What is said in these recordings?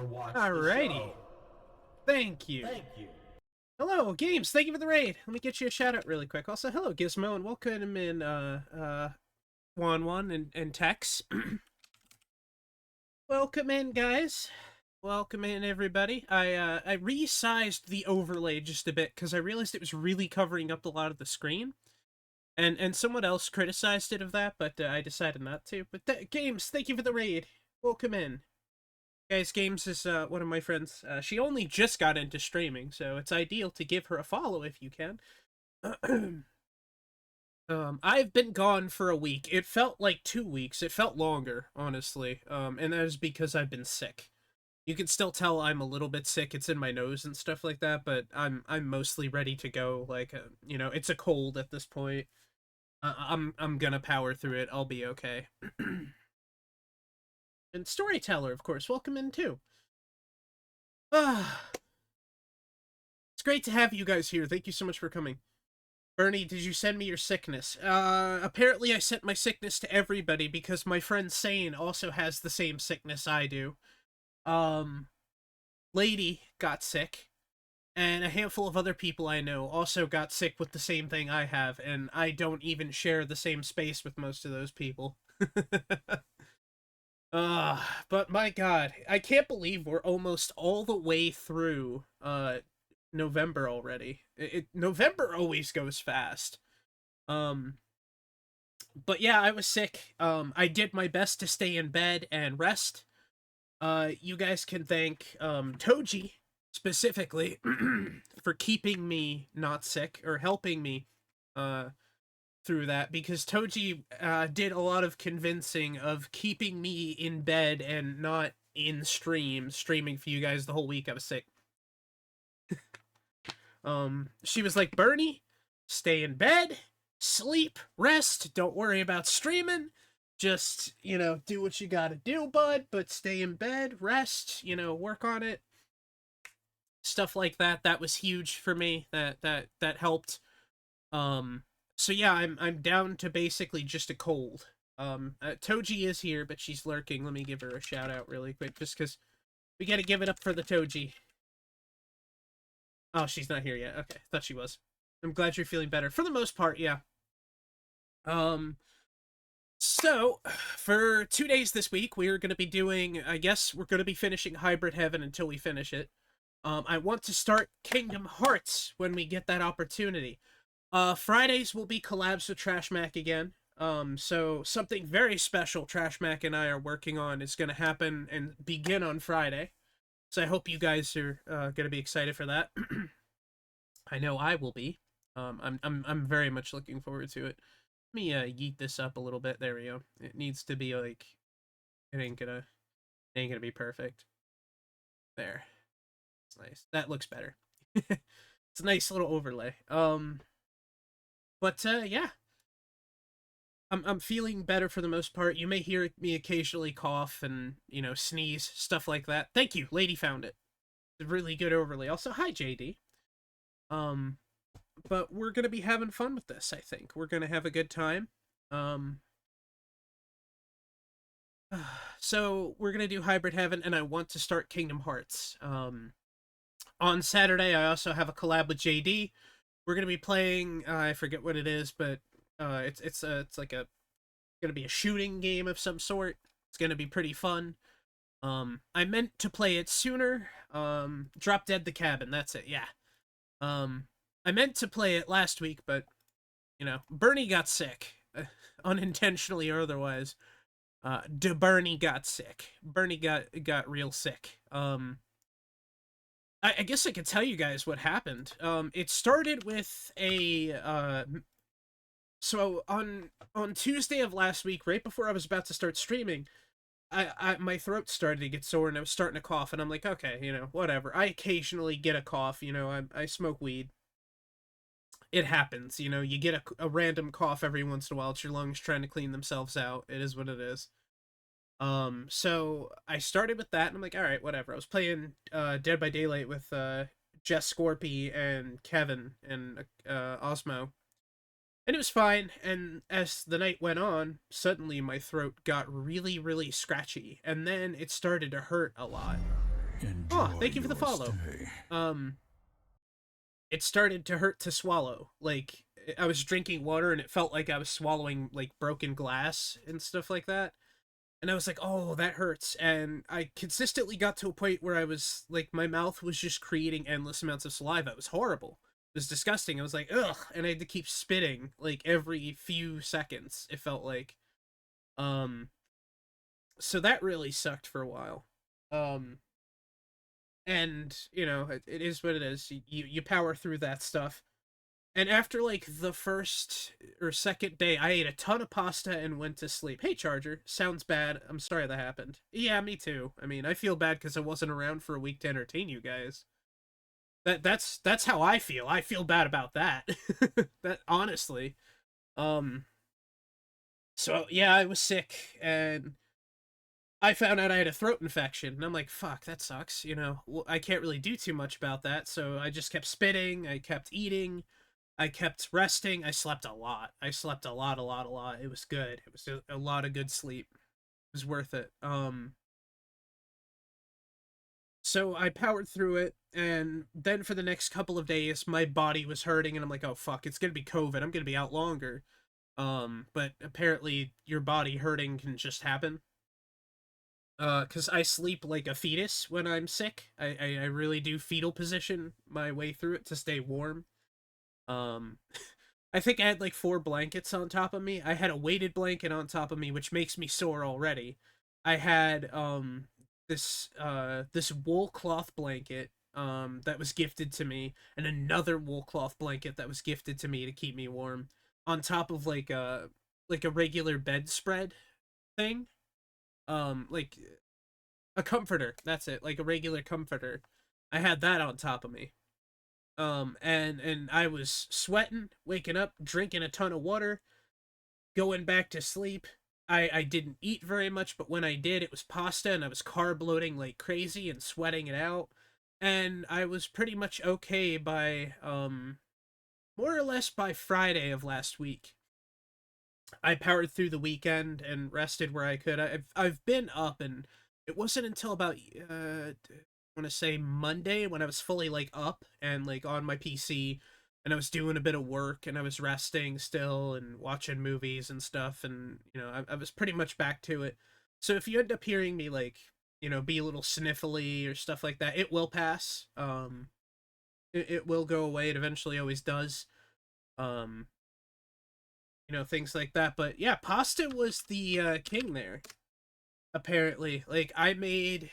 or watch the Alrighty. show. Thank you. Thank you. Hello, Games. Thank you for the raid. Let me get you a shout out really quick. Also, hello, Gizmo, and welcome in, Juan and Tex. Welcome in, guys. Welcome in, everybody. I resized the overlay just a bit because I realized it was really covering up a lot of the screen. And someone else criticized it of that, but I decided not to. But Games, thank you for the raid. Welcome in. Guys, Games is one of my friends. She only just got into streaming, so it's ideal to give her a follow if you can. I've been gone for a week. It felt like 2 weeks. It felt longer, honestly. And that is because I've been sick. You can still tell I'm a little bit sick. It's in my nose and stuff like that, but I'm mostly ready to go. Like, it's a cold at this point. I'm gonna power through it. I'll be okay. And Storyteller, of course, welcome in too. Ah, it's great to have you guys here. Thank you so much for coming. Bernie, did you send me your sickness? Apparently I sent my sickness to everybody because my friend Sane also has the same sickness I do. Lady got sick, and a handful of other people I know also got sick with the same thing I have, and I don't even share the same space with most of those people. But my god, I can't believe we're almost all the way through, November already. November always goes fast. Um, but yeah, I was sick. I did my best to stay in bed and rest. You guys can thank, Toji, specifically, for keeping me not sick, or helping me, through that, because Toji did a lot of convincing of keeping me in bed and not in streaming for you guys the whole week I was sick. She was like, Bernie, stay in bed, sleep, rest, don't worry about streaming. Just, do what you gotta do, bud, but stay in bed, rest, work on it. Stuff like that. That was huge for me. That helped. So yeah, I'm down to basically just a cold. Toji is here, but she's lurking. Let me give her a shout out really quick, just because we gotta give it up for the Toji. Oh, she's not here yet. Okay, thought she was. I'm glad you're feeling better. For the most part, yeah. So, for 2 days this week, we're going to be doing, I guess we're going to be finishing Hybrid Heaven until we finish it. I want to start Kingdom Hearts when we get that opportunity. Fridays will be collabs with Trash Mac again. So something very special Trash Mac and I are working on is going to happen and begin on Friday. So I hope you guys are going to be excited for that. I know I will be. I'm very much looking forward to it. Let me yeet this up a little bit. There we go. It needs to be like, it ain't gonna be perfect. There. It's nice. That looks better. It's a nice little overlay. But yeah. I'm feeling better for the most part. You may hear me occasionally cough and, sneeze, stuff like that. Thank you, Lady found it. It's a really good overlay. Also, hi JD. But we're gonna be having fun with this, I think. We're gonna have a good time. Um so we're gonna do Hybrid Heaven, and I want to start Kingdom Hearts. On Saturday I also have a collab with JD. We're gonna be playing, I forget what it is, but it's like gonna be a shooting game of some sort. It's gonna be pretty fun. I meant to play it sooner. Drop Dead the Cabin, that's it, yeah. I meant to play it last week, but, Bernie got sick. Unintentionally or otherwise. Bernie got sick. Bernie got real sick. I guess I could tell you guys what happened. It started with so on Tuesday of last week, right before I was about to start streaming, my throat started to get sore and I was starting to cough, and I'm like, okay, whatever. I occasionally get a cough, I smoke weed. It happens, you get a random cough every once in a while. It's your lungs trying to clean themselves out. It is what it is. So I started with that, and I'm like, all right, whatever. I was playing Dead by Daylight with Jess Scorpy and Kevin and Osmo, and it was fine. And as the night went on, suddenly my throat got really, really scratchy, and then it started to hurt a lot. Oh, Enjoy thank you for the your follow. stay. Um, it started to hurt to swallow. Like I was drinking water and it felt like I was swallowing like broken glass and stuff like that. And I was like, "Oh, that hurts." And I consistently got to a point where I was like my mouth was just creating endless amounts of saliva. It was horrible. It was disgusting. I was like, "Ugh," and I had to keep spitting like every few seconds. It felt like um so that really sucked for a while. Um and you know, it is what it is. You power through that stuff. And after like the first or second day, I ate a ton of pasta and went to sleep. Hey, Charger, sounds bad. I'm sorry that happened. Yeah, me too. I mean, I feel bad because I wasn't around for a week to entertain you guys. That's how I feel. I feel bad about that. That honestly. Um. So yeah, I was sick and I found out I had a throat infection, and I'm like, fuck, that sucks. You know, well, I can't really do too much about that, so I just kept spitting. I kept eating. I kept resting. I slept a lot. I slept a lot. It was good. It was a lot of good sleep. It was worth it. So I powered through it, and then for the next couple of days, my body was hurting, and I'm like, oh fuck, it's gonna be COVID. I'm gonna be out longer. But apparently your body hurting can just happen. Cause I sleep like a fetus when I'm sick. I really do fetal position my way through it to stay warm. Um, I think I had like 4 blankets on top of me. I had a weighted blanket on top of me, which makes me sore already. I had this wool cloth blanket that was gifted to me, and another wool cloth blanket that was gifted to me to keep me warm, on top of like a regular bedspread thing. Like a comforter. That's it, like a regular comforter. I had that on top of me. And I was sweating, waking up, drinking a ton of water, going back to sleep. I didn't eat very much, but when I did, it was pasta, and I was carb loading like crazy and sweating it out. And I was pretty much okay by more or less by Friday of last week. I powered through the weekend and rested where I could. I've been up, and it wasn't until about I want to say Monday when I was fully like up and like on my PC, and I was doing a bit of work, and I was resting still and watching movies and stuff, and you know I was pretty much back to it. So if you end up hearing me like be a little sniffly or stuff like that, it will pass. It will go away. It eventually always does. Um, things like that. But yeah, pasta was the king there. Apparently, like I made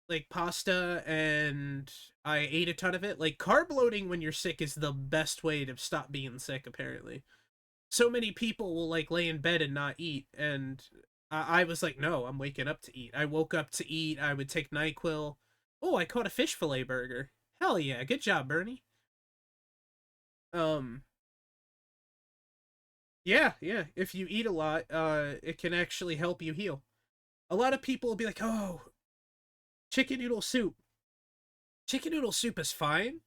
like pasta and I ate a ton of it. Like carb loading when you're sick is the best way to stop being sick. Apparently, so many people will like lay in bed and not eat, and I was like, no, I'm waking up to eat. I woke up to eat. I would take NyQuil. Oh, I caught a fish fillet burger. Hell yeah, good job, Bernie. Um, yeah, yeah. If you eat a lot, it can actually help you heal. A lot of people will be like, "Oh, chicken noodle soup." Chicken noodle soup is fine.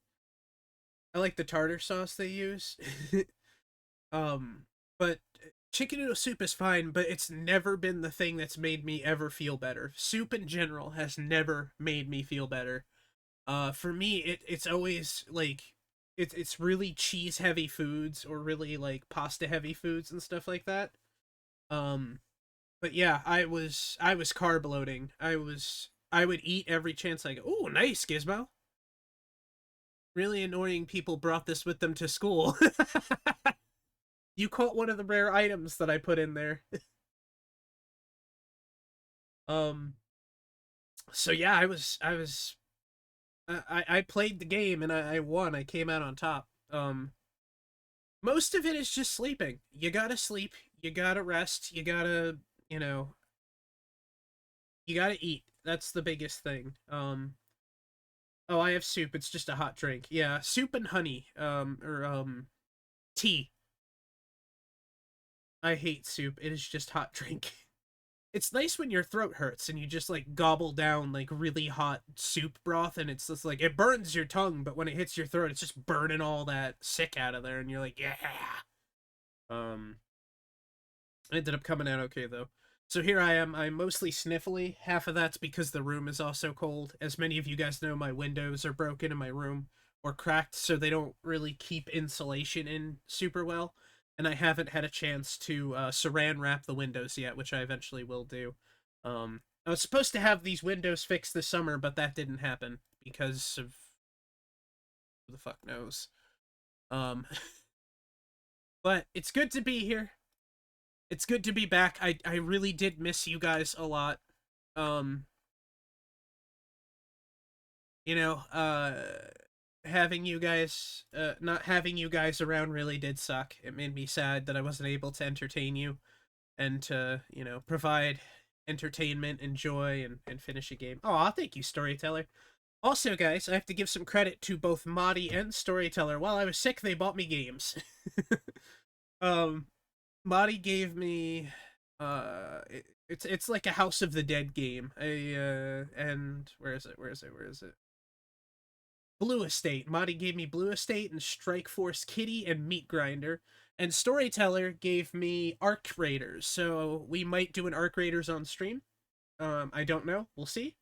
I like the tartar sauce they use. um, but chicken noodle soup is fine, but it's never been the thing that's made me ever feel better. Soup in general has never made me feel better. For me, it's always like it's really cheese heavy foods or really like pasta heavy foods and stuff like that. Um, but yeah, I was carb loading. I would eat every chance I go. Oh, nice, Gizmo. Really annoying people brought this with them to school. You caught one of the rare items that I put in there. um so yeah, I played the game and I won. I came out on top. Most of it is just sleeping. You gotta sleep, you gotta rest, you know, you gotta eat. That's the biggest thing. Oh, I have soup. It's just a hot drink. Yeah, soup and honey. Or tea. I hate soup. It is just hot drink. It's nice when your throat hurts and you just like gobble down like really hot soup broth, and it's just like it burns your tongue, but when it hits your throat, it's just burning all that sick out of there, and you're like, yeah. Um, it ended up coming out okay though. So here I am. I'm mostly sniffly. Half of that's because the room is also cold. As many of you guys know, my windows are broken in my room or cracked, so they don't really keep insulation in super well. And I haven't had a chance to saran wrap the windows yet, which I eventually will do. I was supposed to have these windows fixed this summer, but that didn't happen because of who the fuck knows. Um, but it's good to be here. It's good to be back. I really did miss you guys a lot. Um, you know, having you guys, not having you guys around really did suck. It made me sad that I wasn't able to entertain you and to, provide entertainment and joy and finish a game. Oh, thank you, Storyteller. Also, guys, I have to give some credit to both Madi and Storyteller. While I was sick, they bought me games. um, Madi gave me it's like a House of the Dead game. And where is it? Where is it? Where is it? Blue Estate. Madi gave me Blue Estate and Strike Force Kitty and Meat Grinder. And Storyteller gave me Arc Raiders. So we might do an Arc Raiders on stream. I don't know. We'll see.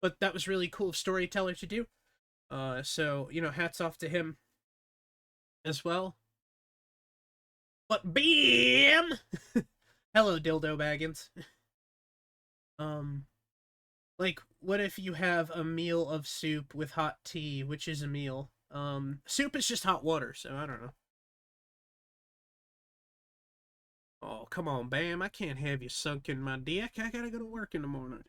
But that was really cool of Storyteller to do. So, hats off to him as well. But BAM! Hello, Dildo Baggins. Like, what if you have a meal of soup with hot tea, which is a meal? Soup is just hot water, so I don't know. Oh, come on, Bam. I can't have you sunk in my dick. I gotta go to work in the morning.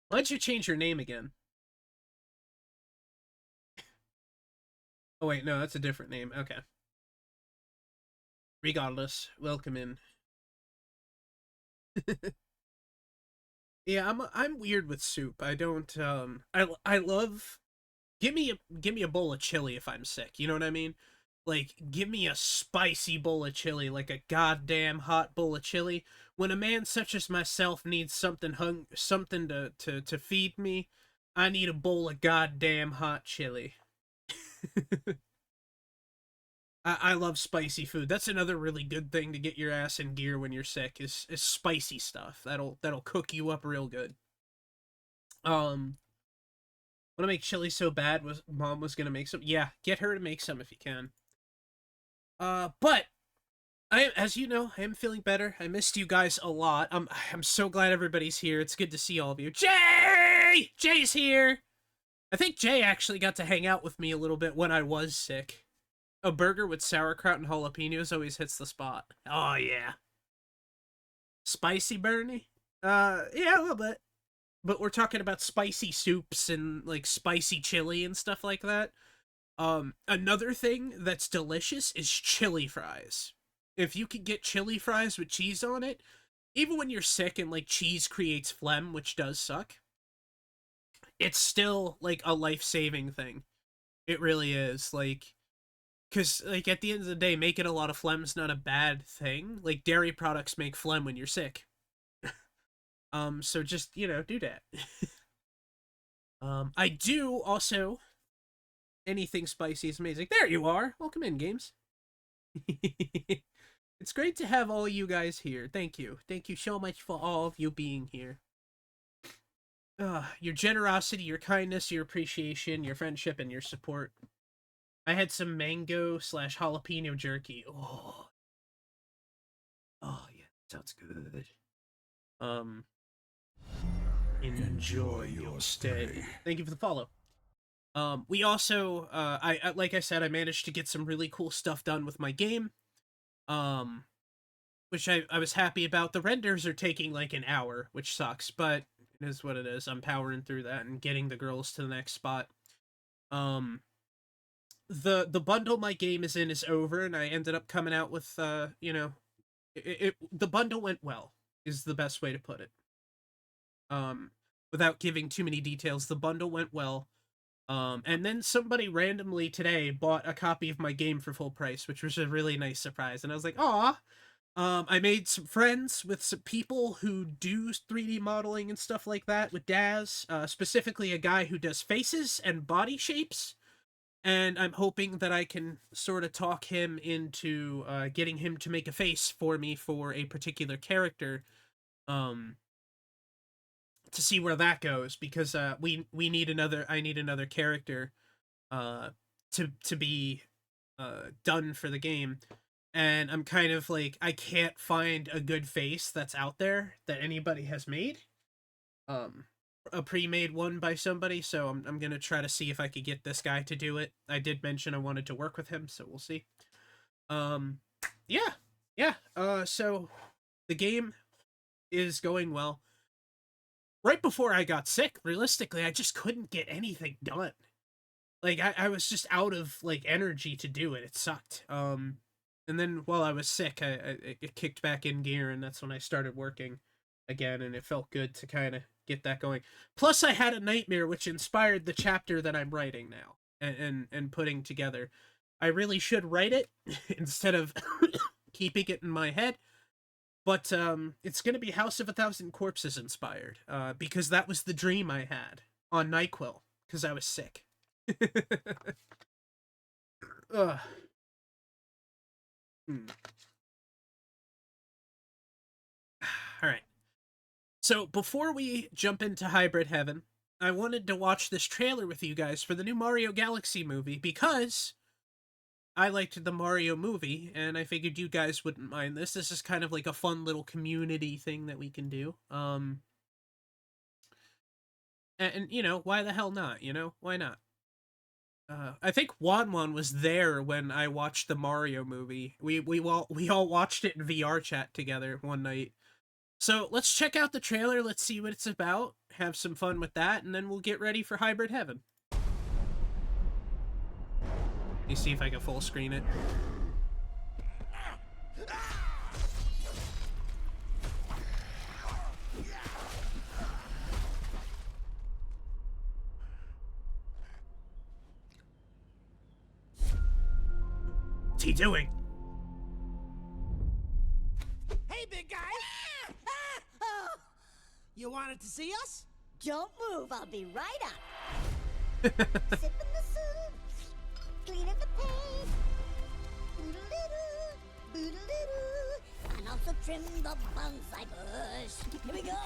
Why'd you change your name again? Oh, wait, no, that's a different name. Okay. Regardless, welcome in. Yeah, I'm weird with soup. I don't I love give me a bowl of chili if I'm sick. You know what I mean? Like give me a spicy bowl of chili, like a goddamn hot bowl of chili. When a man such as myself needs something to feed me, I need a bowl of goddamn hot chili. I love spicy food. That's another really good thing to get your ass in gear when you're sick is spicy stuff. That'll cook you up real good. Um, want to make chili so bad was mom was gonna make some. Yeah, get her to make some if you can. But as you know, I am feeling better. I missed you guys a lot. I'm so glad everybody's here. It's good to see all of you. Jay's here. I think Jay actually got to hang out with me a little bit when I was sick. A burger with sauerkraut and jalapenos always hits the spot. Oh yeah. Spicy Bernie? Yeah, a little bit. But we're talking about spicy soups and like spicy chili and stuff like that. Another thing that's delicious is chili fries. If you could get chili fries with cheese on it, even when you're sick and like cheese creates phlegm, which does suck, it's still like a life-saving thing. It really is. Like, because like at the end of the day, making a lot of phlegm's not a bad thing. Like dairy products make phlegm when you're sick. So just, do that. I do also anything spicy is amazing. There you are. Welcome in, games. It's great to have all you guys here. Thank you. Thank you so much for all of you being here. Your generosity, your kindness, your appreciation, your friendship, and your support. I had some mango / jalapeno jerky. Oh, yeah, sounds good. Enjoy your stay. Thank you for the follow. We also, I like I said, I managed to get some really cool stuff done with my game. Which I was happy about. The renders are taking like an hour, which sucks, but it is what it is. I'm powering through that and getting the girls to the next spot. The bundle my game is in is over, and I ended up coming out with the bundle went well is the best way to put it. Without giving too many details, the bundle went well. And then somebody randomly today bought a copy of my game for full price, which was a really nice surprise. And I was like, aw. I made some friends with some people who do 3D modeling and stuff like that with Daz. Specifically a guy who does faces and body shapes. and I'm hoping that I can sort of talk him into getting him to make a face for me for a particular character, um, to see where that goes, because we need another I need another character uh, to be done for the game, and I'm kind of like, I can't find a good face that's out there that anybody has made. Um, a pre-made one by somebody, so I'm gonna try to see if I could get this guy to do it. I did mention I wanted to work with him, so we'll see. Um, yeah, yeah. So the game is going well. Right before I got sick, realistically, I just couldn't get anything done. Like I was just out of like energy to do it. It sucked. And then while I was sick, it kicked back in gear, and that's when I started working again, and it felt good to kind of get that going. Plus, I had a nightmare which inspired the chapter that I'm writing now and putting together. I really should write it instead of keeping it in my head. But it's gonna be House of a Thousand Corpses inspired, because that was the dream I had on NyQuil because I was sick. Ugh. Hmm. All right. So before we jump into Hybrid Heaven, I wanted to watch this trailer with you guys for the new Mario Galaxy movie because I liked the Mario movie, and I figured you guys wouldn't mind this. This is kind of like a fun little community thing that we can do. And you know, why the hell not? You know, why not? I think Wanwan was there when I watched the Mario movie. We all watched it in VR chat together one night. So let's check out the trailer. Let's see what it's about. Have some fun with that, and then we'll get ready for Hybrid Heaven. Let me see if I can full screen it. What's he doing? Hey, big guy! Oh, You wanted to see us? don't move, I'll be right up. Sipping the soup, cleaning the paint. Boodle-doo, boodle-doo, and also trim the bonsai bush. Here we go.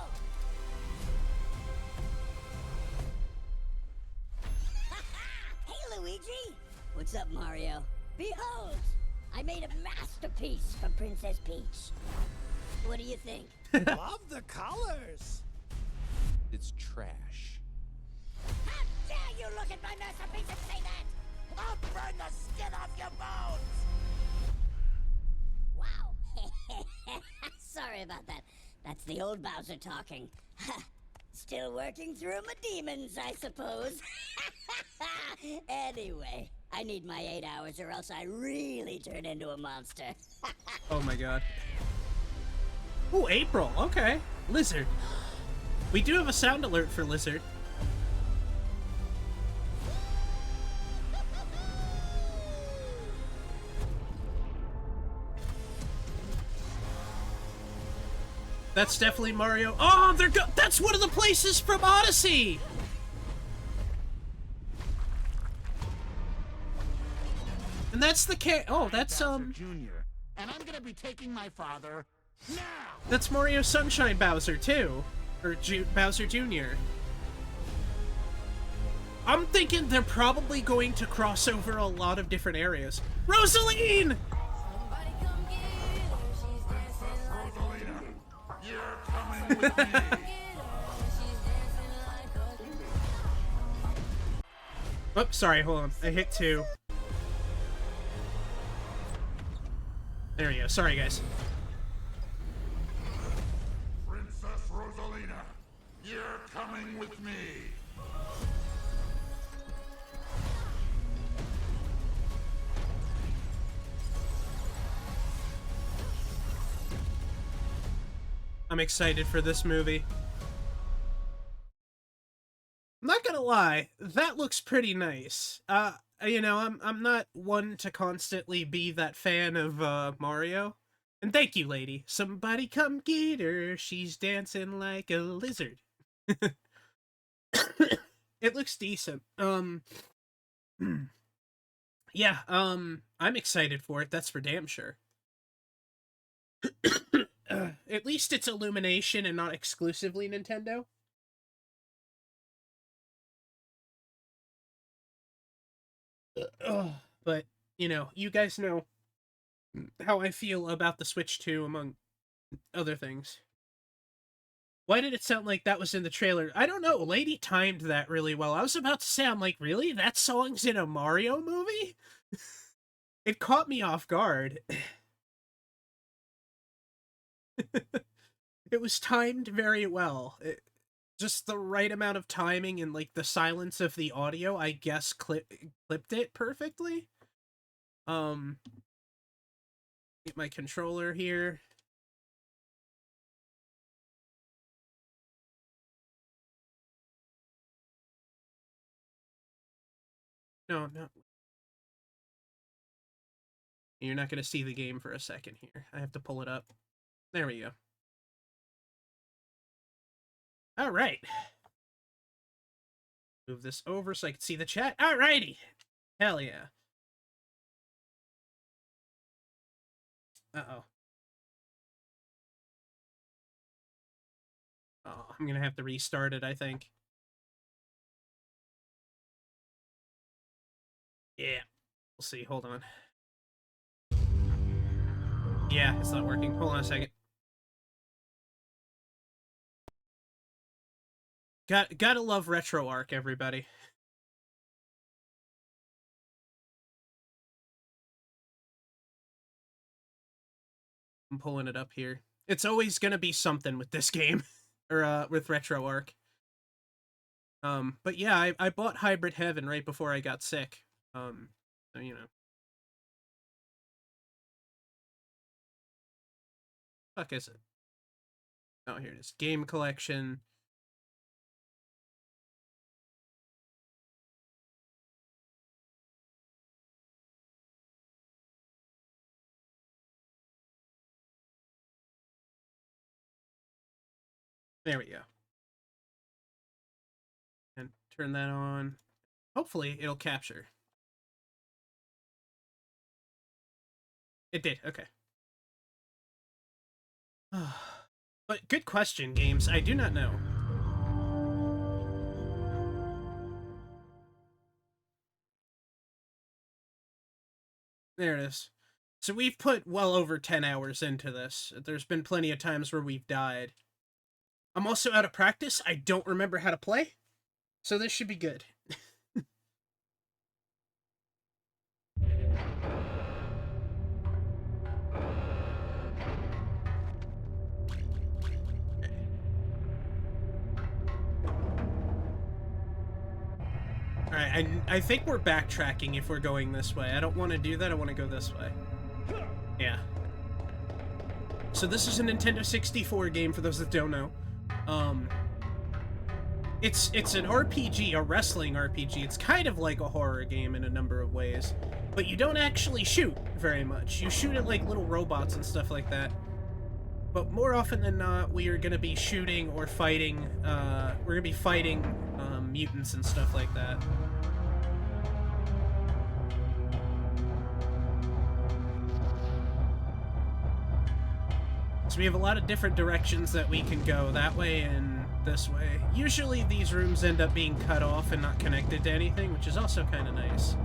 Hey, Luigi! What's up, Mario? Behold! I made a masterpiece for Princess Peach. What do you think? Love the colors! It's trash. How dare you look at my masterpiece and say that? I'll burn the skin off your bones! Wow. Sorry about that. That's the old Bowser talking. Still working through my demons, I suppose. Anyway, I need my 8 hours or else I really turn into a monster. Oh my god. Oh, April. Okay. Lizard. We do have a sound alert for Lizard. That's definitely Mario. Oh, that's one of the places from Odyssey! And that's the oh, that's Junior, and I'm gonna be taking my father now. that's Mario Sunshine Bowser too, or Bowser Jr. I'm thinking they're probably going to cross over a lot of different areas. Rosaline! You're coming with me. Oh, sorry, hold on. I hit 2. There we go. Sorry, guys. Princess Rosalina, you're coming with me. I'm excited for this movie. I'm not gonna lie, that looks pretty nice. You know, I'm not one to constantly be that fan of Mario. And thank you, lady. Somebody come get her. She's dancing like a lizard. It looks decent. Yeah, I'm excited for it. That's for damn sure. At least it's Illumination and not exclusively Nintendo. But, you know, you guys know how I feel about the Switch 2, among other things. Why did it sound like that was in the trailer? I don't know. Lady timed that really well. I was about to say, I'm like, really? That song's in a Mario movie? It caught me off guard. It was timed very well. Just the right amount of timing and like the silence of the audio, I guess, clipped it perfectly. Get my controller here. No. You're not going to see the game for a second here. I have to pull it up. There we go. All right. Move this over so I can see the chat. All righty. Hell yeah. Uh-oh. Oh, I'm going to have to restart it, I think. Yeah. We'll see. Hold on. Yeah, it's not working. Hold on a second. Gotta love RetroArch, everybody. I'm pulling it up here. It's always gonna be something with this game, or with RetroArch. But yeah, I bought Hybrid Heaven right before I got sick. So, you know. Fuck is it? Oh, here it is. Game collection. There we go. And turn that on. Hopefully it'll capture. It did, okay. But good question, games. I do not know. There it is. So we've put well over 10 hours into this. There's been plenty of times where we've died. I'm also out of practice. I don't remember how to play. So this should be good. Alright, I think we're backtracking if we're going this way. I don't want to do that. I want to go this way. Yeah. So this is a Nintendo 64 game, for those that don't know. It's an RPG, a wrestling RPG. It's kind of like a horror game in a number of ways. But you don't actually shoot very much. You shoot at, like, little robots and stuff like that. But more often than not, we are going to be shooting or fighting, we're going to be fighting, mutants and stuff like that. So we have a lot of different directions that we can go, that way and this way. Usually these rooms end up being cut off and not connected to anything, which is also kind of nice.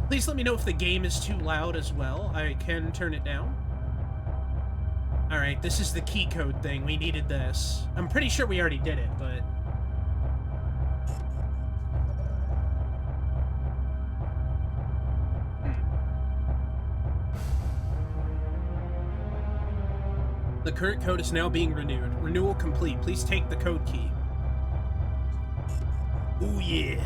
Please let me know if the game is too loud as well. I can turn it down. Alright, this is the key code thing. We needed this. I'm pretty sure we already did it, but... The current code is now being renewed. Renewal complete. Please take the code key. Ooh, yeah.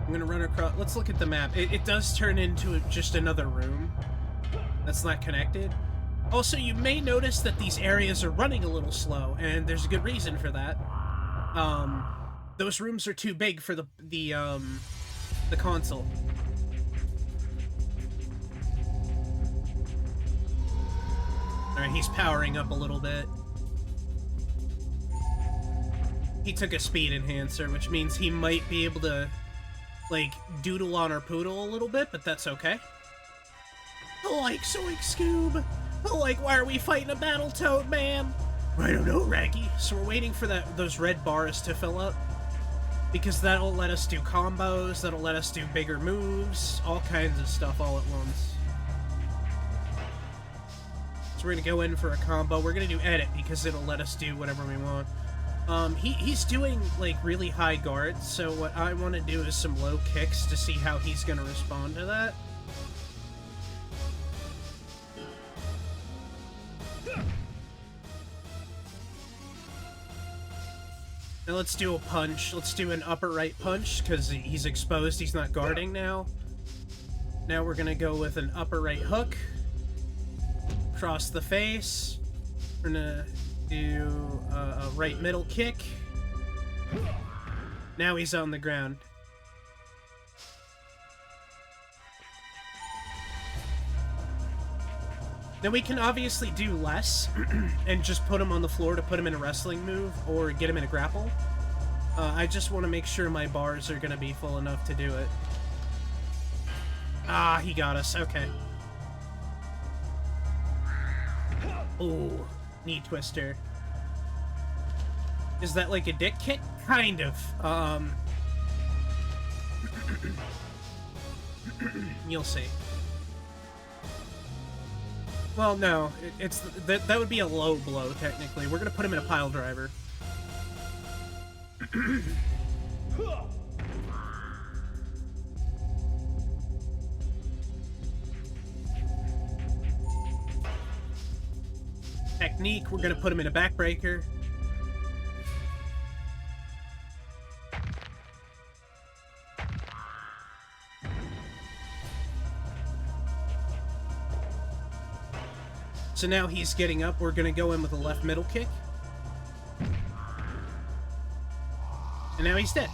I'm gonna run across... Let's look at the map. It does turn into just another room that's not connected. Also, you may notice that these areas are running a little slow, and there's a good reason for that. Those rooms are too big for the console. Alright, he's powering up a little bit. He took a speed enhancer, which means he might be able to, like, doodle on our poodle a little bit, but that's okay. Like, Zoink Scoob! Like, why are we fighting a Battletoad, man? I don't know, Raggy. So we're waiting for those red bars to fill up. Because that'll let us do combos, that'll let us do bigger moves, all kinds of stuff all at once. So we're gonna go in for a combo. We're gonna do edit because it'll let us do whatever we want. He's doing, like, really high guards, so what I want to do is some low kicks to see how he's gonna respond to that. Now let's do a punch. Let's do an upper right punch, because he's exposed, he's not guarding now. Now we're gonna go with an upper right hook. Cross the face. We're gonna do a right middle kick. Now he's on the ground. Now we can obviously do less and just put him on the floor to put him in a wrestling move or get him in a grapple. I just want to make sure my bars are going to be full enough to do it. Ah, he got us. Okay. Ooh, knee twister. Is that like a dick kick? Kind of. You'll see. Well, no, that would be a low blow, technically. We're gonna put him in a pile driver. Technique, we're gonna put him in a backbreaker. So now he's getting up, we're gonna go in with a left middle kick. And now he's dead.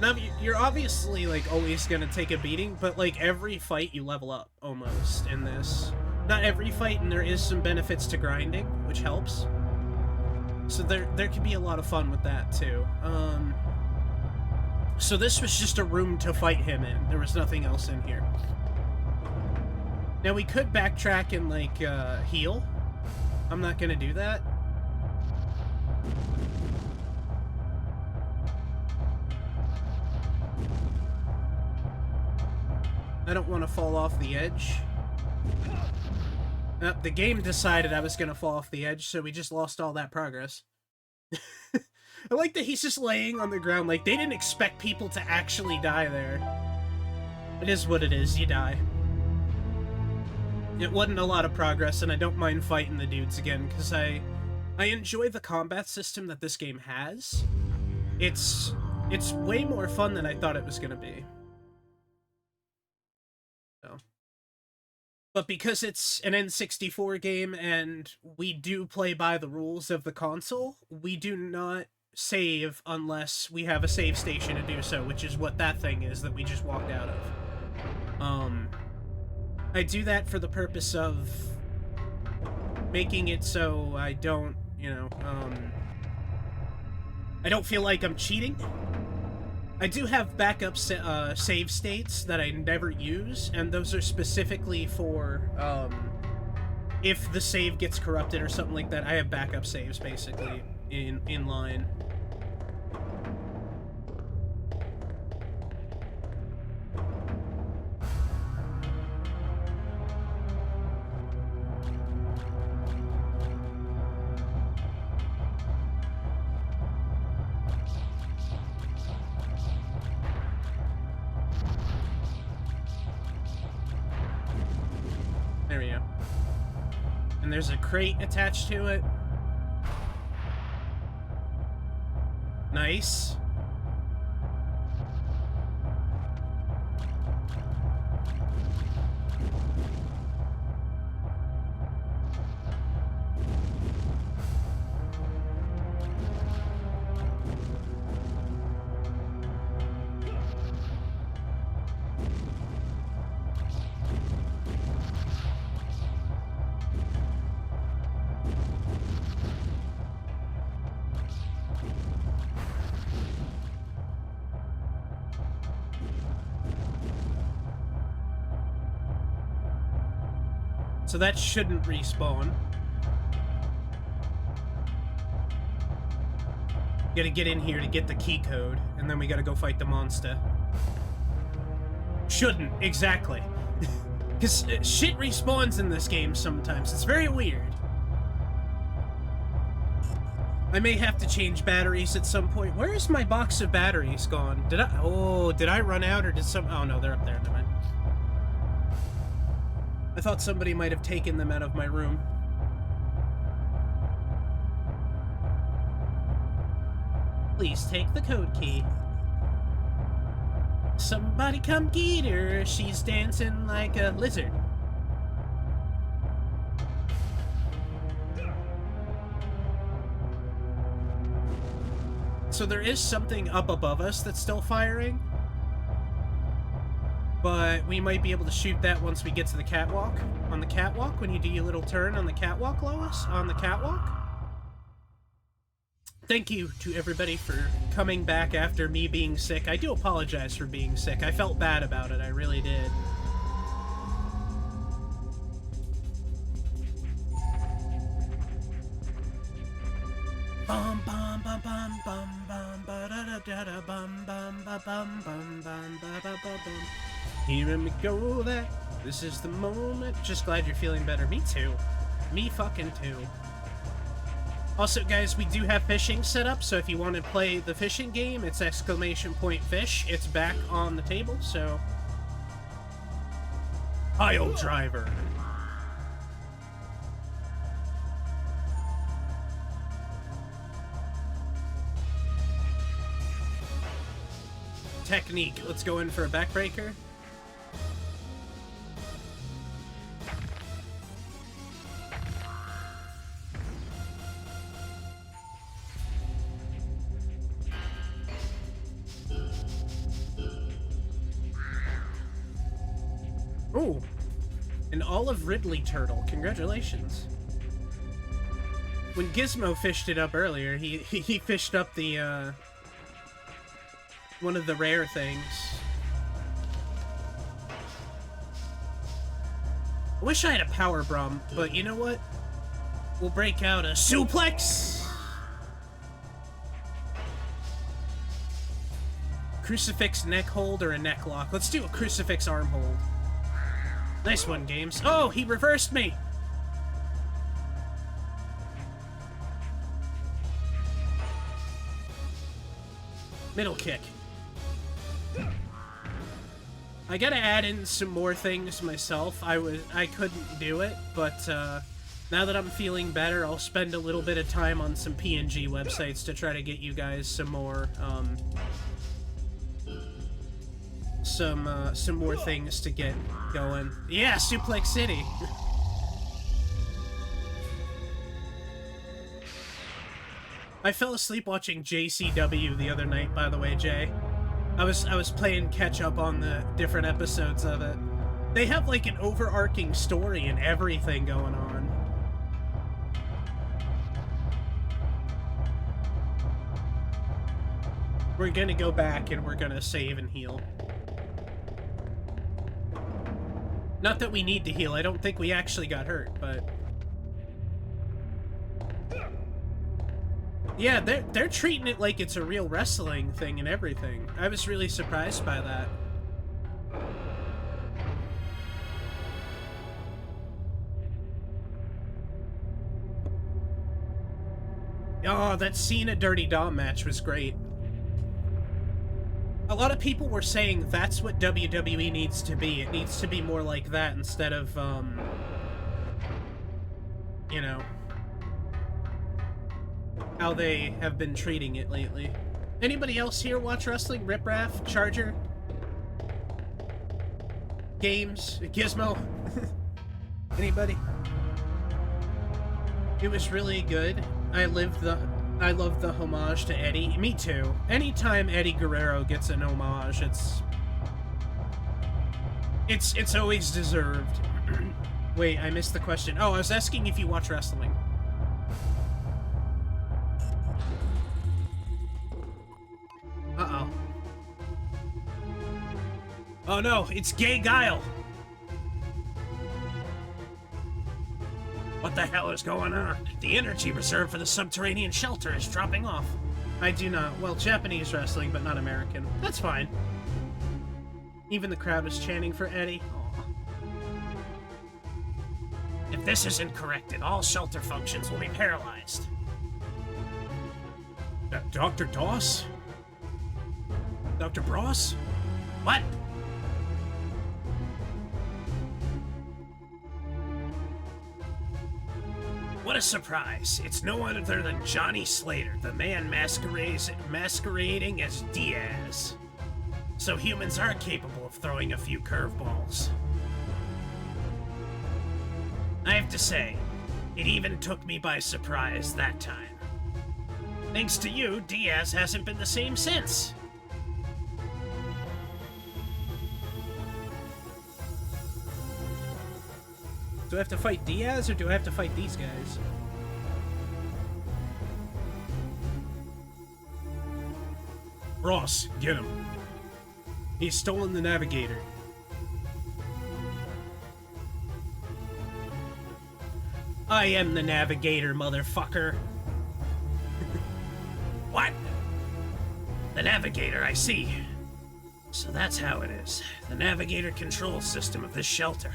Now, you're obviously, like, always gonna take a beating, but, like, every fight you level up, almost, in this. Not every fight, and there is some benefits to grinding, which helps. So there can be a lot of fun with that, too. So this was just a room to fight him in. There was nothing else in here. Now, we could backtrack and, like, heal. I'm not gonna do that. I don't want to fall off the edge. The game decided I was gonna fall off the edge, so we just lost all that progress. I like that he's just laying on the ground, like, they didn't expect people to actually die there. It is what it is, you die. It wasn't a lot of progress, and I don't mind fighting the dudes again, because I enjoy the combat system that this game has. It's way more fun than I thought it was gonna be. So. But because it's an N64 game, and we do play by the rules of the console, we do not save unless we have a save station to do so, which is what that thing is that we just walked out of. I do that for the purpose of making it so I don't, you know, I don't feel like I'm cheating. I do have backup save states that I never use, and those are specifically for, if the save gets corrupted or something like that. I have backup saves, basically, in line. There we go. And there's a crate attached to it. Nice. So that shouldn't respawn. Gotta get in here to get the key code, and then we gotta go fight the monster. Shouldn't, exactly. Because shit respawns in this game sometimes. It's very weird. I may have to change batteries at some point. Where is my box of batteries gone? Did I run out, or did some... Oh, no, they're up there. Never mind. I thought somebody might have taken them out of my room. Please take the code key. Somebody come get her. She's dancing like a lizard. So there is something up above us that's still firing. But we might be able to shoot that once we get to the catwalk. On the catwalk, when you do your little turn on the catwalk, Lois? On the catwalk? Thank you to everybody for coming back after me being sick. I do apologize for being sick. I felt bad about it. I really did. Bum bum bum bum bum bum ba da da da da bum bum ba bum bum bum ba ba ba bum. Hearing me go there. This is the moment. Just glad you're feeling better. Me too. Me fucking too. Also, guys, we do have fishing set up, so if you want to play the fishing game, it's !fish. It's back on the table, so... Pile driver. Technique. Let's go in for a backbreaker. Ooh, an olive Ridley turtle. Congratulations. When Gizmo fished it up earlier, he fished up the, one of the rare things. I wish I had a power bomb, but you know what? We'll break out a suplex! Crucifix neck hold or a neck lock? Let's do a crucifix arm hold. Nice one, Games. Oh, he reversed me! Middle kick. I gotta add in some more things myself. I couldn't do it, but now that I'm feeling better, I'll spend a little bit of time on some PNG websites to try to get you guys some more some more things to get going. Yeah, Suplex City. I fell asleep watching JCW the other night, by the way, Jay. I was playing catch up on the different episodes of it. They have like an overarching story and everything going on. We're gonna go back and we're gonna save and heal. Not that we need to heal, I don't think we actually got hurt, but... Yeah, they're treating it like it's a real wrestling thing and everything. I was really surprised by that. Oh, that Cena Dirty Dom match was great. A lot of people were saying that's what WWE needs to be. It needs to be more like that instead of, you know, how they have been treating it lately. Anybody else here watch wrestling? Rip Raff? Charger? Games? Gizmo? Anybody? It was really good. I love the homage to Eddie. Me too. Anytime Eddie Guerrero gets an homage, it's always deserved. Wait, I missed the question. Oh, I was asking if you watch wrestling. Uh-oh. Oh no, it's Gay Guile! What the hell is going on? The energy reserve for the subterranean shelter is dropping off. I do not. Well, Japanese wrestling, but not American. That's fine. Even the crowd was chanting for Eddie. Aw. If this isn't corrected, all shelter functions will be paralyzed. Dr. Doss? Dr. Bross? What? What a surprise. It's no other than Johnny Slater, the man masquerading as Diaz. So humans are capable of throwing a few curveballs. I have to say, it even took me by surprise that time. Thanks to you, Diaz hasn't been the same since. Do I have to fight Diaz, or do I have to fight these guys? Ross, get him. He's stolen the Navigator. I am the Navigator, motherfucker. What? The Navigator, I see. So that's how it is. The Navigator control system of this shelter.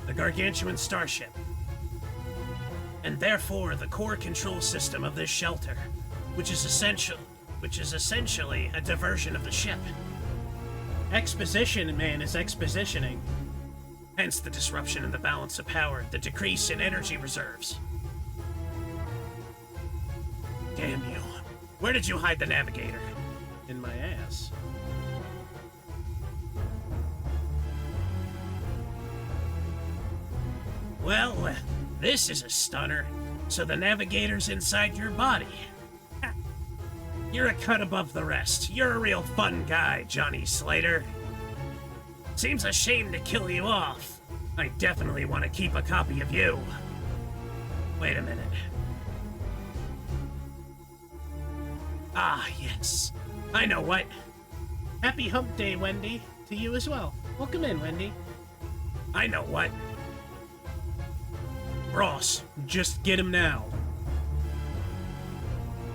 The Gargantuan starship. And therefore, the core control system of this shelter, which is essentially a diversion of the ship. Exposition, man, is expositioning. Hence the disruption in the balance of power, the decrease in energy reserves. Damn you. Where did you hide the Navigator? In my ass. Well, this is a stunner. So the Navigator's inside your body. Ha. You're a cut above the rest. You're a real fun guy, Johnny Slater. Seems a shame to kill you off. I definitely want to keep a copy of you. Wait a minute. Ah, yes. I know what. Happy Hump Day, Wendy. To you as well. Welcome in, Wendy. I know what. Ross, Just get him now.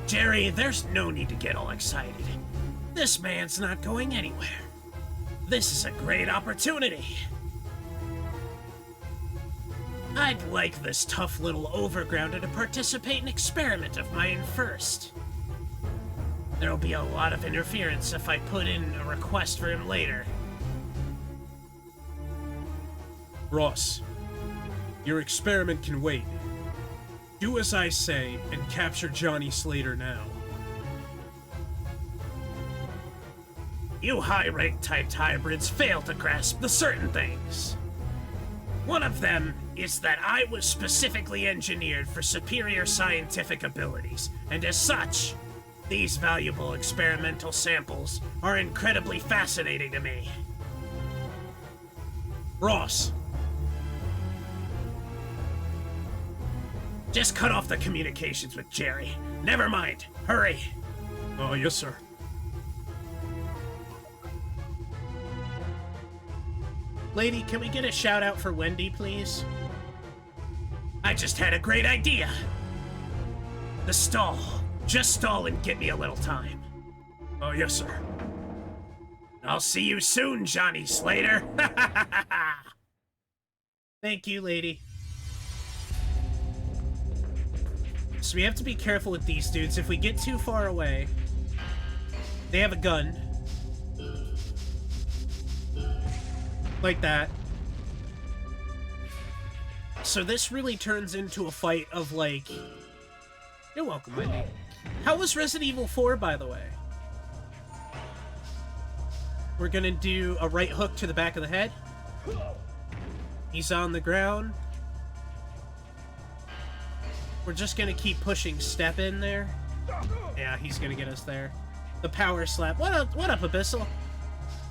Jerry, there's no need to get all excited. This man's not going anywhere. This is a great opportunity. I'd like this tough little overgrounder to participate in an experiment of mine first. There'll be a lot of interference if I put in a request for him later. Ross, your experiment can wait. Do as I say and capture Johnny Slater now. You high-rank typed hybrids fail to grasp the certain things. One of them is that I was specifically engineered for superior scientific abilities, and as such, these valuable experimental samples are incredibly fascinating to me. Ross, just cut off the communications with Jerry. Never mind. Hurry. Oh, yes, sir. Lady, can we get a shout out for Wendy, please? I just had a great idea. The stall. Just stall and get me a little time. Oh, yes, sir. I'll see you soon, Johnny Slater. Thank you, lady. So we have to be careful with these dudes. If we get too far away, they have a gun. Like that. So this really turns into a fight of, like... You're welcome, Wendy. How was Resident Evil 4, by the way? We're gonna do a right hook to the back of the head. He's on the ground. We're just gonna keep pushing step in there. Yeah, he's gonna get us there. The power slap. What up, Abyssal?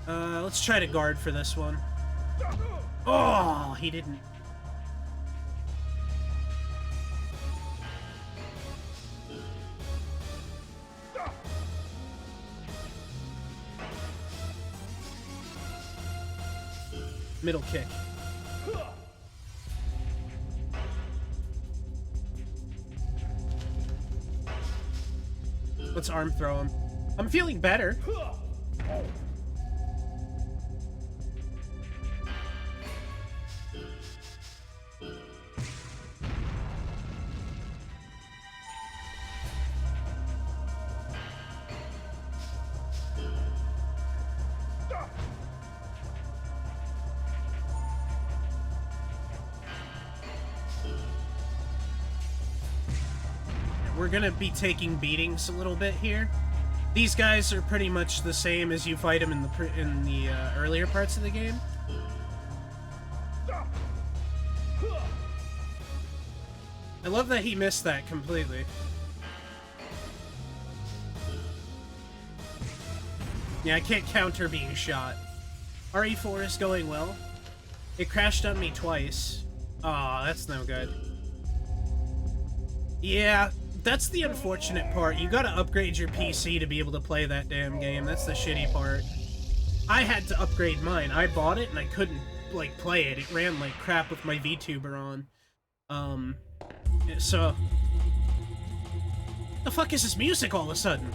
Let's try to guard for this one. Oh, he didn't. Middle kick. Let's arm throw him. I'm feeling better. We're gonna be taking beatings a little bit here. These guys are pretty much the same as you fight them in the earlier parts of the game. I love that he missed that completely. Yeah, I can't counter being shot. RE4 is going well. It crashed on me twice. Aw, that's no good. Yeah, that's the unfortunate part. You gotta upgrade your PC to be able to play that damn game. That's the shitty part. I had to upgrade mine. I bought it and I couldn't, like, play it. It ran like crap with my VTuber on. So... the fuck is this music all of a sudden?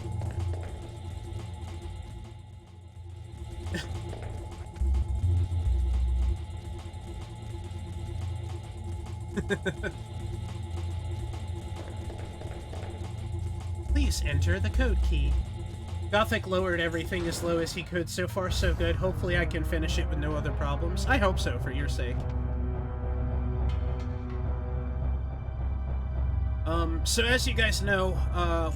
Please enter the code key. Gothic lowered everything as low as he could. So far, so good. Hopefully I can finish it with no other problems. I hope so, for your sake. So as you guys know,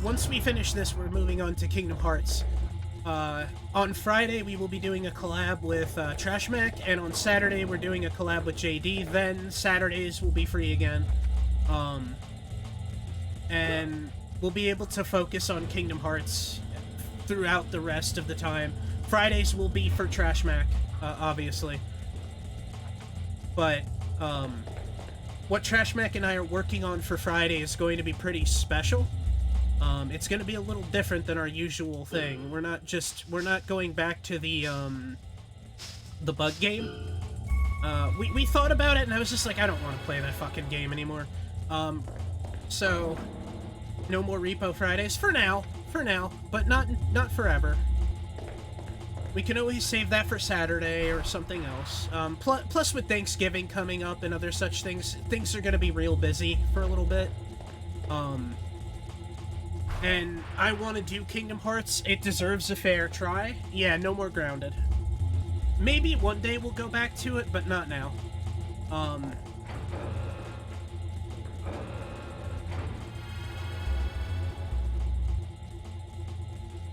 once we finish this, we're moving on to Kingdom Hearts. On Friday, we will be doing a collab with Trashmac, and on Saturday, we're doing a collab with JD. Then Saturdays will be free again. And we'll be able to focus on Kingdom Hearts throughout the rest of the time. Fridays will be for Trashmac, obviously. But, what Trashmac and I are working on for Friday is going to be pretty special. It's going to be a little different than our usual thing. We're not going back to the bug game. We thought about it, and I was just like, I don't want to play that fucking game anymore. So, no more Repo Fridays for now, but not forever. We can always save that for Saturday or something else. Plus with Thanksgiving coming up and other such things, things are going to be real busy for a little bit. And I want to do Kingdom Hearts. It deserves a fair try. Yeah, no more Grounded. Maybe one day we'll go back to it, but not now.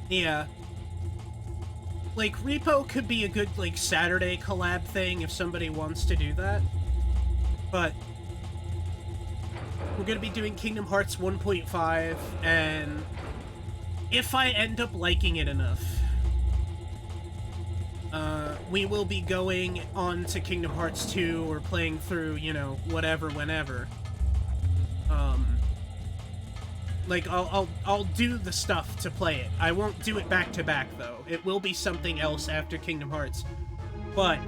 Yeah. Like, Repo could be a good, like, Saturday collab thing if somebody wants to do that. But we're gonna be doing Kingdom Hearts 1.5, and if I end up liking it enough, we will be going on to Kingdom Hearts 2 or playing through, you know, whatever, whenever. Like, I'll do the stuff to play it. I won't do it back to back, though. It will be something else after Kingdom Hearts. But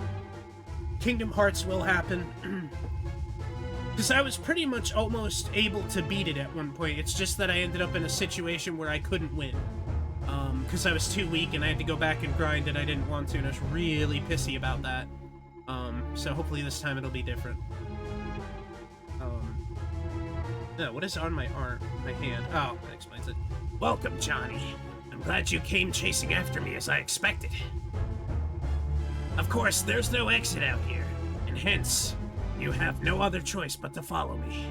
Kingdom Hearts will happen. Because I was pretty much almost able to beat it at one point. It's just that I ended up in a situation where I couldn't win. Because I was too weak and I had to go back and grind and I didn't want to, and I was really pissy about that. So hopefully this time it'll be different. No, what is on my arm? My hand. Oh, that explains it. Welcome, Johnny. I'm glad you came chasing after me as I expected. Of course, there's no exit out here, and hence, you have no other choice but to follow me.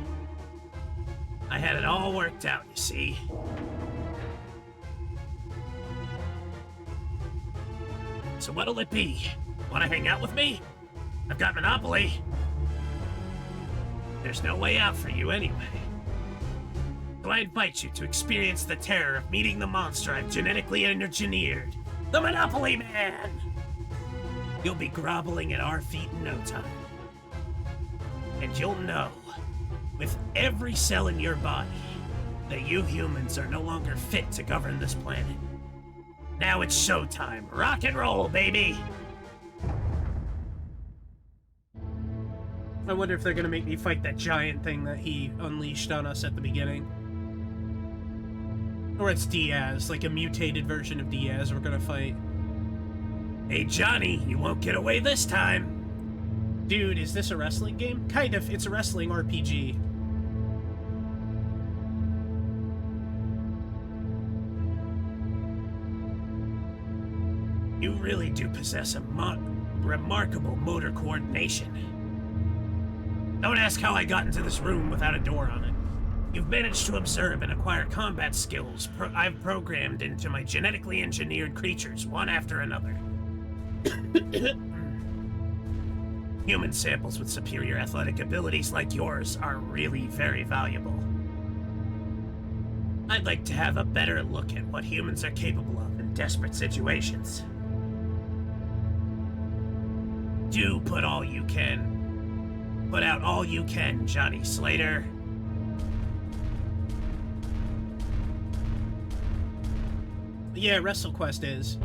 I had it all worked out, you see. So what'll it be? Want to hang out with me? I've got Monopoly. There's no way out for you anyway. So I invite you to experience the terror of meeting the monster I've genetically engineered, the Monopoly Man! You'll be groveling at our feet in no time. And you'll know, with every cell in your body, that you humans are no longer fit to govern this planet. Now it's showtime. Rock and roll, baby! I wonder if they're gonna make me fight that giant thing that he unleashed on us at the beginning. Or it's Diaz, like a mutated version of Diaz we're gonna fight. Hey, Johnny, you won't get away this time. Dude, is this a wrestling game? Kind of, it's a wrestling RPG. You really do possess a remarkable motor coordination. Don't ask how I got into this room without a door on it. You've managed to observe and acquire combat skills I've programmed into my genetically engineered creatures, one after another. Human samples with superior athletic abilities like yours are really very valuable. I'd like to have a better look at what humans are capable of in desperate situations. Do put out all you can, Johnny Slater. Yeah, WrestleQuest is.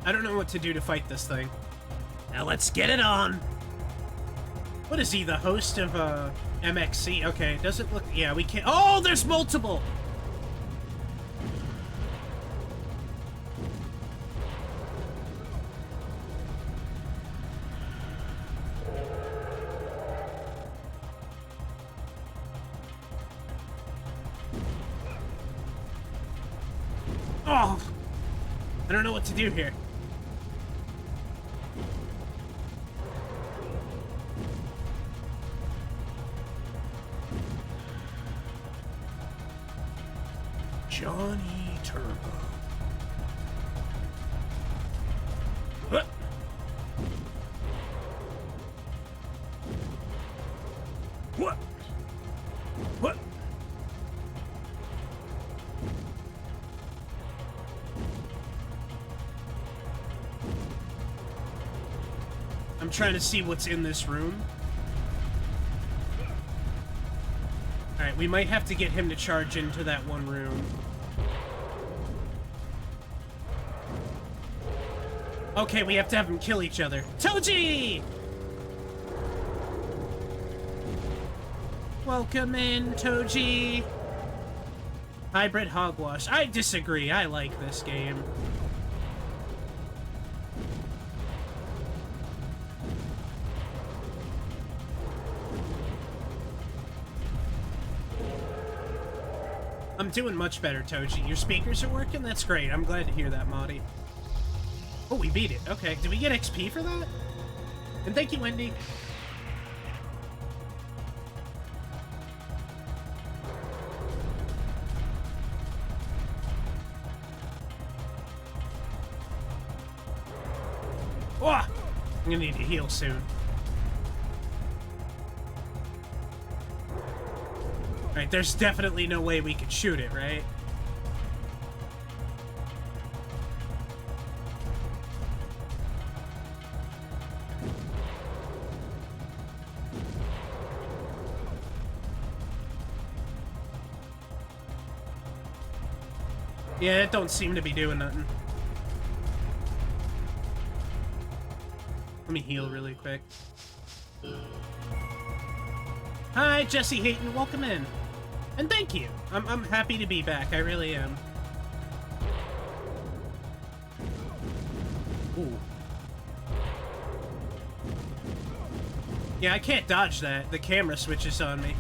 I don't know what to do to fight this thing. Now let's get it on. What is he, the host of MXC? Okay, does it look... Yeah, we can't... Oh, there's multiple! Oh! I don't know what to do here. Johnny Turbo. What? What? What? I'm trying to see what's in this room. Alright, we might have to get him to charge into that one room. Okay, we have to have them kill each other. Toji! Welcome in, Toji! Hybrid Hogwash. I disagree. I like this game. I'm doing much better, Toji. Your speakers are working? That's great. I'm glad to hear that, Marty. Oh, we beat it. Okay. Did we get XP for that? And thank you, Wendy. Oh, I'm gonna need to heal soon. Alright, there's definitely no way we could shoot it, right? Yeah, it don't seem to be doing nothing. Let me heal really quick. Hi, Jesse Hayton. Welcome in. And thank you. I'm happy to be back. I really am. Ooh. Yeah, I can't dodge that. The camera switches on me.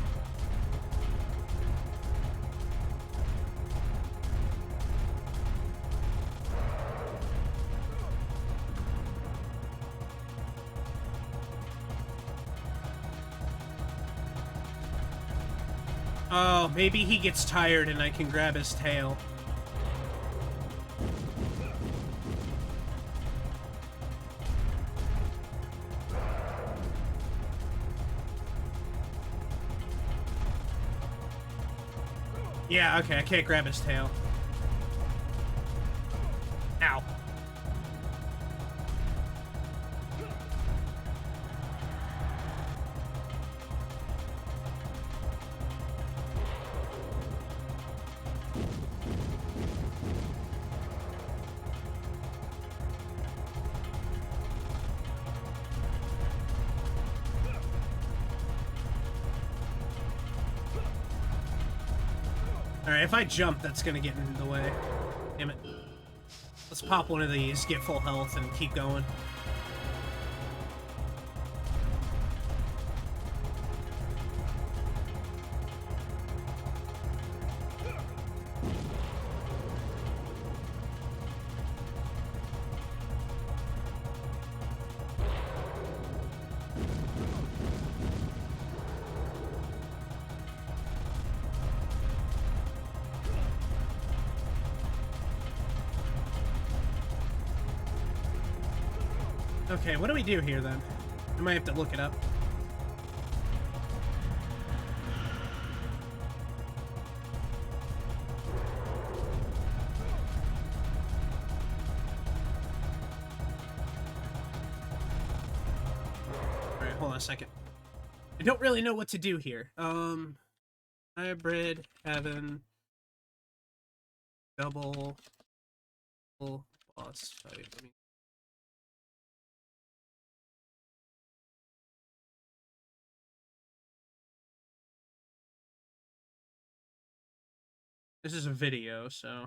Oh, maybe he gets tired and I can grab his tail. Yeah, okay, I can't grab his tail. Ow. Alright, if I jump, that's gonna get in the way. Damn it. Let's pop one of these, get full health, and keep going. Okay, what do we do here then? I might have to look it up. Alright, hold on a second. I don't really know what to do here. Hybrid, heaven, double boss fight. Let me... This is a video, so...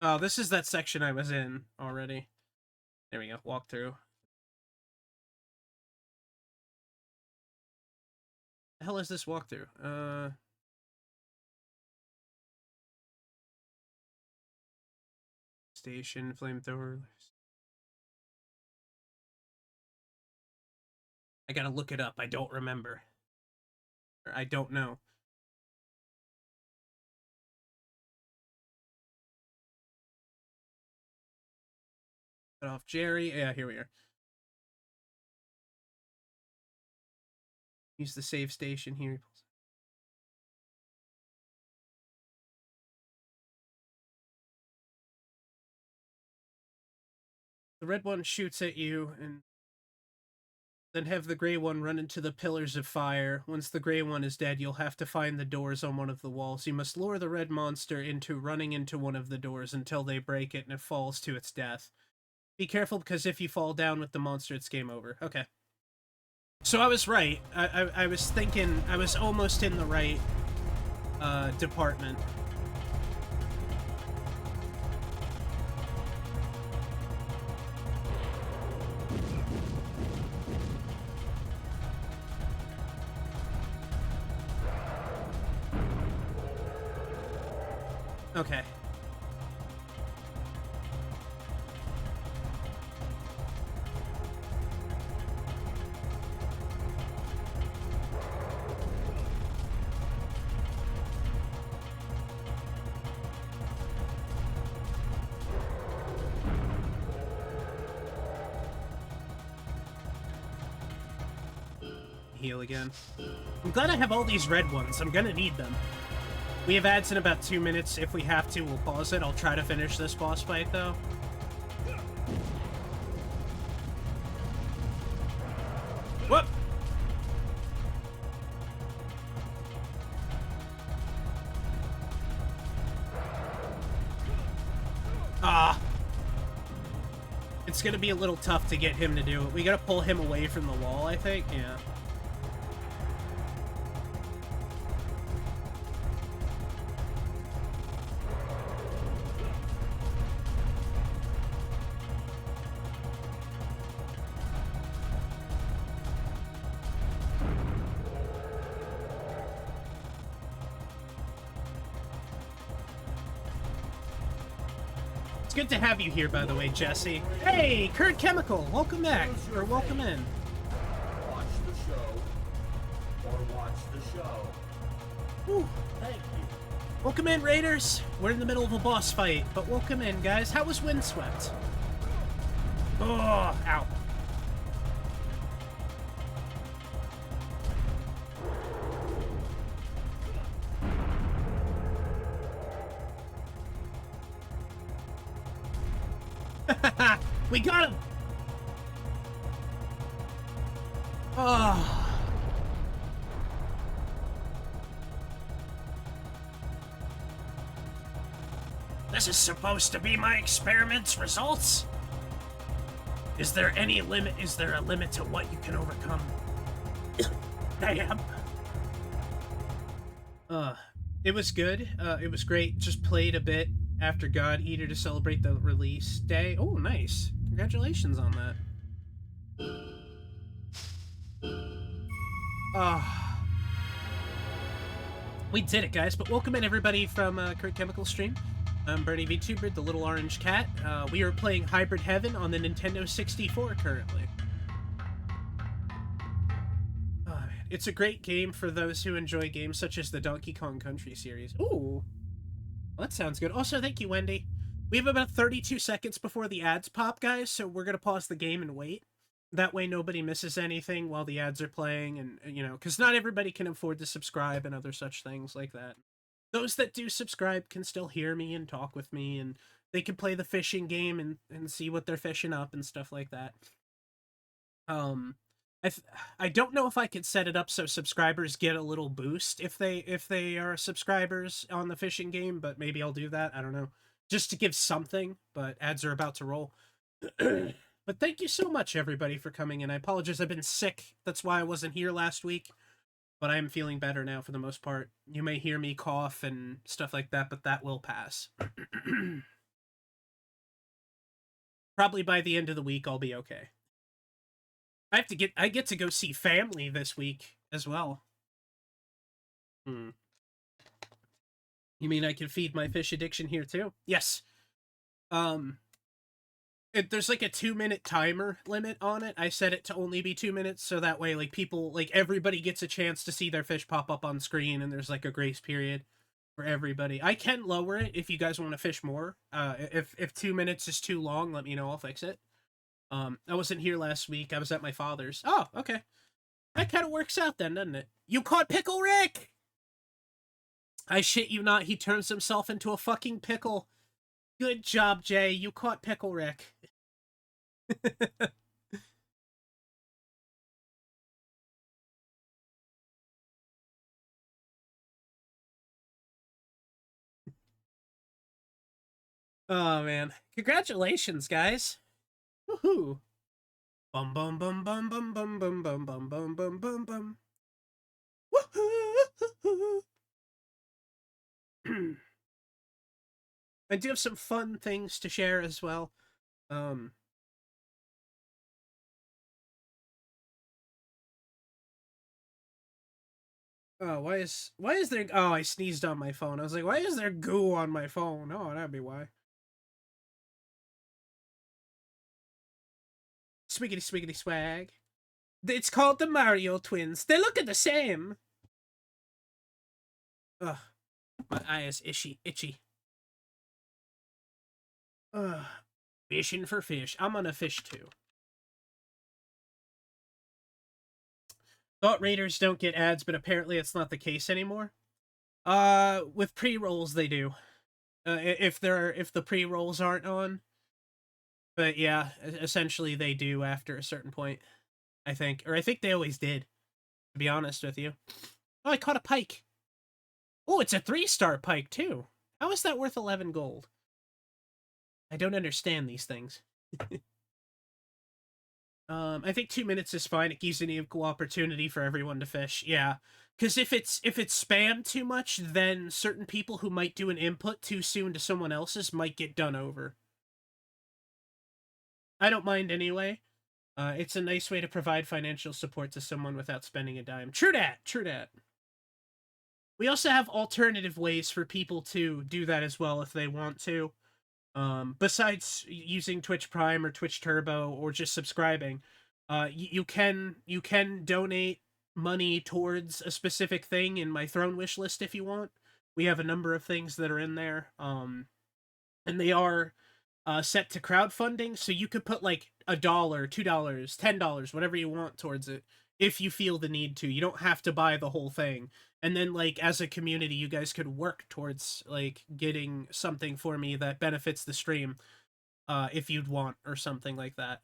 Oh, this is that section I was in already. There we go, walkthrough. The hell is this walkthrough? Station, flamethrower... I gotta look it up. I don't remember. Or I don't know. Cut off Jerry. Yeah, here we are. Use the save station here. The red one shoots at you and then have the gray one run into the pillars of fire. Once the gray one is dead, you'll have to find the doors on one of the walls. You must lure the red monster into running into one of the doors until they break it and it falls to its death. Be careful, because if you fall down with the monster, it's game over. Okay. So I was right. I was thinking I was almost in the right department. Okay. Heal again. I'm glad I have all these red ones. I'm gonna need them. We have ads in about 2 minutes. If we have to, we'll pause it. I'll try to finish this boss fight, though. Whoop! Ah! It's gonna be a little tough to get him to do it. We gotta pull him away from the wall, I think. Yeah. Good to have you here, by the way, Jesse. Hey, Kurt Chemical, welcome back, or welcome in. Watch the show, or watch the show. Whew. Thank you. Welcome in, Raiders. We're in the middle of a boss fight, but welcome in, guys. How was Windswept? Oh, ow. We got him! Oh. This is supposed to be my experiment's results? Is there any limit? Is there a limit to what you can overcome? Damn. It was good. It was great. Just played a bit after God Eater to celebrate the release day. Oh, nice. Congratulations on that. We did it, guys. But welcome in, everybody, from Kurt Chemical Stream. I'm Bernie VTuber, the Little Orange Cat. We are playing Hybrid Heaven on the Nintendo 64 currently. Oh, man. It's a great game for those who enjoy games such as the Donkey Kong Country series. Ooh. Well, that sounds good. Also, thank you, Wendy. We have about 32 seconds before the ads pop, guys, so we're going to pause the game and wait. That way nobody misses anything while the ads are playing, and, you know, because not everybody can afford to subscribe and other such things like that. Those that do subscribe can still hear me and talk with me, and they can play the fishing game and see what they're fishing up and stuff like that. I don't know if I could set it up so subscribers get a little boost if they are subscribers on the fishing game, but maybe I'll do that. I don't know. Just to give something, but ads are about to roll. But thank you so much, everybody, for coming in. I apologize, I've been sick. That's why I wasn't here last week. But I am feeling better now for the most part. You may hear me cough and stuff like that, but that will pass. Probably by the end of the week, I'll be okay. I get to go see family this week as well. You mean I can feed my fish addiction here too? Yes. There's like a 2-minute timer limit on it. I set it to only be 2 minutes, so that way, like, people, like, everybody gets a chance to see their fish pop up on screen, and there's like a grace period for everybody. I can lower it if you guys want to fish more. If 2 minutes is too long, let me know. I'll fix it. I wasn't here last week. I was at my father's. Oh, okay. That kind of works out then, doesn't it? You caught Pickle Rick! I shit you not, he turns himself into a fucking pickle. Good job, Jay. You caught Pickle Rick. Oh, man. Congratulations, guys. Woohoo. Bum bum bum bum bum bum bum bum bum bum bum bum bum. Woohoo. I do have some fun things to share as well. Oh, why is there... Oh, I sneezed on my phone. I was like, why is there goo on my phone? Oh, that'd be why. Swiggity swiggity swag. It's called the Mario Twins. They look the same. Ugh. My eye is itchy. Ugh. Fishing for fish. I'm gonna fish too. Thought Raiders don't get ads, but apparently it's not the case anymore. With pre-rolls they do. If the pre-rolls aren't on. But yeah, essentially they do after a certain point, I think. Or I think they always did, to be honest with you. Oh, I caught a pike. Oh, it's a 3-star pike too. How is that worth 11 gold? I don't understand these things. I think 2 minutes is fine. It gives an equal opportunity for everyone to fish. Yeah, because if it's spammed too much, then certain people who might do an input too soon to someone else's might get done over. I don't mind anyway. It's a nice way to provide financial support to someone without spending a dime. True dat. We also have alternative ways for people to do that as well if they want to. Besides using Twitch Prime or Twitch Turbo or just subscribing, you can donate money towards a specific thing in my Throne wish list if you want. We have a number of things that are in there, and they are set to crowdfunding, so you could put like $1, $2, $10, whatever you want towards it if you feel the need to. You don't have to buy the whole thing. And then, like, as a community, you guys could work towards, like, getting something for me that benefits the stream, if you'd want, or something like that.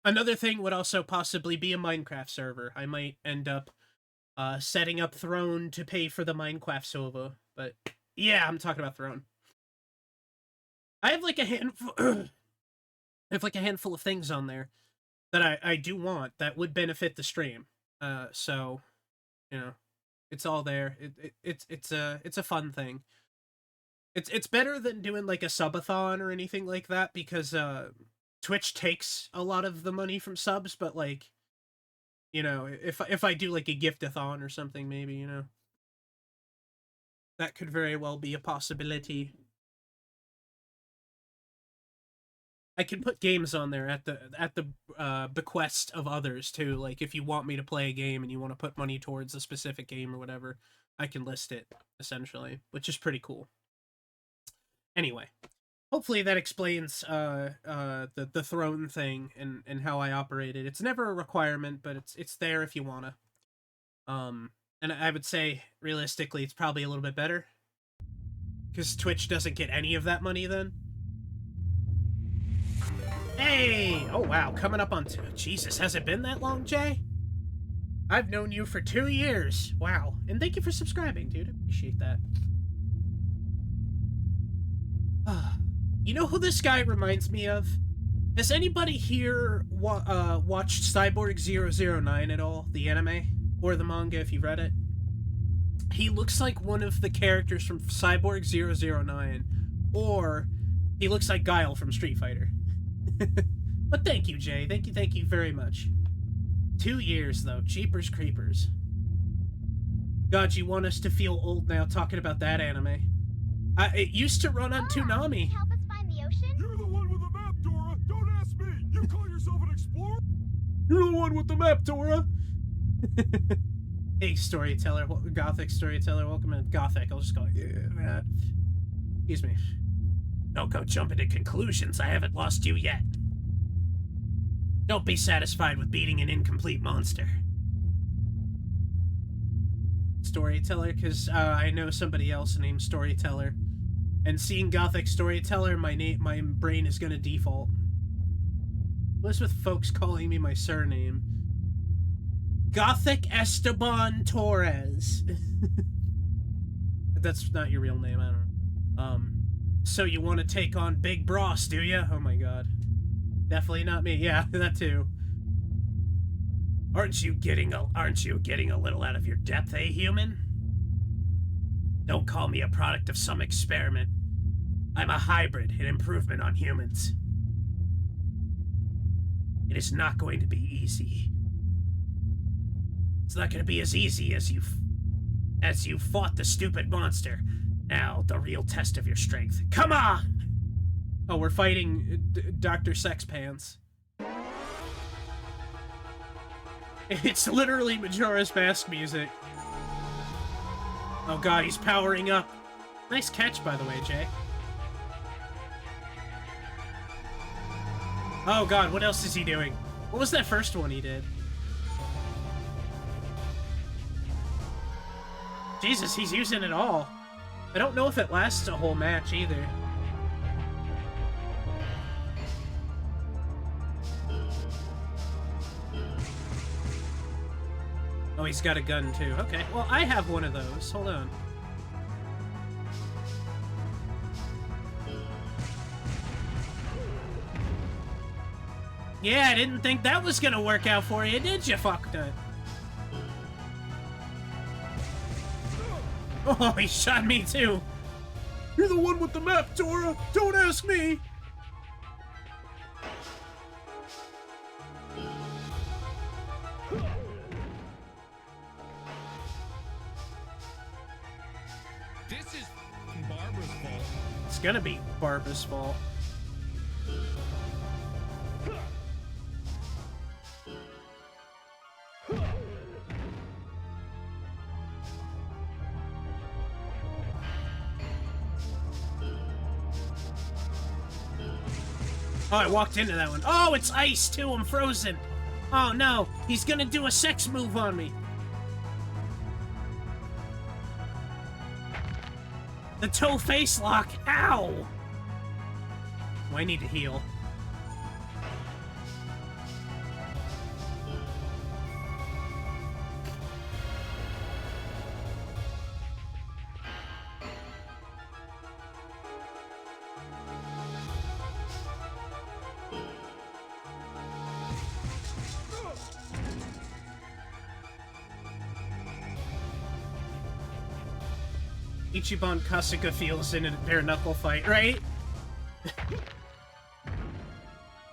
Another thing would also possibly be a Minecraft server. I might end up, setting up Throne to pay for the Minecraft server. But, yeah, I'm talking about Throne. I have, like, a handful of things on there that I do want that would benefit the stream. So, you know, it's all there. It's a fun thing. It's better than doing like a subathon or anything like that, because Twitch takes a lot of the money from subs, but like, you know, if I do like a gift-a-thon or something, maybe, you know, that could very well be a possibility. I can put games on there at the bequest of others too. Like if you want me to play a game and you want to put money towards a specific game or whatever, I can list it essentially, which is pretty cool. Anyway, hopefully that explains the throne thing and how I operate it. It's never a requirement, but it's there if you wanna. And I would say realistically, it's probably a little bit better because Twitch doesn't get any of that money then. Hey! Oh, wow. Coming up on... Jesus, has it been that long, Jay? I've known you for 2 years. Wow. And thank you for subscribing, dude. I appreciate that. You know who this guy reminds me of? Has anybody here watched Cyborg 009 at all? The anime? Or the manga, if you've read it? He looks like one of the characters from Cyborg 009. Or he looks like Guile from Street Fighter. But thank you, Jay. Thank you very much. 2 years, though. Jeepers creepers. God, you want us to feel old now talking about that anime. It used to run on Toonami. Help us find the ocean? You're the one with the map, Dora! Don't ask me! You call yourself an explorer? You're the one with the map, Dora! Hey, storyteller. Gothic storyteller. Welcome to Gothic. I'll just call you that. Excuse me. Don't go jumping to conclusions. I haven't lost you yet. Don't be satisfied with beating an incomplete monster. Storyteller, because I know somebody else named Storyteller. And seeing Gothic Storyteller, my brain is gonna default. What's with folks calling me my surname? Gothic Esteban Torres. That's not your real name, I don't know. So you want to take on Big Bros, do you? Oh my god. Definitely not me. Yeah, that too. Aren't you getting a little out of your depth, eh, human? Don't call me a product of some experiment. I'm a hybrid, an improvement on humans. It is not going to be easy. It's not going to be as easy as you fought the stupid monster. Now, the real test of your strength. Come on! Oh, we're fighting Dr. Sexpants. It's literally Majora's Mask music. Oh god, he's powering up. Nice catch, by the way, Jay. Oh god, what else is he doing? What was that first one he did? Jesus, he's using it all. I don't know if it lasts a whole match either. Oh, he's got a gun too. Okay, well, I have one of those. Hold on. Yeah, I didn't think that was gonna work out for you, did you, fucknut? Oh, he shot me too. You're the one with the map, Dora. Don't ask me. This is Barbara's fault. It's gonna be Barbara's fault. Oh, I walked into that one. Oh, it's ice, too. I'm frozen. Oh, no. He's gonna do a sex move on me. The toe face lock. Ow! Oh, I need to heal. Ichiban Kasuga feels in a bare knuckle fight, right?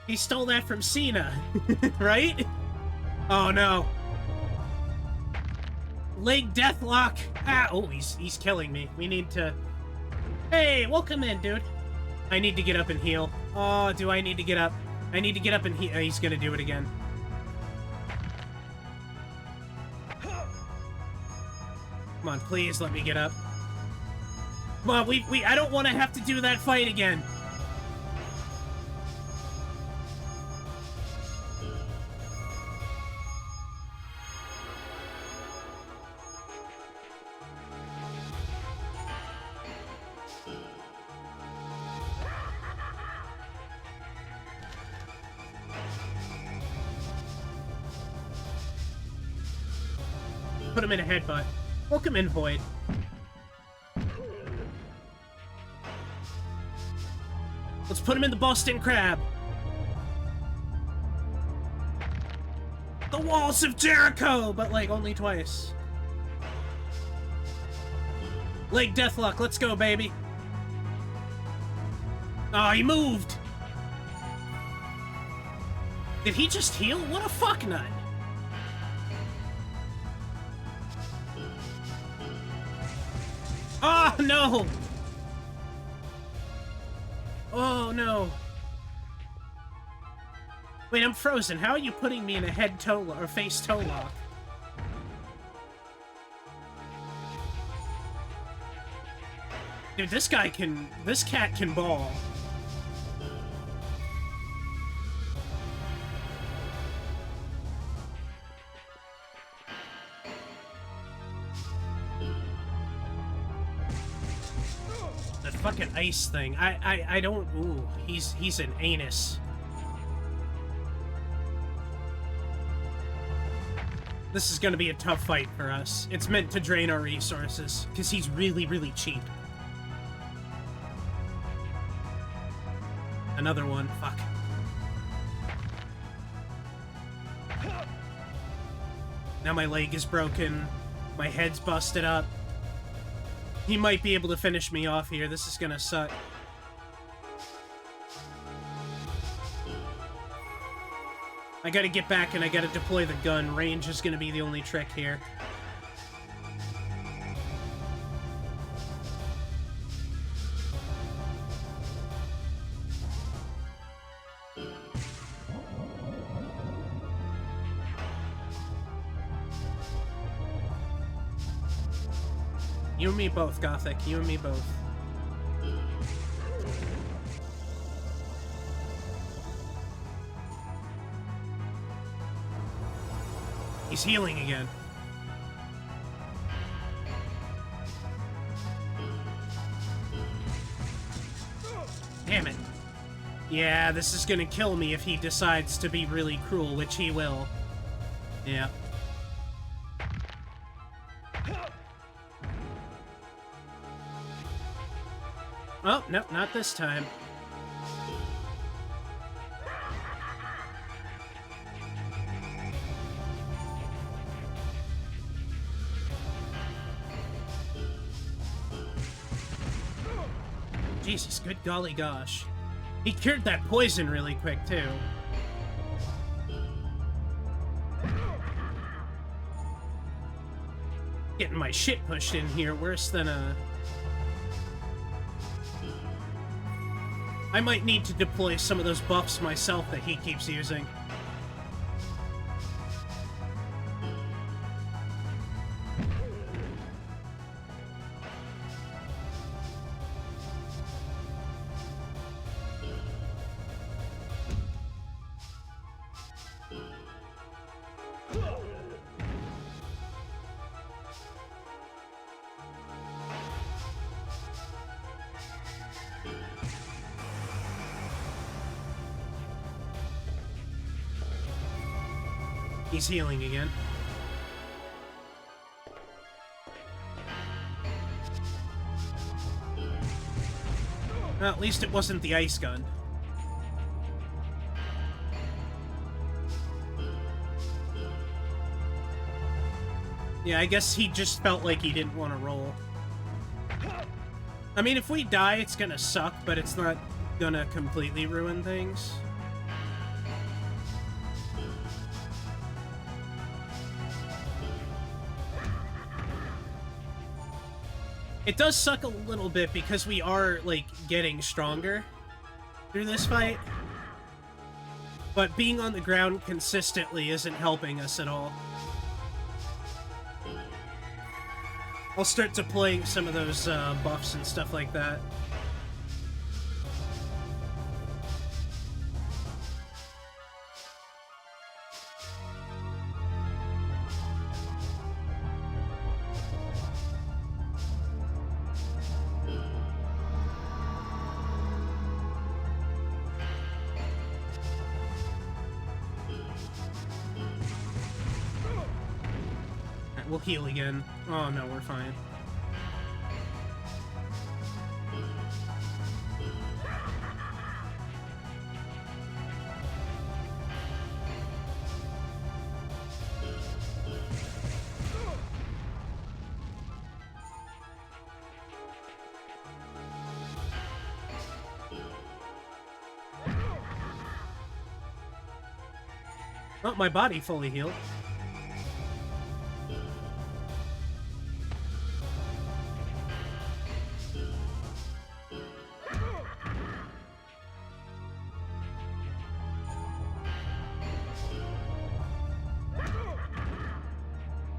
He stole that from Cena, right? Oh no. Leg deathlock. Ah, oh, he's killing me. We need to... Hey, welcome in, dude. I need to get up and heal. Oh, do I need to get up? I need to get up and heal. He's gonna do it again. Come on, please let me get up. Come on, I don't want to have to do that fight again. Put him in a headbutt. Welcome in, Void. Let's put him in the Boston Crab. The Walls of Jericho, but like only twice. Leg Deathlock, let's go, baby. Oh, he moved. Did he just heal? What a fucknut. Oh, no! Oh, no. Wait, I'm frozen. How are you putting me in a head toe lock, or face toe lock? Dude, this cat can ball. Fucking ice thing. I don't. Ooh, he's an anus. This is gonna be a tough fight for us. It's meant to drain our resources because he's really, really cheap. Another one. Fuck. Now my leg is broken. My head's busted up. He might be able to finish me off here. This is gonna suck. I gotta get back and I gotta deploy the gun. Range is gonna be the only trick here. You and me both, Gothic. You and me both. He's healing again. Damn it. Yeah, this is gonna kill me if he decides to be really cruel, which he will. Yeah. Oh, no, not this time. Jesus, good golly gosh. He cured that poison really quick, too. Getting my shit pushed in here worse than a... I might need to deploy some of those buffs myself that he keeps using. He's healing again. Well, at least it wasn't the ice gun. Yeah, I guess he just felt like he didn't want to roll. I mean, if we die, it's gonna suck, but it's not gonna completely ruin things. It does suck a little bit because we are, like, getting stronger through this fight. But being on the ground consistently isn't helping us at all. I'll start deploying some of those buffs and stuff like that. We'll heal again. Oh no, we're fine. Oh, my body fully healed.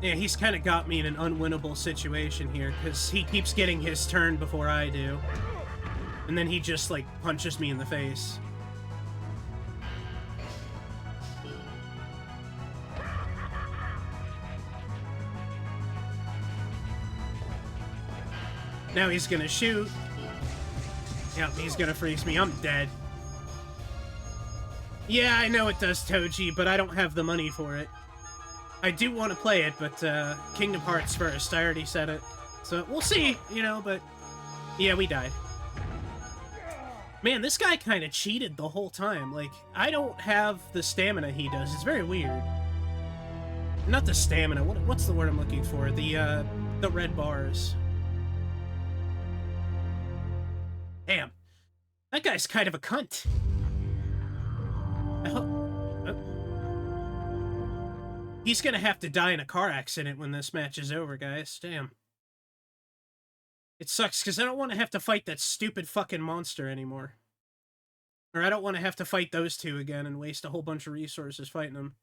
Yeah, he's kind of got me in an unwinnable situation here, because he keeps getting his turn before I do. And then he just, like, punches me in the face. Now he's gonna shoot. Yep, he's gonna freeze me. I'm dead. Yeah, I know it does, Toji, but I don't have the money for it. I do want to play it, but Kingdom Hearts first. I already said it. So, we'll see, you know, but... Yeah, we died. Man, this guy kind of cheated the whole time. Like, I don't have the stamina he does. It's very weird. Not the stamina. What's the word I'm looking for? The red bars. Damn. That guy's kind of a cunt. I hope... He's gonna have to die in a car accident when this match is over, guys. Damn. It sucks, because I don't want to have to fight that stupid fucking monster anymore. Or I don't want to have to fight those two again and waste a whole bunch of resources fighting them.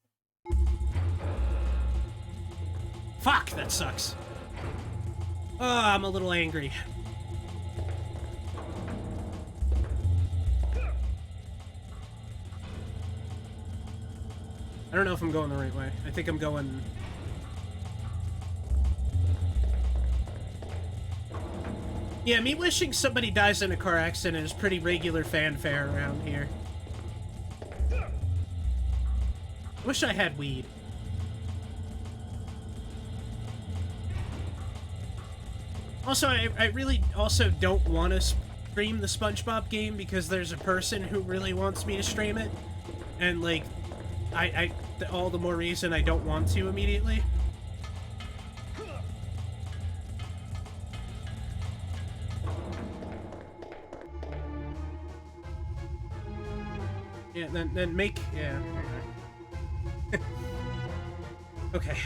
Fuck, that sucks. Oh, I'm a little angry. I don't know if I'm going the right way. I think I'm going... Yeah, me wishing somebody dies in a car accident is pretty regular fanfare around here. Wish I had weed. Also, I really also don't want to stream the SpongeBob game because there's a person who really wants me to stream it. And, like... all the more reason I don't want to immediately. Yeah, then make... Yeah. Okay.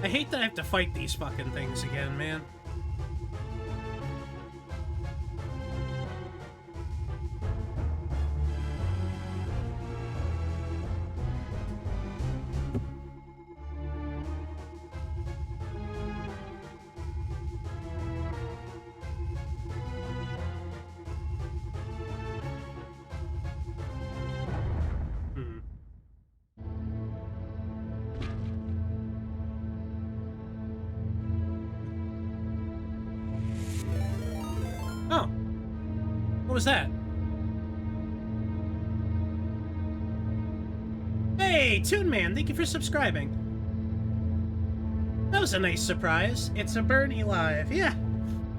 I hate that I have to fight these fucking things again, man. What was that? Hey, Toon Man, thank you for subscribing. That was a nice surprise. It's a Bernie live. Yeah,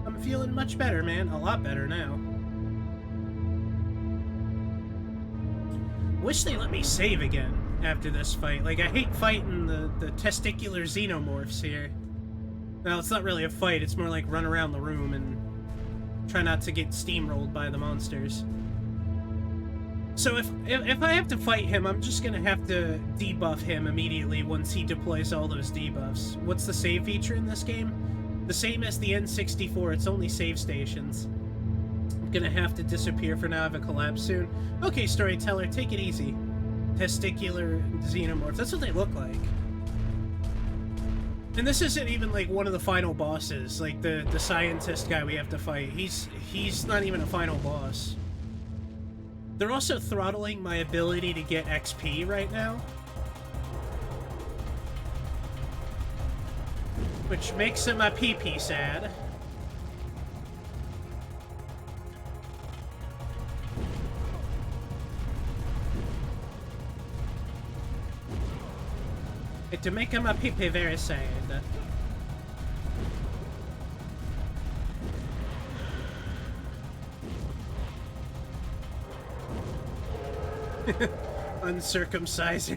I'm I'm feeling much better, man. A lot better now. Wish they let me save again after this fight. Like, I hate fighting the testicular xenomorphs here. Well, it's not really a fight, it's more like run around the room and try not to get steamrolled by the monsters. So if I have to fight him, I'm just gonna have to debuff him immediately once he deploys all those debuffs. What's the save feature in this game? The same as the N64, it's only save stations. I'm gonna have to disappear for now, I have a collapse soon. Okay, storyteller, take it easy. Testicular xenomorphs, that's what they look like. And this isn't even like one of the final bosses, like the scientist guy we have to fight. He's not even a final boss. They're also throttling my ability to get XP right now. Which makes him a pee-pee sad. It to make him a pee-pee very sad. Uncircumcised.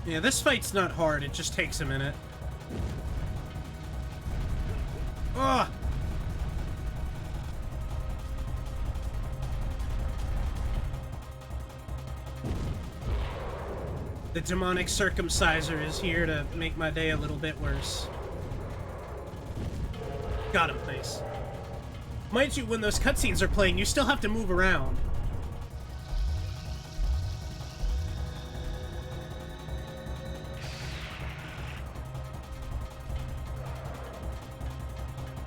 Yeah, this fight's not hard, it just takes a minute. Ugh! The demonic circumciser is here to make my day a little bit worse. Got him, nice. Mind you, when those cutscenes are playing, you still have to move around.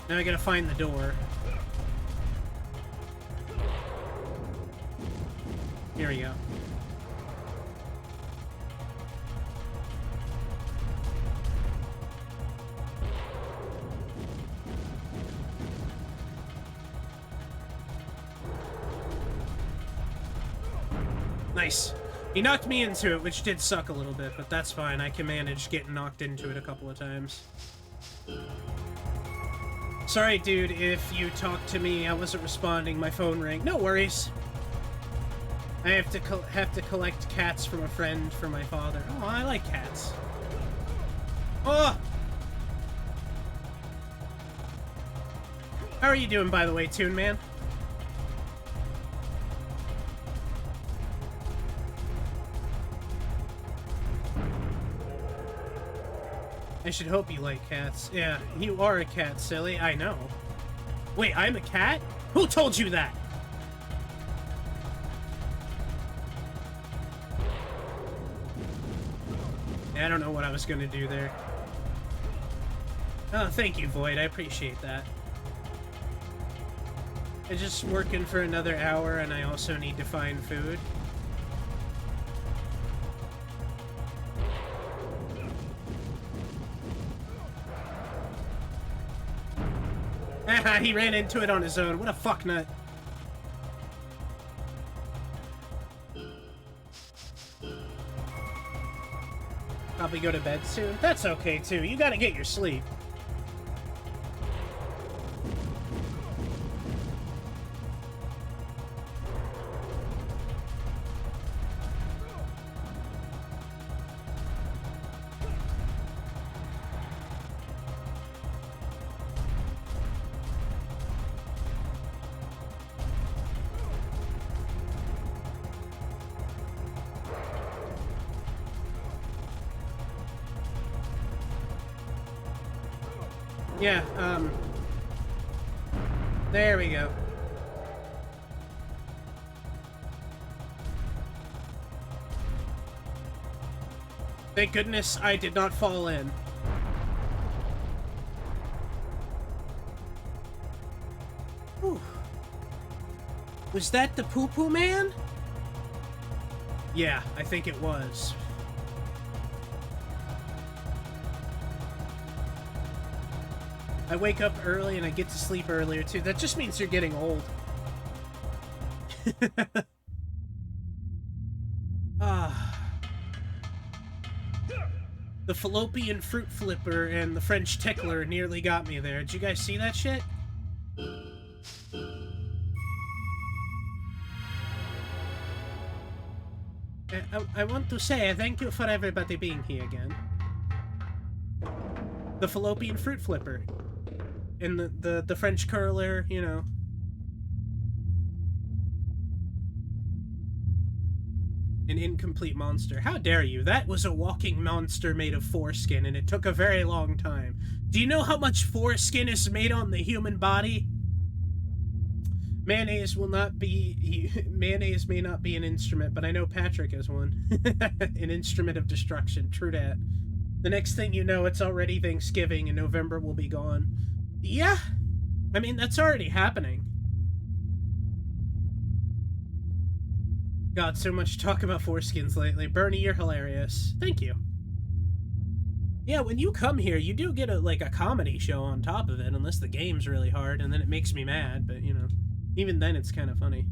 Now I gotta find the door. Here we go. Nice. He knocked me into it, which did suck a little bit, but that's fine. I can manage getting knocked into it a couple of times. Sorry, dude, if you talked to me, I wasn't responding, my phone rang. No worries. I have to collect cats from a friend for my father. Oh, I like cats. Oh! How are you doing, by the way, Toon Man? I should hope you like cats. Yeah, you are a cat, silly. I know. Wait, I'm a cat? Who told you that? I don't know what I was gonna do there. Oh, thank you, Void. I appreciate that. I'm just working for another hour, and I also need to find food. Haha, he ran into it on his own. What a fucknut. Probably go to bed soon. That's okay, too. You gotta get your sleep. Yeah, there we go. Thank goodness I did not fall in. Whew. Was that the poo-poo man? Yeah, I think it was. I wake up early and I get to sleep earlier too. That just means you're getting old. The fallopian fruit flipper and the French tickler nearly got me there. Did you guys see that shit? I want to say thank you for everybody being here again. The fallopian fruit flipper. And the French curler, you know. An incomplete monster. How dare you? That was a walking monster made of foreskin, and it took a very long time. Do you know how much foreskin is made on the human body? Mayonnaise will not be... Mayonnaise may not be an instrument, but I know Patrick is one. An instrument of destruction. True that. The next thing you know, it's already Thanksgiving, and November will be gone. Yeah. I mean, that's already happening. God, so much talk about foreskins lately. Bernie, you're hilarious. Thank you. Yeah, when you come here, you do get a comedy show on top of it, unless the game's really hard, and then it makes me mad, but, you know, even then it's kind of funny.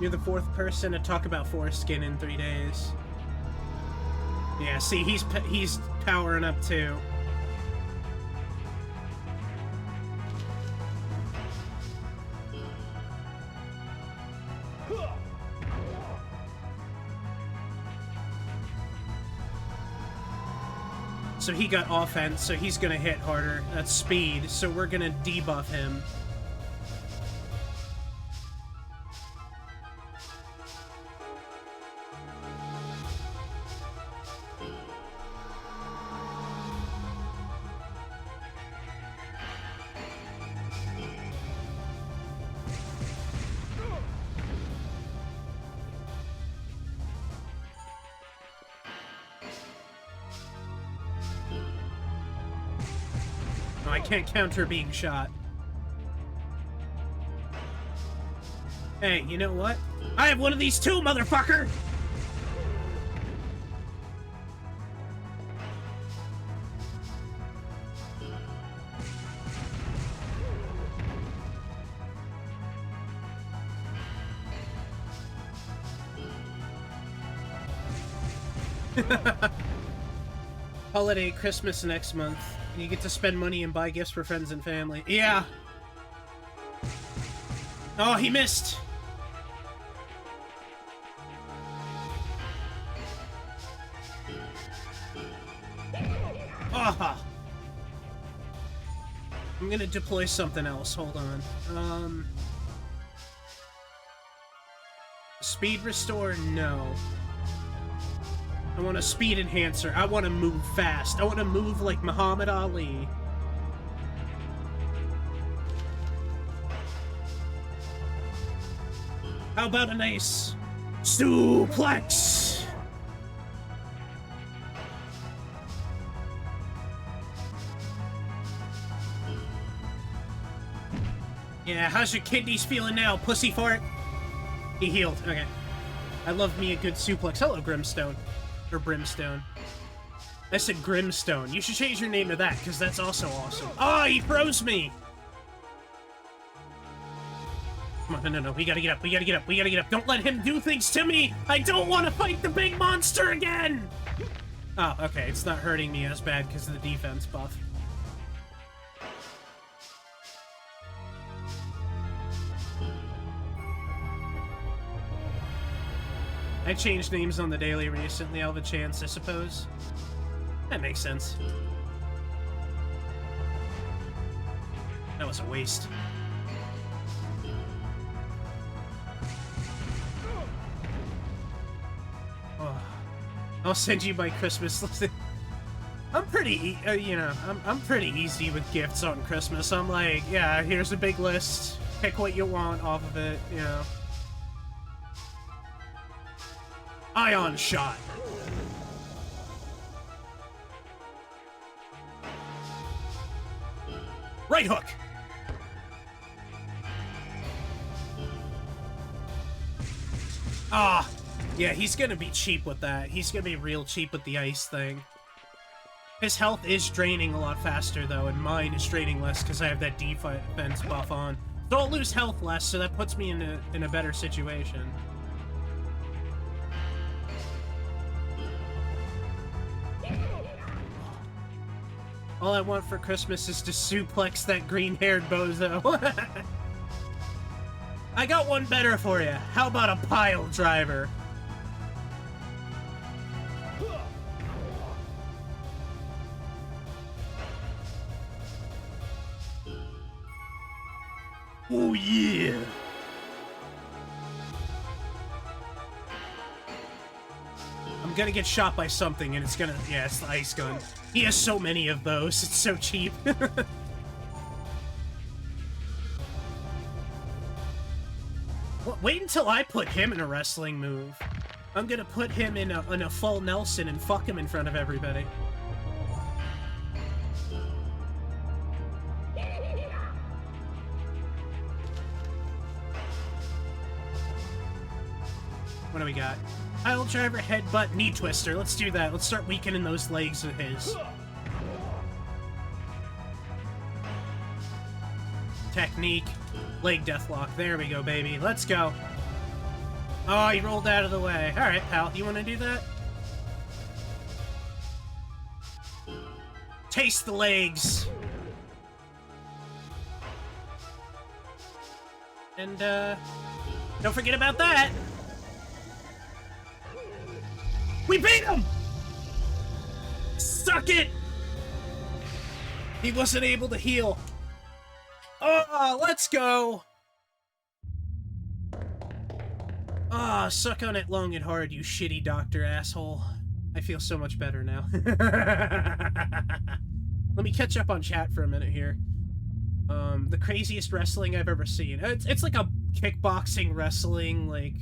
You're the fourth person to talk about foreskin in 3 days. Yeah, see, he's powering up too. So he got offense, so he's gonna hit harder. That's speed, so we're gonna debuff him. I can't counter being shot. Hey, you know what? I have one of these too, motherfucker! Holiday, Christmas next month. And you get to spend money and buy gifts for friends and family. Yeah. Oh, he missed. Ah. I'm gonna deploy something else. Hold on. Speed restore? No. I want a speed enhancer. I want to move fast. I want to move like Muhammad Ali. How about a nice suplex? Yeah, how's your kidneys feeling now, pussy fart? He healed. Okay. I love me a good suplex. Hello, Grimstone. Or Brimstone. I said Grimstone. You should change your name to that, because that's also awesome. Oh, he froze me! Come on, no. We gotta get up. We gotta get up. We gotta get up. Don't let him do things to me! I don't want to fight the big monster again! Oh, okay. It's not hurting me as bad because of the defense buff. I changed names on the daily recently. I'll have a chance, I suppose. That makes sense. That was a waste. I'll send you my Christmas list. I'm pretty, you know, I'm pretty easy with gifts on Christmas. I'm like, yeah, here's a big list. Pick what you want off of it, you know. Ion shot. Right hook. Ah, yeah, he's gonna be cheap with that. He's gonna be real cheap with the ice thing. His health is draining a lot faster, though, and mine is draining less because I have that defense buff on. So I'll lose health less, so that puts me in a better situation. All I want for Christmas is to suplex that green-haired bozo. I got one better for you. How about a pile driver? Oh yeah! I'm gonna get shot by something and it's gonna... Yeah, it's the ice gun. He has so many of those, it's so cheap. Wait until I put him in a wrestling move. I'm gonna put him in a full Nelson and fuck him in front of everybody. What do we got? Pile driver, headbutt, knee twister. Let's do that. Let's start weakening those legs of his. Technique. Leg deathlock. There we go, baby. Let's go. Oh, he rolled out of the way. Alright, pal. You want to do that? Taste the legs. And, don't forget about that. We beat him! Suck it! He wasn't able to heal. Oh, let's go! Ah, oh, suck on it long and hard, you shitty doctor asshole. I feel so much better now. Let me catch up on chat for a minute here. The craziest wrestling I've ever seen. It's like a kickboxing wrestling, like,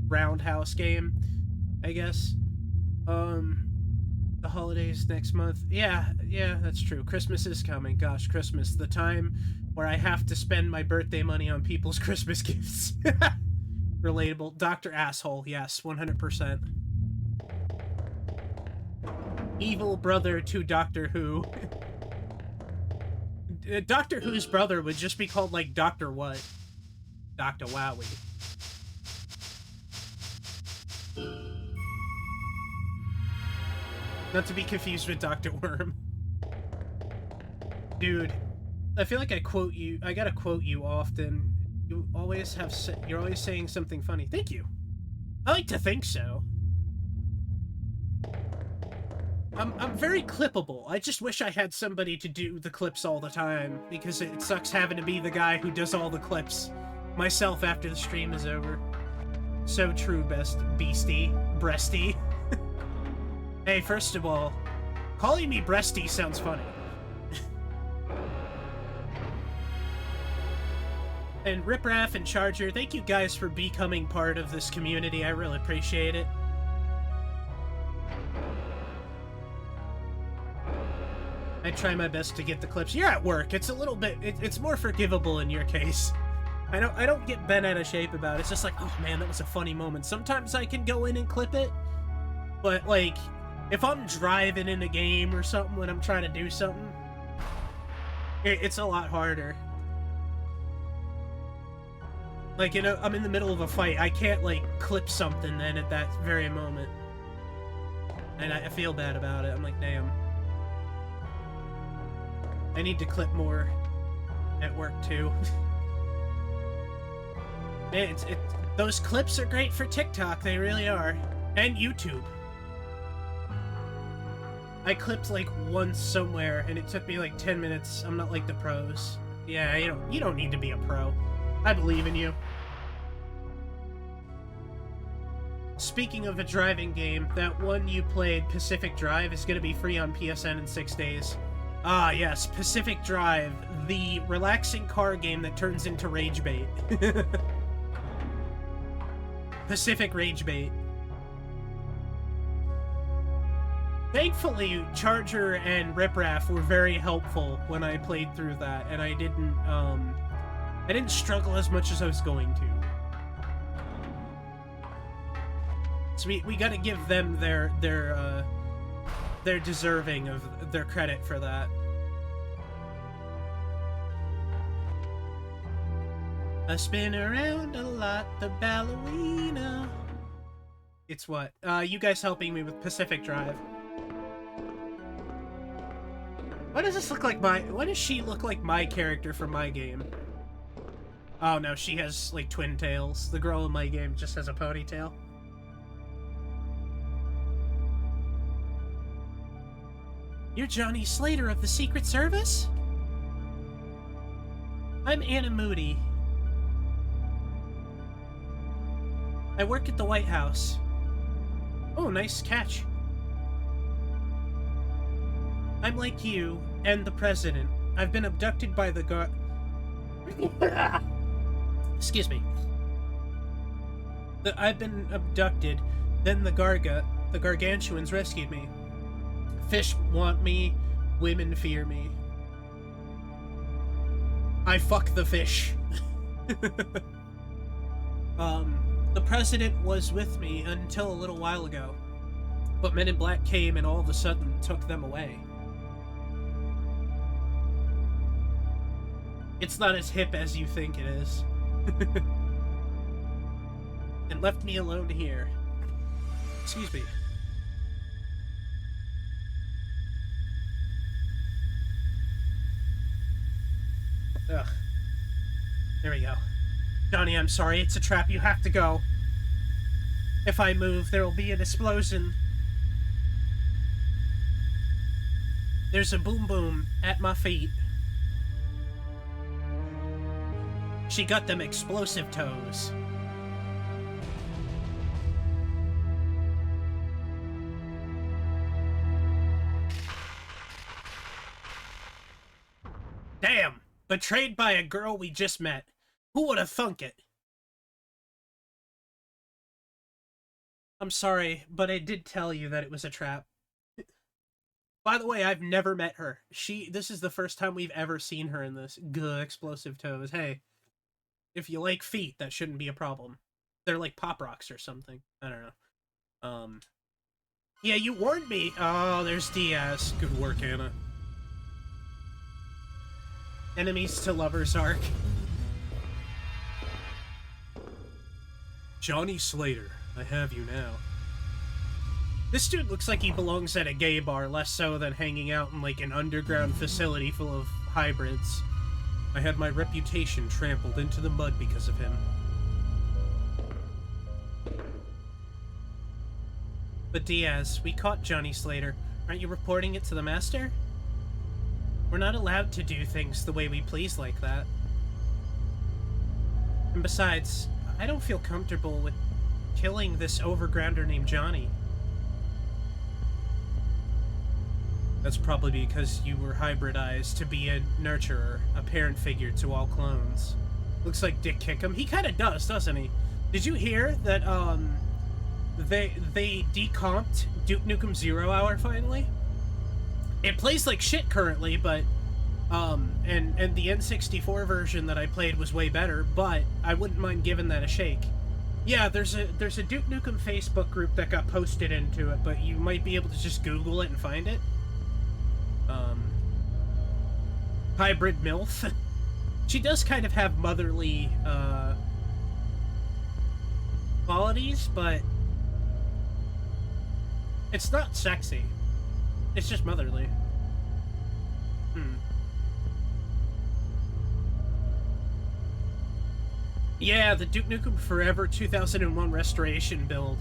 roundhouse game, I guess. The holidays next month. Yeah, that's true. Christmas is coming. Gosh, Christmas. The time where I have to spend my birthday money on people's Christmas gifts. Relatable. Dr. Asshole. Yes, 100%. Evil brother to Doctor Who. Doctor Who's brother would just be called, like, Dr. What? Dr. Wowie. Not to be confused with Dr. Worm. Dude, I feel like I gotta quote you often. You're always saying something funny. Thank you. I like to think so. I'm very clippable. I just wish I had somebody to do the clips all the time, because it sucks having to be the guy who does all the clips myself after the stream is over. So true, best beastie. Breasty. Hey, first of all, calling me breasty sounds funny. And Ripraff and Charger, thank you guys for becoming part of this community. I really appreciate it. I try my best to get the clips. You're at work. It's a little bit... It's more forgivable in your case. I don't get bent out of shape about it. It's just like, oh man, that was a funny moment. Sometimes I can go in and clip it. But, like, if I'm driving in a game or something when I'm trying to do something, it's a lot harder. Like, you know, I'm in the middle of a fight. I can't, like, clip something then at that very moment. And I feel bad about it. I'm like, damn. I need to clip more at work, too. Man, those clips are great for TikTok. They really are. And YouTube. I clipped, like, once somewhere, and it took me, like, 10 minutes. I'm not like the pros. Yeah, you don't need to be a pro. I believe in you. speaking of a driving game, that one you played, Pacific Drive, is going to be free on PSN in 6 days. Ah, yes, Pacific Drive, the relaxing car game that turns into Rage Bait. Pacific Rage Bait. Thankfully, Charger and Ripraff were very helpful when I played through that, and I didn't struggle as much as I was going to. So we gotta give them their deserving of their credit for that. I spin around a lot, the ballerina. It's what? You guys helping me with Pacific Drive. Why does this look like why does she look like my character from my game? Oh no, she has like twin tails. The girl in my game just has a ponytail. You're Johnny Slater of the Secret Service? I'm Anna Moody. I work at the White House. Oh, nice catch. I'm like you, and the President. I've been abducted by the Excuse me. I've been abducted, then the Gargantuans rescued me. Fish want me, women fear me. I fuck the fish. The President was with me until a little while ago, but Men in Black came and all of a sudden took them away. It's not as hip as you think it is. And left me alone here. Excuse me. Ugh. There we go. Johnny, I'm sorry. It's a trap. You have to go. If I move, there will be an explosion. There's a boom boom at my feet. She got them explosive toes. Damn! Betrayed by a girl we just met. Who would have thunk it? I'm sorry, but I did tell you that it was a trap. By the way, I've never met her. This is the first time we've ever seen her in this. Gah, explosive toes. Hey, if you like feet, that shouldn't be a problem. They're like Pop Rocks or something. I don't know. Yeah, you warned me. Oh, there's Diaz. Good work, Anna. Enemies to lovers arc. Johnny Slater, I have you now. This dude looks like he belongs at a gay bar, less so than hanging out in like an underground facility full of hybrids. I had my reputation trampled into the mud because of him. But Diaz, we caught Johnny Slater. Aren't you reporting it to the Master? We're not allowed to do things the way we please like that. And besides, I don't feel comfortable with killing this overgrounder named Johnny. That's probably because you were hybridized to be a nurturer, a parent figure to all clones. Looks like Dick Kickham. He kind of does, doesn't he? Did you hear that, they decomped Duke Nukem 0 Hour finally? It plays like shit currently, but, and the N64 version that I played was way better, but I wouldn't mind giving that a shake. Yeah, there's a Duke Nukem Facebook group that got posted into it, but you might be able to just Google it and find it. Hybrid MILF. She does kind of have motherly, qualities, but it's not sexy. It's just motherly. Yeah, the Duke Nukem Forever 2001 restoration build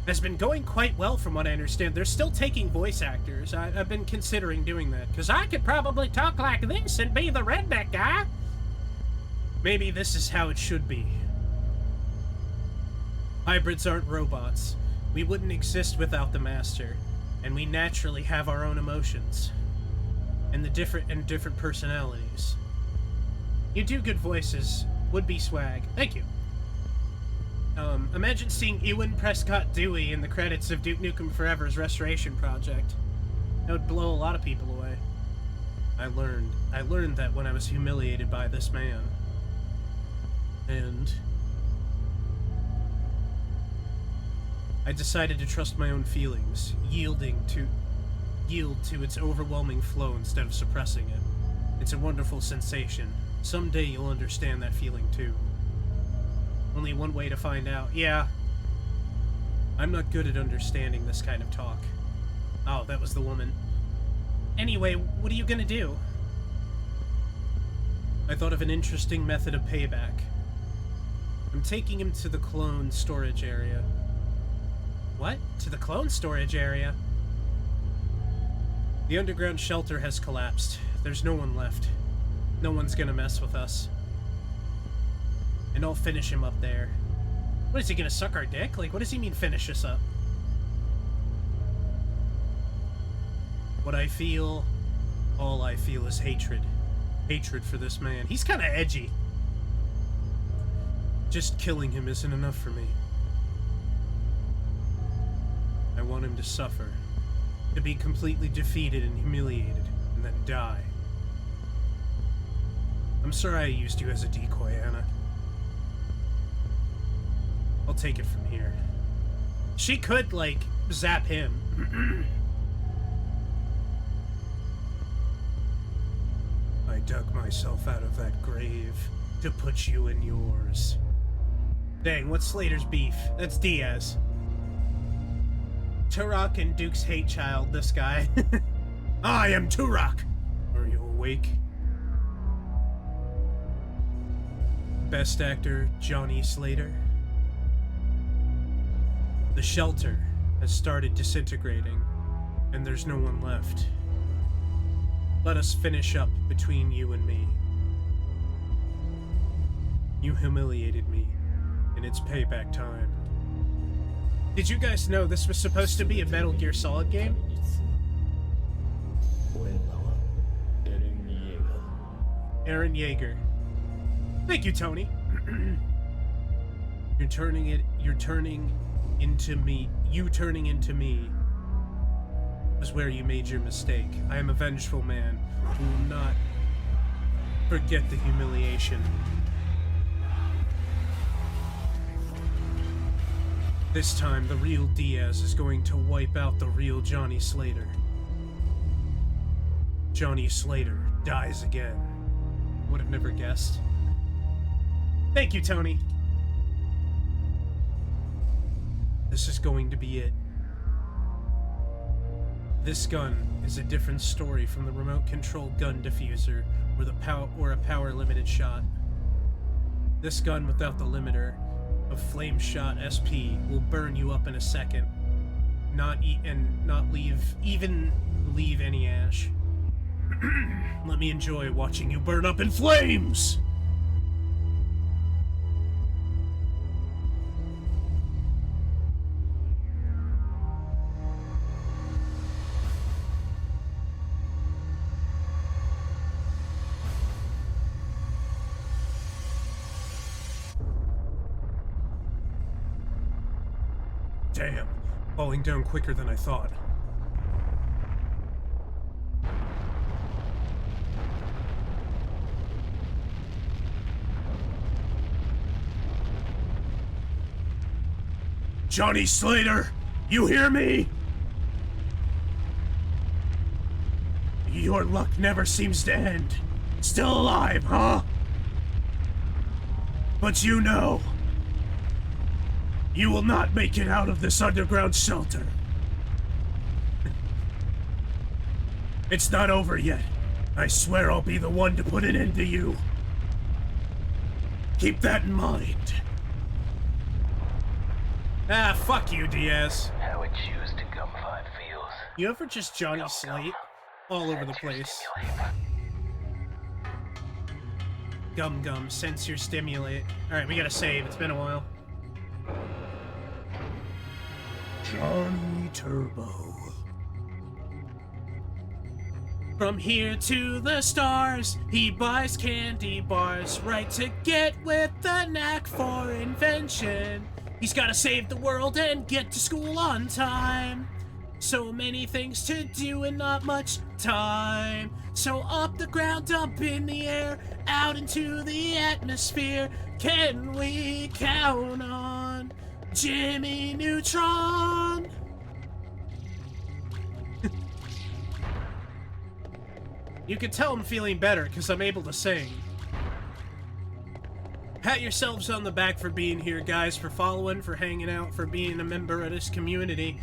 has been going quite well from what I understand. They're still taking voice actors. I've been considering doing that, because I could probably talk like this and be the redneck guy. Maybe this is how it should be. Hybrids aren't robots. We wouldn't exist without the Master, and we naturally have our own emotions. And different personalities. You do good voices. Would be swag. Thank you. Imagine seeing Ewan Prescott Dewey in the credits of Duke Nukem Forever's restoration project. That would blow a lot of people away. I learned that when I was humiliated by this man. And I decided to trust my own feelings, yield to its overwhelming flow instead of suppressing it. It's a wonderful sensation. Someday you'll understand that feeling too. Only one way to find out. Yeah. I'm not good at understanding this kind of talk. Oh, that was the woman. Anyway, what are you gonna do? I thought of an interesting method of payback. I'm taking him to the clone storage area. What? To the clone storage area? The underground shelter has collapsed. There's no one left. No one's gonna mess with us. And I'll finish him up there. What, is he gonna suck our dick? Like, what does he mean finish us up? What I feel, all I feel is hatred. Hatred for this man. He's kinda edgy. Just killing him isn't enough for me. I want him to suffer. To be completely defeated and humiliated, and then die. I'm sorry I used you as a decoy, Anna. I'll take it from here. She could, like, zap him. I dug myself out of that grave to put you in yours. Dang, what's Slater's beef? That's Diaz. Turok and Duke's hate child, this guy. I am Turok! Are you awake? Best actor, Johnny Slater. The shelter has started disintegrating, and there's no one left. Let us finish up between you and me. You humiliated me, and it's payback time. Did you guys know this was supposed to be a Metal Gear Solid game? Eren Yeager. Thank you, Tony. You turning into me was where you made your mistake. I am a vengeful man who will not forget the humiliation. This time, the real Diaz is going to wipe out the real Johnny Slater. Johnny Slater dies again. Would have never guessed. Thank you, Tony. This is going to be it. This gun is a different story from the remote-controlled gun diffuser or a power-limited shot. This gun without the limiter of Flame Shot SP will burn you up in a second, not leave any ash. Let me enjoy watching you burn up in flames! Damn, falling down quicker than I thought. Johnny Slater, you hear me? Your luck never seems to end. Still alive, huh? But you know, you will not make it out of this underground shelter. It's not over yet. I swear I'll be the one to put an end to you. Keep that in mind. Ah, fuck you, Diaz. How it chews to gunfight feels. You ever just Johnny Slate all over the place? Gum gum, sensor stimulate. Alright, we gotta save. It's been a while. Johnny Turbo. From here to the stars, he buys candy bars, right to get with the knack for invention. He's gotta save the world and get to school on time. So many things to do and not much time. So up the ground, up in the air, out into the atmosphere. Can we count on Jimmy Neutron? You can tell I'm feeling better because I'm able to sing. Pat yourselves on the back for being here, guys, for following, for hanging out, for being a member of this community.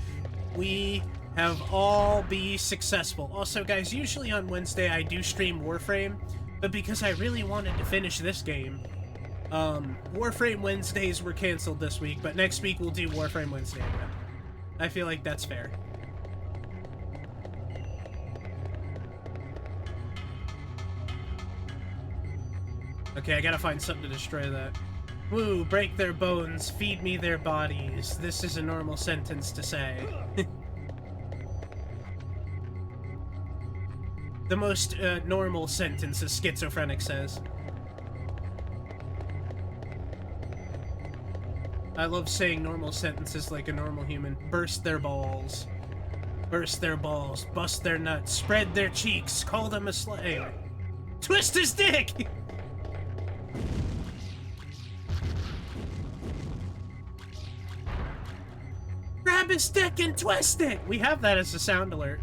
We have all be successful. Also, guys, usually on Wednesday I do stream Warframe, but because I really wanted to finish this game, Warframe Wednesdays were canceled this week, but next week we'll do Warframe Wednesday again. I feel like that's fair. Okay, I gotta find something to destroy that. Woo, break their bones, feed me their bodies. This is a normal sentence to say. The most normal sentence, as Schizophrenic says. I love saying normal sentences like a normal human. Burst their balls. Burst their balls. Bust their nuts. Spread their cheeks. Call them a slut. Anyway. Twist his dick! Grab his dick and twist it! We have that as a sound alert.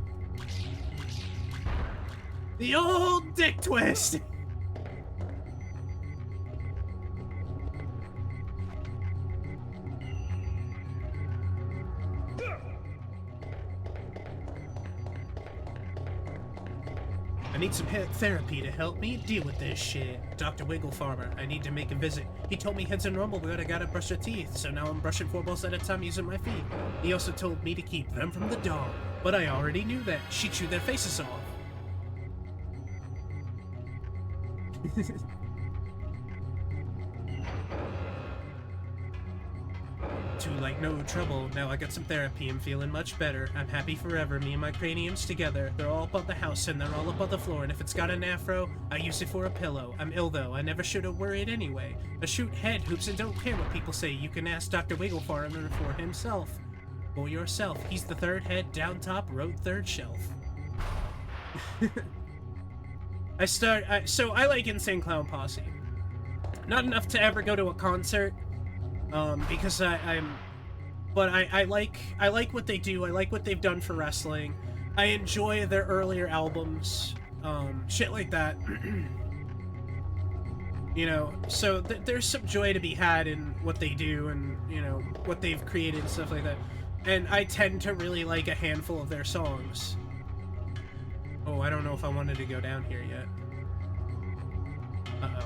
The old dick twist! I need some therapy to help me deal with this shit. Dr. Wiggle Farmer, I need to make a visit. He told me heads are normal, but I gotta brush their teeth, so now I'm brushing 4 balls at a time using my feet. He also told me to keep them from the dog, but I already knew that. She'd chew their faces off. Two like no trouble. Now I got some therapy. I'm feeling much better. I'm happy forever. Me and my craniums together. They're all up on the house and they're all up on the floor. And if it's got an afro, I use it for a pillow. I'm ill though. I never should have worried anyway. I shoot head hoops and don't care what people say. You can ask Dr. Wiggle Farmer for himself. For yourself. He's the third head down top, road third shelf. So I like Insane Clown Posse. Not enough to ever go to a concert. Because I like what they do. I like what they've done for wrestling. I enjoy their earlier albums, shit like that. You know, so there's some joy to be had in what they do and, you know, what they've created and stuff like that. And I tend to really like a handful of their songs. Oh, I don't know if I wanted to go down here yet. Uh-oh.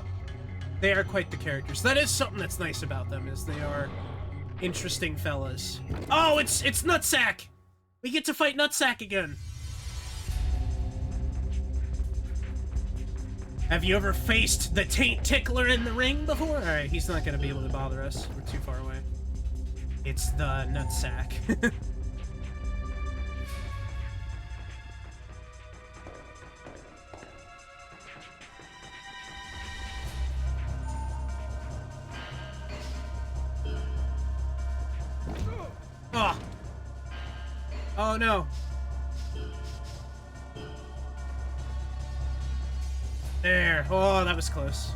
They are quite the characters. That is something that's nice about them, is they are interesting fellas. Oh, it's Nutsack! We get to fight Nutsack again! Have you ever faced the Taint Tickler in the ring before? Alright, he's not gonna be able to bother us. We're too far away. It's the Nutsack. Oh! Oh no! There! Oh, that was close.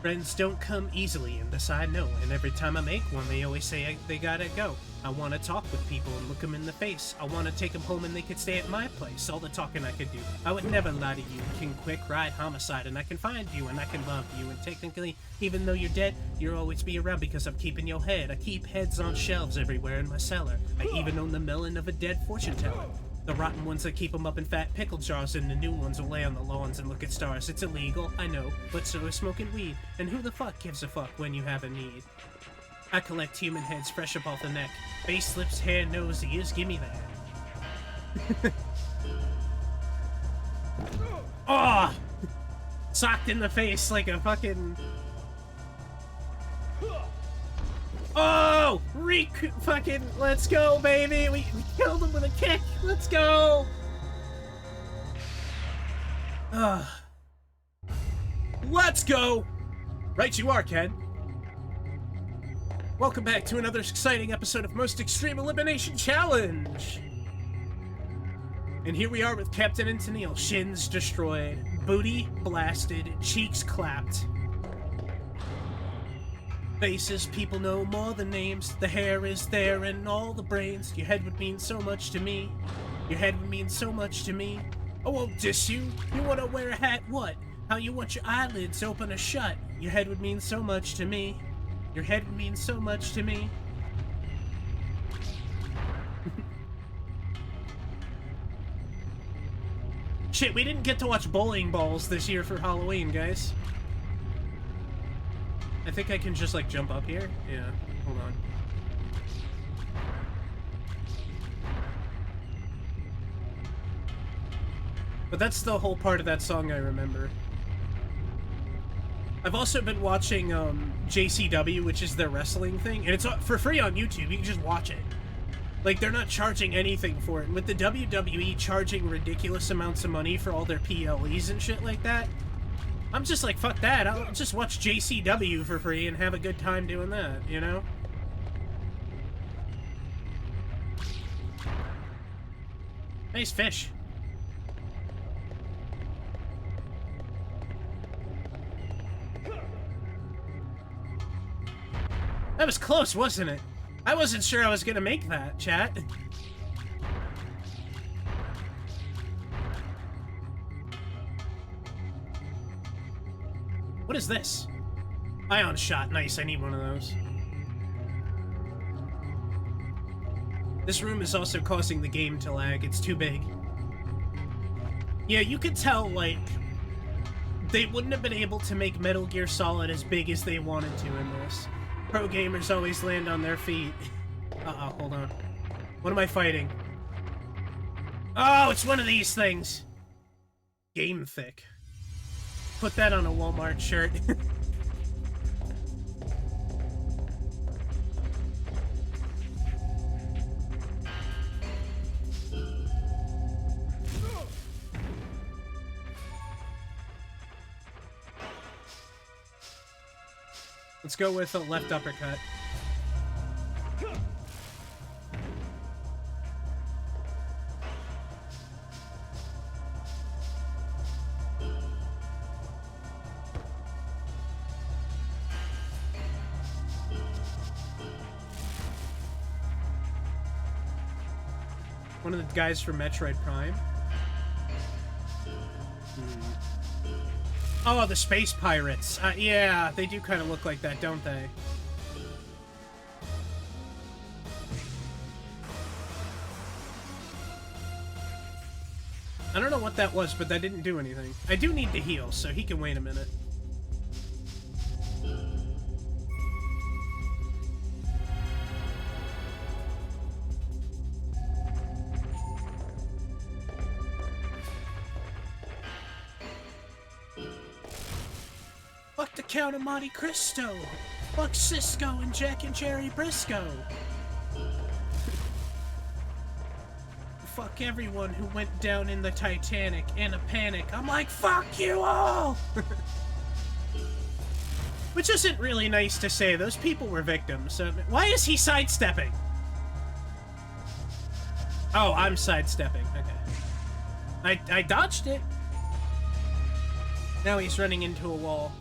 Friends don't come easily, and this I know, and every time I make one, they always say they gotta go. I want to talk with people and look them in the face. I want to take them home and they could stay at my place. All the talking I could do. I would never lie to you. King Quick, ride homicide, and I can find you and I can love you. And technically, even though you're dead, you'll always be around because I'm keeping your head. I keep heads on shelves everywhere in my cellar. I even own the melon of a dead fortune teller. The rotten ones that keep them up in fat pickle jars, and the new ones will lay on the lawns and look at stars. It's illegal, I know, but so is smoking weed. And who the fuck gives a fuck when you have a need? I collect human heads fresh up off the neck. Face, lips, hair, nose, ears, give me that. Oh! socked in the face like a fucking... Oh! Fucking, let's go, baby! We killed him with a kick! Let's go! Let's go! Right you are, Ken. Welcome back to another exciting episode of Most Extreme Elimination Challenge! And here we are with Captain and Tennille. Shins destroyed, booty blasted, cheeks clapped. Faces people know more than names. The hair is there and all the brains. Your head would mean so much to me. Your head would mean so much to me. I won't diss you. You wanna wear a hat? What? How you want your eyelids open or shut? Your head would mean so much to me. Your head would mean so much to me. Shit, we didn't get to watch bowling balls this year for Halloween, guys. I think I can just, like, jump up here? Yeah, hold on. But that's the whole part of that song I remember. I've also been watching, JCW, which is their wrestling thing, and it's for free on YouTube. You can just watch it. Like, they're not charging anything for it. And with the WWE charging ridiculous amounts of money for all their PLEs and shit like that, I'm just like, fuck that. I'll just watch JCW for free and have a good time doing that, you know? Nice fish. That was close, wasn't it? I wasn't sure I was gonna make that, chat. What is this? Ion shot. Nice, I need one of those. This room is also causing the game to lag. It's too big. Yeah, you could tell, like, they wouldn't have been able to make Metal Gear Solid as big as they wanted to in this. Pro gamers always land on their feet. Uh-oh, hold on. What am I fighting? Oh, it's one of these things. Game thick. Put that on a Walmart shirt. Let's go with a left uppercut. One of the guys from Metroid Prime. Oh, the space pirates. Yeah, they do kind of look like that, don't they? I don't know what that was, but that didn't do anything. I do need to heal, so he can wait a minute. Fuck the Count of Monte Cristo! Fuck Cisco and Jack and Jerry Briscoe! Fuck everyone who went down in the Titanic in a panic. I'm like, fuck you all! Which isn't really nice to say. Those people were victims. So why is he sidestepping? Oh, I'm sidestepping. Okay. I dodged it. Now he's running into a wall.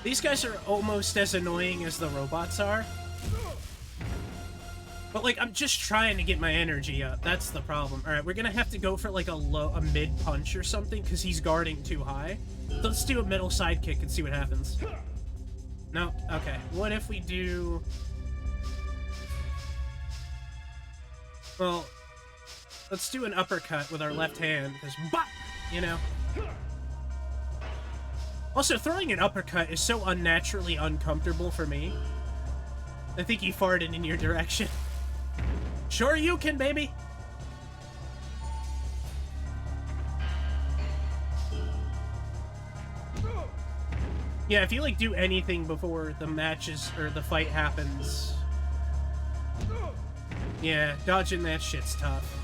These guys are almost as annoying as the robots are. But, like, I'm just trying to get my energy up. That's the problem. Alright, we're gonna have to go for, like, a mid-punch or something, because he's guarding too high. Let's do a middle sidekick and see what happens. No? Okay. What if we do... Well, let's do an uppercut with our left hand, because, bop! You know? Also, throwing an uppercut is so unnaturally uncomfortable for me. I think he farted in your direction. Sure you can, baby! Yeah, if you, like, do anything before the matches or the fight happens... Yeah, dodging that shit's tough.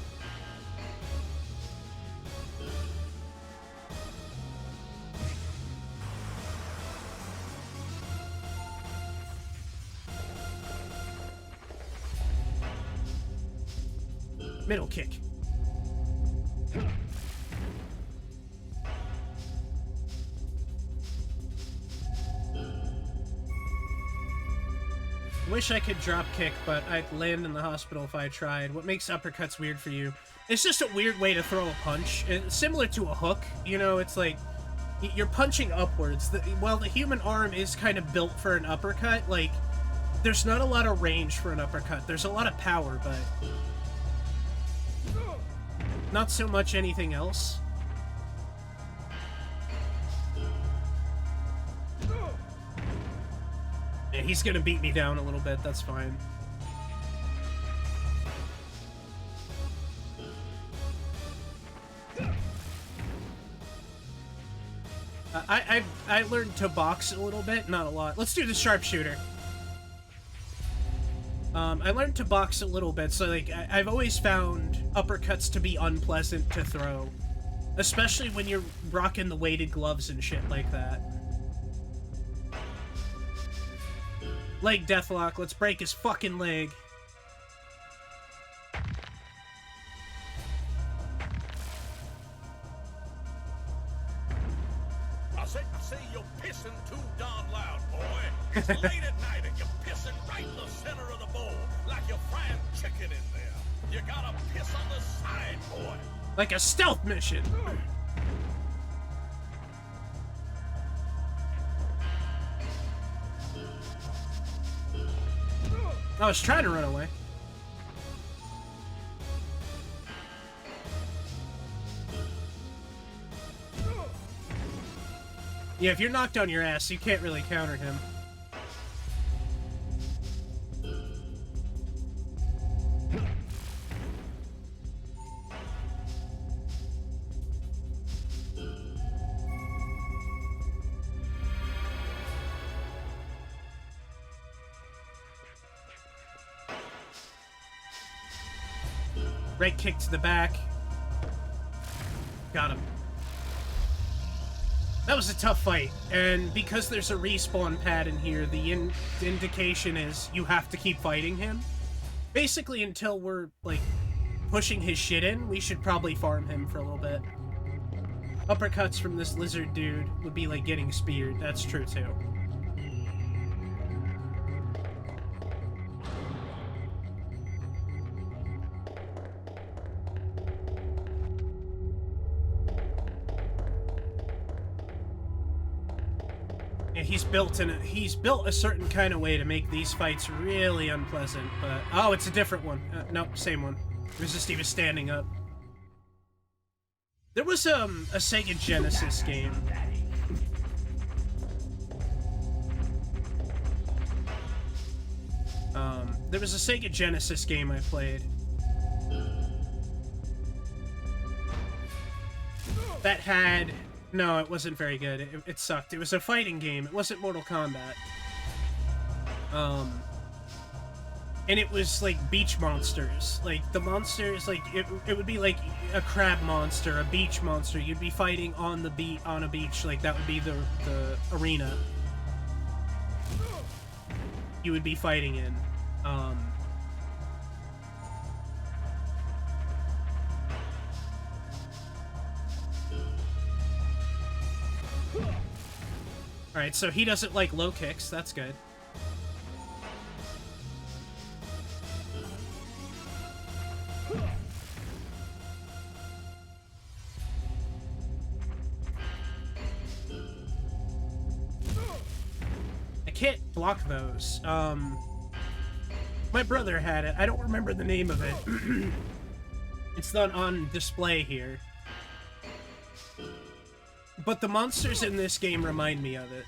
Middle kick. Wish I could drop kick, but I'd land in the hospital if I tried. What makes uppercuts weird for you? It's just a weird way to throw a punch. It's similar to a hook, you know, it's like you're punching upwards. While the human arm is kind of built for an uppercut, like, there's not a lot of range for an uppercut. There's a lot of power, but not so much anything else. Yeah, he's gonna beat me down a little bit, that's fine. I learned to box a little bit, not a lot. Let's do the sharpshooter. I learned to box a little bit, so, like, I've always found uppercuts to be unpleasant to throw. Especially when you're rocking the weighted gloves and shit like that. Leg deathlock, let's break his fucking leg. I say you're pissing too darn loud, boy. It's late at night and you're pissing right in the center of the bowl, like you're frying chicken in there. You gotta piss on the side, boy. Like a stealth mission. I was trying to run away. Yeah, if you're knocked on your ass, you can't really counter him. Right kick to the back. Got him. That was a tough fight, and because there's a respawn pad in here, the indication is you have to keep fighting him. Basically, until we're, like, pushing his shit in, we should probably farm him for a little bit. Uppercuts from this lizard dude would be like getting speared, that's true too. He's built a certain kind of way to make these fights really unpleasant, but... Oh, it's a different one. Nope, same one. It was just he was standing up. There was, a Sega Genesis game. There was a Sega Genesis game I played. That had... No, it wasn't very good. It sucked. It was a fighting game. It wasn't Mortal Kombat. And it was, like, beach monsters. Like, the monsters, like, it would be, like, a crab monster, a beach monster. You'd be fighting on the on a beach. Like, that would be the arena you would be fighting in. Alright, so he doesn't like low kicks, that's good. I can't block those. My brother had it. I don't remember the name of it. It's not on display here. But the monsters in this game remind me of it.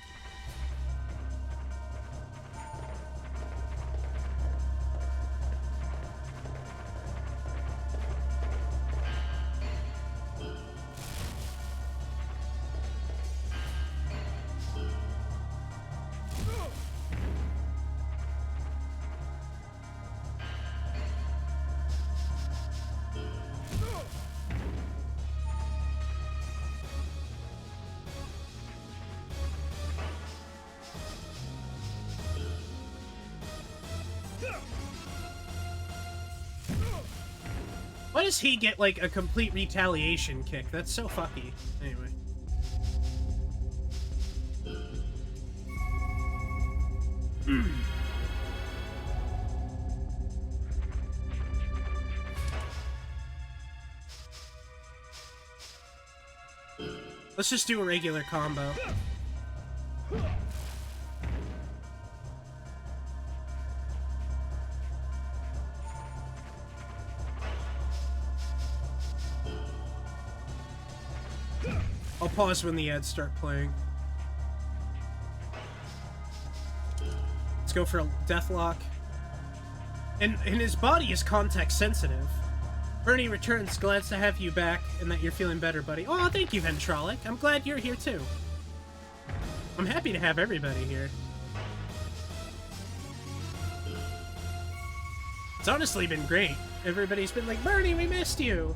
Why does he get, like, a complete retaliation kick? That's so fucky. Anyway. Let's just do a regular combo. I'll pause when the ads start playing. Let's go for a deathlock. And his body is context sensitive. Bernie returns, glad to have you back and that you're feeling better, buddy. Oh, thank you, Ventrolic. I'm glad you're here too. I'm happy to have everybody here. It's honestly been great. Everybody's been like, Bernie, we missed you.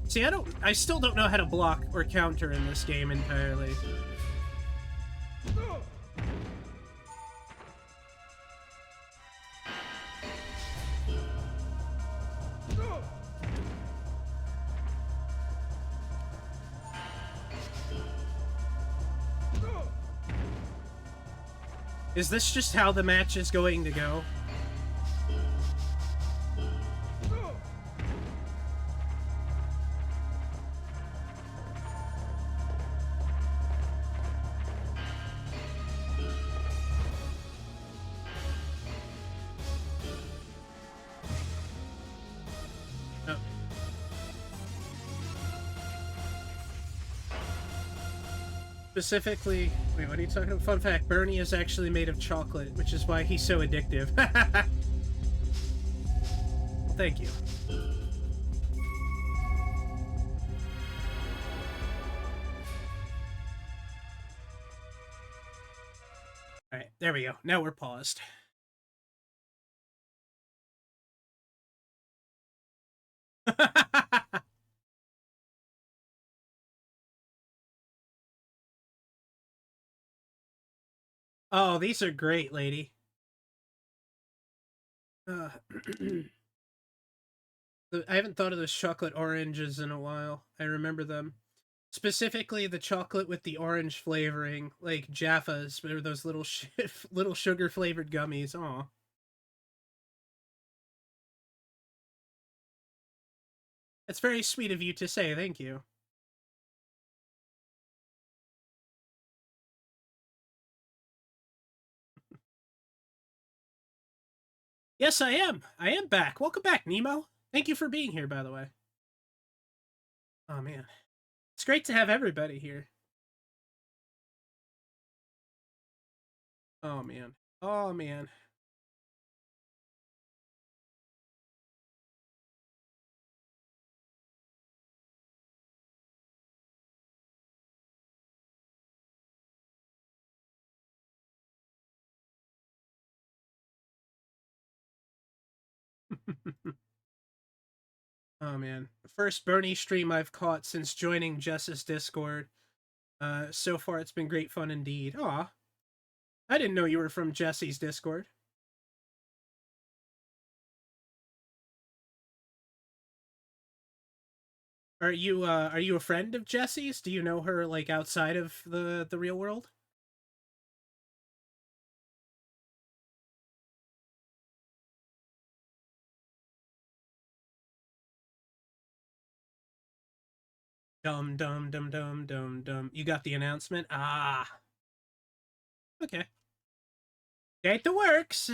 See, I still don't know how to block or counter in this game entirely. Is this just how the match is going to go? Specifically, wait, what are you talking about? Fun fact, Bernie is actually made of chocolate, which is why he's so addictive. Thank you. Alright, there we go. Now we're paused. Oh, these are great, lady. I haven't thought of those chocolate oranges in a while. I remember them. Specifically, the chocolate with the orange flavoring, like Jaffas, or those little little sugar-flavored gummies. Aw. That's very sweet of you to say, thank you. Yes, I am. I am back. Welcome back, Nemo. Thank you for being here, by the way. Oh, man. It's great to have everybody here. Oh, man. Oh, man. Oh, man. First Bernie stream I've caught since joining Jess's Discord. So far, it's been great fun indeed. Aw. I didn't know you were from Jesse's Discord. Are you a friend of Jesse's? Do you know her, like, outside of the real world? Dum dum dum dum dum dum. You got the announcement? Ah. Okay. Get the works.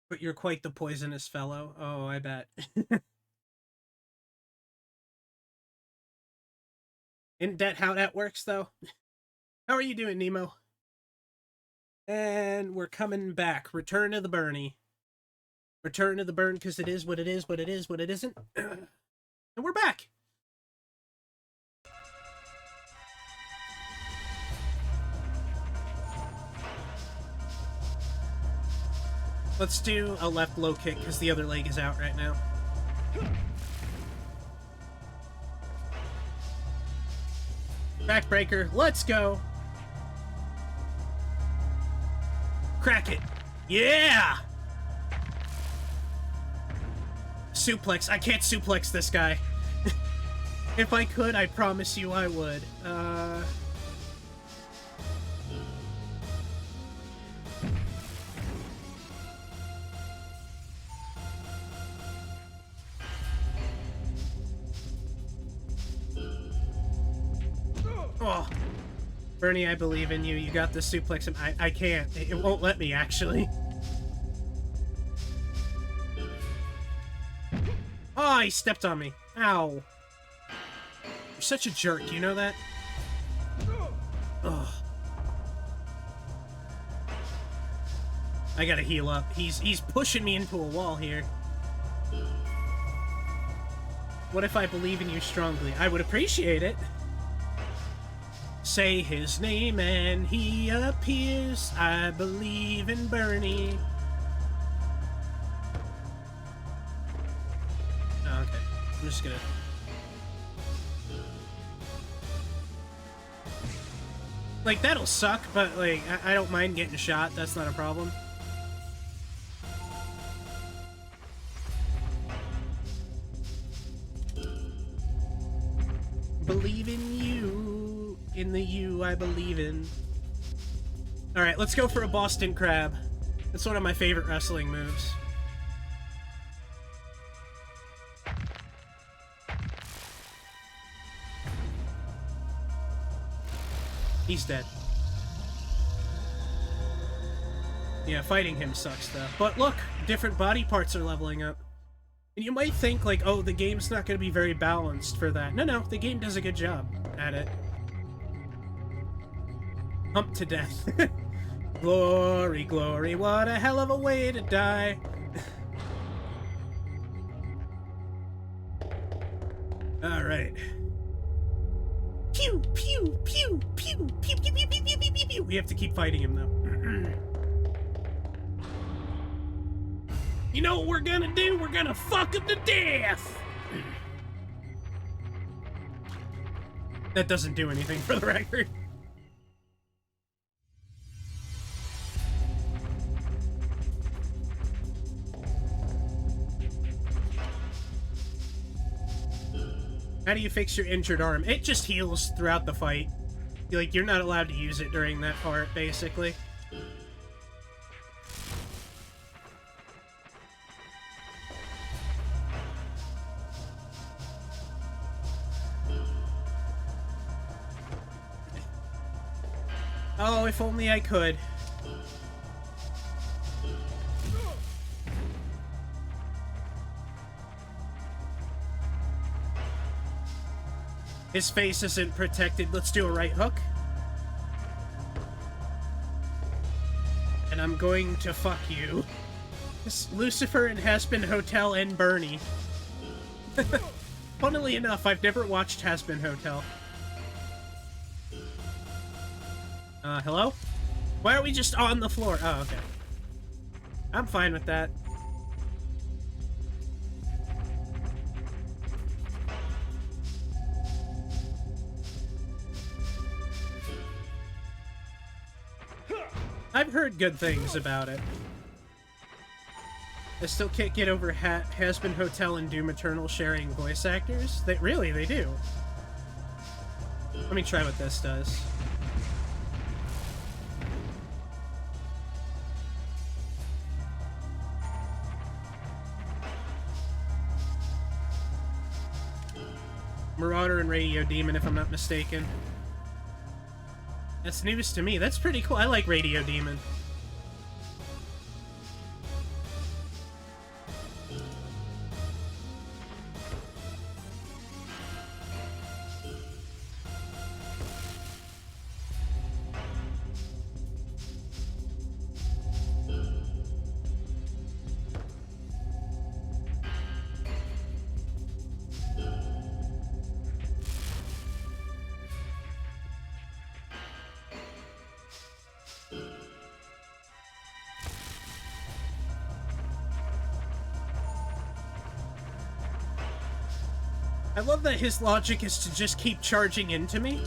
But you're quite the poisonous fellow. Oh, I bet. Isn't that how that works, though? How are you doing, Nemo? And we're coming back. Return to the Bernie. Return to the burn, because it is what it is, what it is, what it isn't. And we're back! Let's do a left low kick, because the other leg is out right now. Backbreaker, let's go. Crack it. Yeah! Suplex. I can't suplex this guy. If I could, I promise you I would. Oh. Bernie, I believe in you. You got the suplex. I can't. It won't let me, actually. Oh, he stepped on me. Ow. You're such a jerk, you know that? Ugh. I gotta heal up. He's pushing me into a wall here. What if I believe in you strongly? I would appreciate it. Say his name and he appears. I believe in Bernie. Oh, okay. I'm just gonna... Like, that'll suck, but, like, I don't mind getting shot. That's not a problem. Believe in you. In the you I believe in. Alright, let's go for a Boston Crab. That's one of my favorite wrestling moves. He's dead. Yeah, fighting him sucks, though. But look, different body parts are leveling up. And you might think, like, oh, the game's not going to be very balanced for that. No, the game does a good job at it. Hump to death. Glory, glory, what a hell of a way to die. Alright. Pew, pew, pew, pew, pew, pew, pew, pew, pew, pew, pew, pew. We have to keep fighting him, though. You know what we're gonna do? We're gonna fuck him to death! That doesn't do anything, for the record. How do you fix your injured arm? It just heals throughout the fight. Like, you're not allowed to use it during that part, basically. Oh, if only I could. His face isn't protected. Let's do a right hook. And I'm going to fuck you. It's Lucifer and Hazbin Hotel and Bernie. Funnily enough, I've never watched Hazbin Hotel. Hello? Why are we just on the floor? Oh, okay. I'm fine with that. I've heard good things about it. I still can't get over Hazbin Hotel and Doom Eternal sharing voice actors. They do. Let me try what this does. Marauder and Radio Demon, if I'm not mistaken. That's news to me. That's pretty cool. I like Radio Demon. I love that his logic is to just keep charging into me.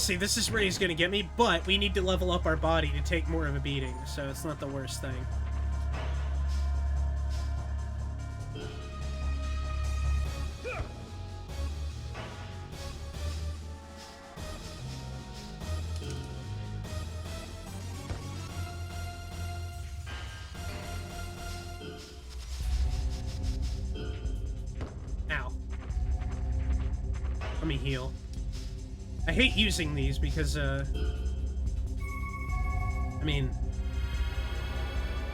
see, this is where he's gonna get me, but we need to level up our body to take more of a beating, so it's not the worst thing. Ow. Let me heal. I hate using these because, I mean,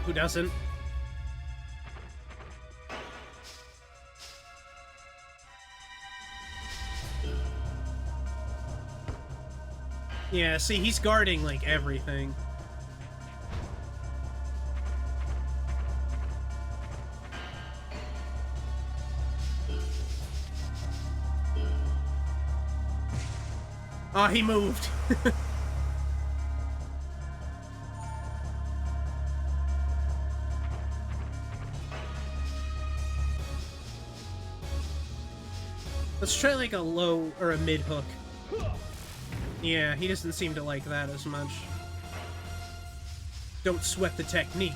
who doesn't? Yeah, see, he's guarding, like, everything. Oh, he moved. Let's try like a low or a mid hook. Yeah, he doesn't seem to like that as much. Don't sweat the technique.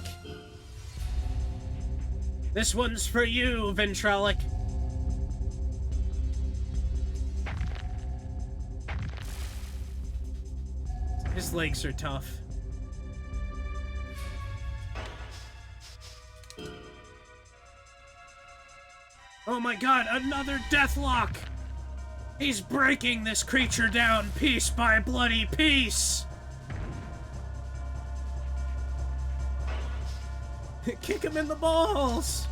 This one's for you, Ventralic. His legs are tough. Oh my god, another Deathlock! He's breaking this creature down piece by bloody piece! Kick him in the balls!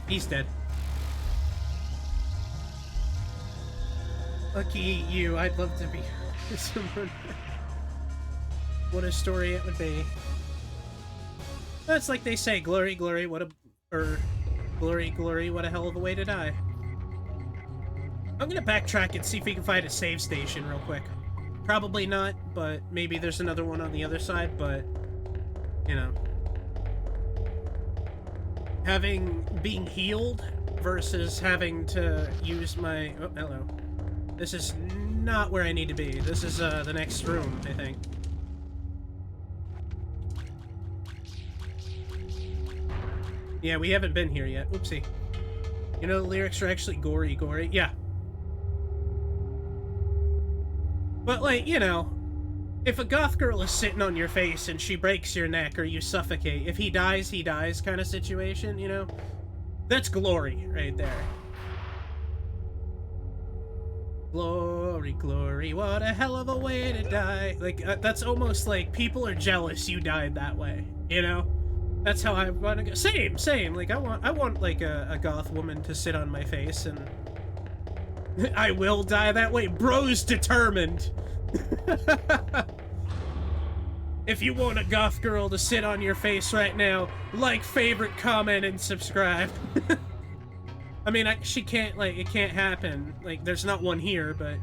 He's dead. Lucky you, I'd love to be someone. What a story it would be. That's like they say, glory, glory, what a... glory, glory, what a hell of a way to die. I'm gonna backtrack and see if we can find a save station real quick. Probably not, but maybe there's another one on the other side, but... You know. Being healed versus having to use my... Oh, hello. This is not where I need to be. This is, the next room, I think. Yeah, we haven't been here yet. Oopsie. You know, the lyrics are actually gory, gory. Yeah. But, like, you know, if a goth girl is sitting on your face and she breaks your neck or you suffocate, if he dies kind of situation, you know? That's glory right there. Glory, glory, what a hell of a way to die. Like, that's almost like people are jealous you died that way, you know? That's how I want to go. Same. Like, I want like, a goth woman to sit on my face, and I will die that way. Bro's determined. If you want a goth girl to sit on your face right now, like, favorite, comment, and subscribe. I mean, she can't, like, it can't happen. Like, there's not one here, but...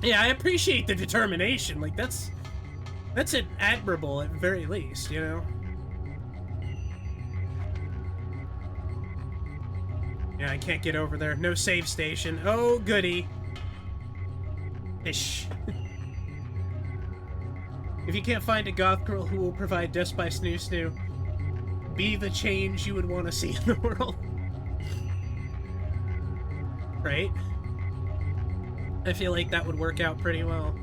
Yeah, I appreciate the determination. Like, that's admirable at the very least, you know? Yeah, I can't get over there. No save station. Oh, goody. Ish. If you can't find a goth girl who will provide Death by Snoo Snoo, be the change you would want to see in the world. Right? I feel like that would work out pretty well.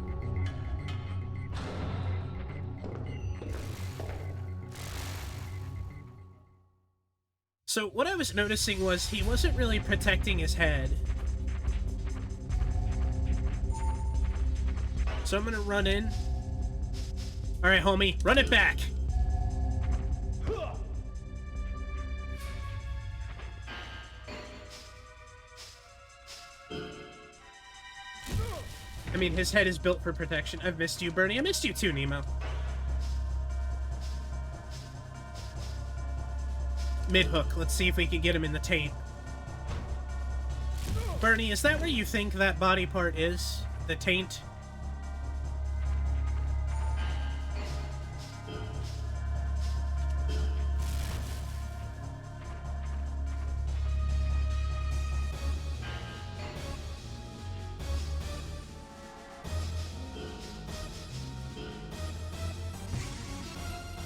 So what I was noticing was he wasn't really protecting his head. So I'm gonna run in. Alright, homie, run it back! I mean, his head is built for protection. I've missed you, Bernie. I missed you too, Nemo. Mid-hook. Let's see if we can get him in the taint. Bernie, is that where you think that body part is? The taint?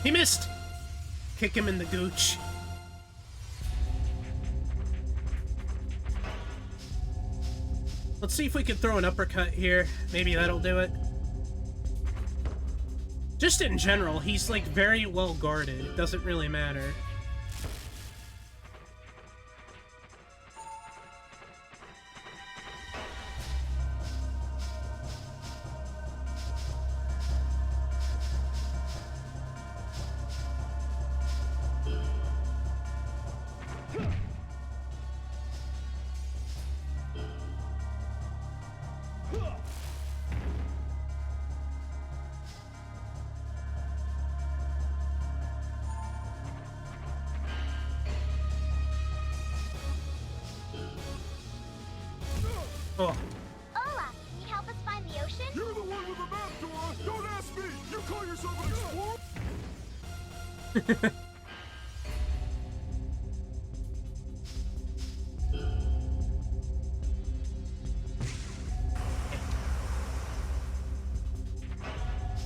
He missed! Kick him in the gooch. Let's see if we can throw an uppercut here. Maybe that'll do it. Just in general, he's like very well guarded. It doesn't really matter. Oh. Hola, can you help us find the ocean? You're the one with the map, Dora! Don't ask me! You call yourself an explorer?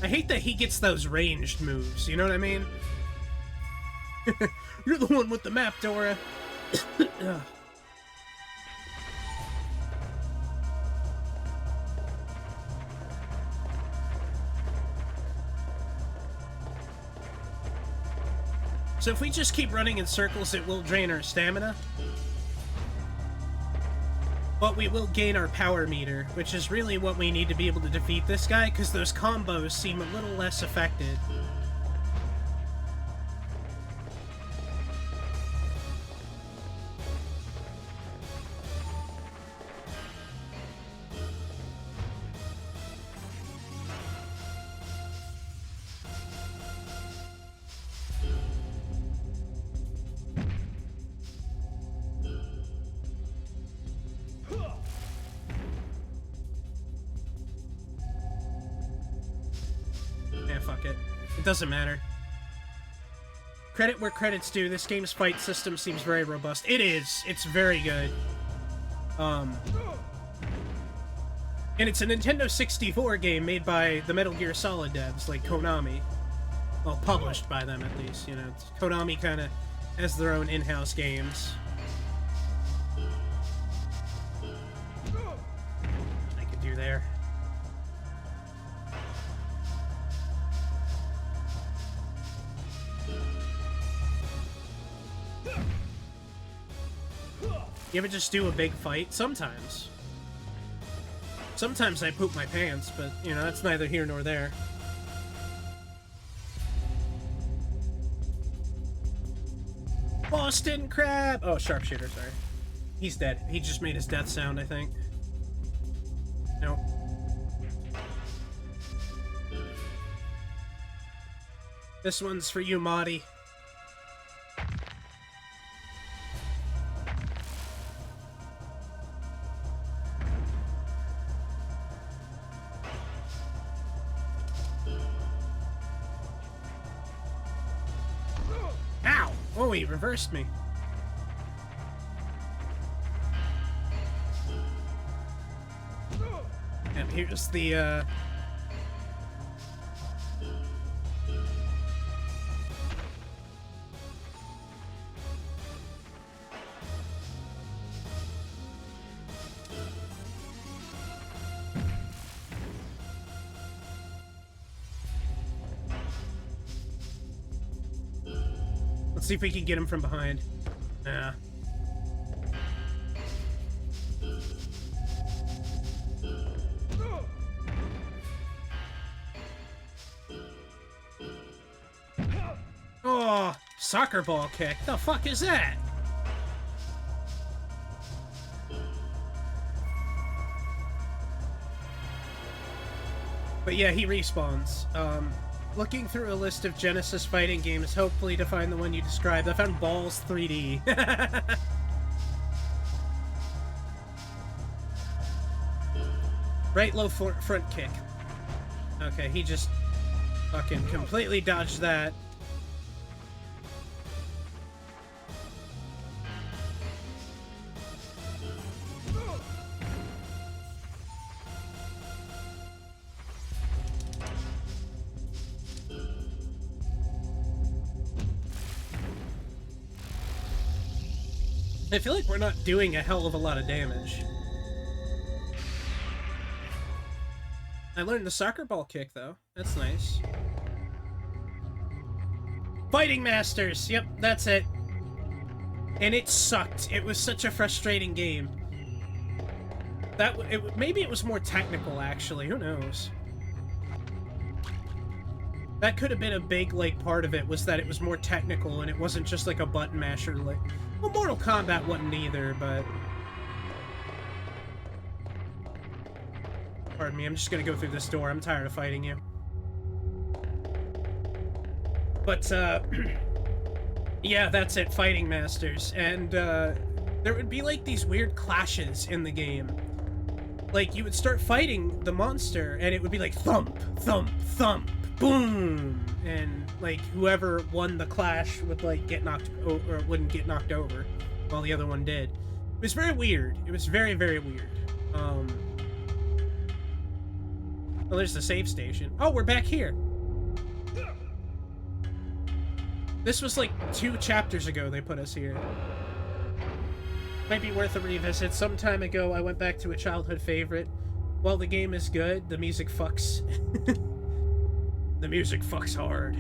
I hate that he gets those ranged moves, you know what I mean? You're the one with the map, Dora. Ugh. So if we just keep running in circles, it will drain our stamina. But we will gain our power meter, which is really what we need to be able to defeat this guy, because those combos seem a little less effective. Fuck it. It doesn't matter. Credit where credit's due, this game's fight system seems very robust. It is! It's very good. And it's a Nintendo 64 game made by the Metal Gear Solid devs, like Konami. Well, published by them, at least, you know. Konami kinda has their own in-house games. I could do there. You ever just do a big fight? Sometimes. Sometimes I poop my pants, but, you know, that's neither here nor there. Boston Crab! Oh, sharpshooter, sorry. He's dead. He just made his death sound, I think. Nope. This one's for you, Marty. Ow! Oh, he reversed me. And here's the, Let's see if we can get him from behind. Nah. Oh, soccer ball kick. The fuck is that? But yeah, he respawns. Looking through a list of Genesis fighting games, hopefully to find the one you described. I found Balls 3D. Right low front kick. Okay, he just fucking completely dodged that. I feel like we're not doing a hell of a lot of damage. I learned the soccer ball kick, though. That's nice. Fighting Masters! Yep, that's it. And it sucked. It was such a frustrating game. Maybe it was more technical, actually. Who knows? That could have been a big, like, part of it, was that it was more technical and it wasn't just like a button masher, like... Well, Mortal Kombat wasn't either, but... Pardon me, I'm just gonna go through this door. I'm tired of fighting you. But, yeah, that's it, Fighting Masters. And, there would be, like, these weird clashes in the game. Like, you would start fighting the monster, and it would be like, thump, thump, thump, boom! And, like, whoever won the clash would, like, get knocked over, or wouldn't get knocked over, while the other one did. It was very weird. It was very, very weird. Oh, there's the save station. Oh, we're back here! This was, like, 2 chapters ago they put us here. Might be worth a revisit. Some time ago, I went back to a childhood favorite. While the game is good, the music fucks. The music fucks hard.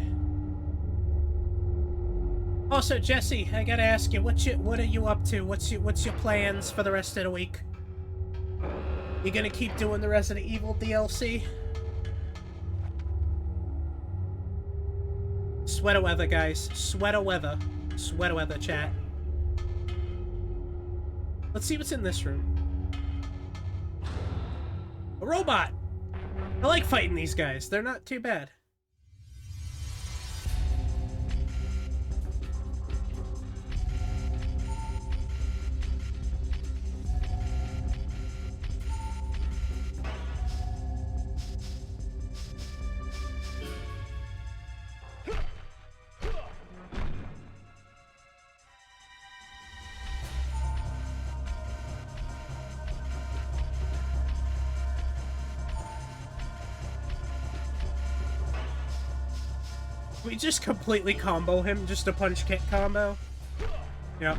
Also, Jesse, I gotta ask you, what are you up to? What's your plans for the rest of the week? You gonna keep doing the Resident Evil DLC? Sweater weather, guys. Sweater weather. Sweater weather, chat. Let's see what's in this room. A robot! I like fighting these guys. They're not too bad. We just completely combo him, just a punch kick combo. Yep.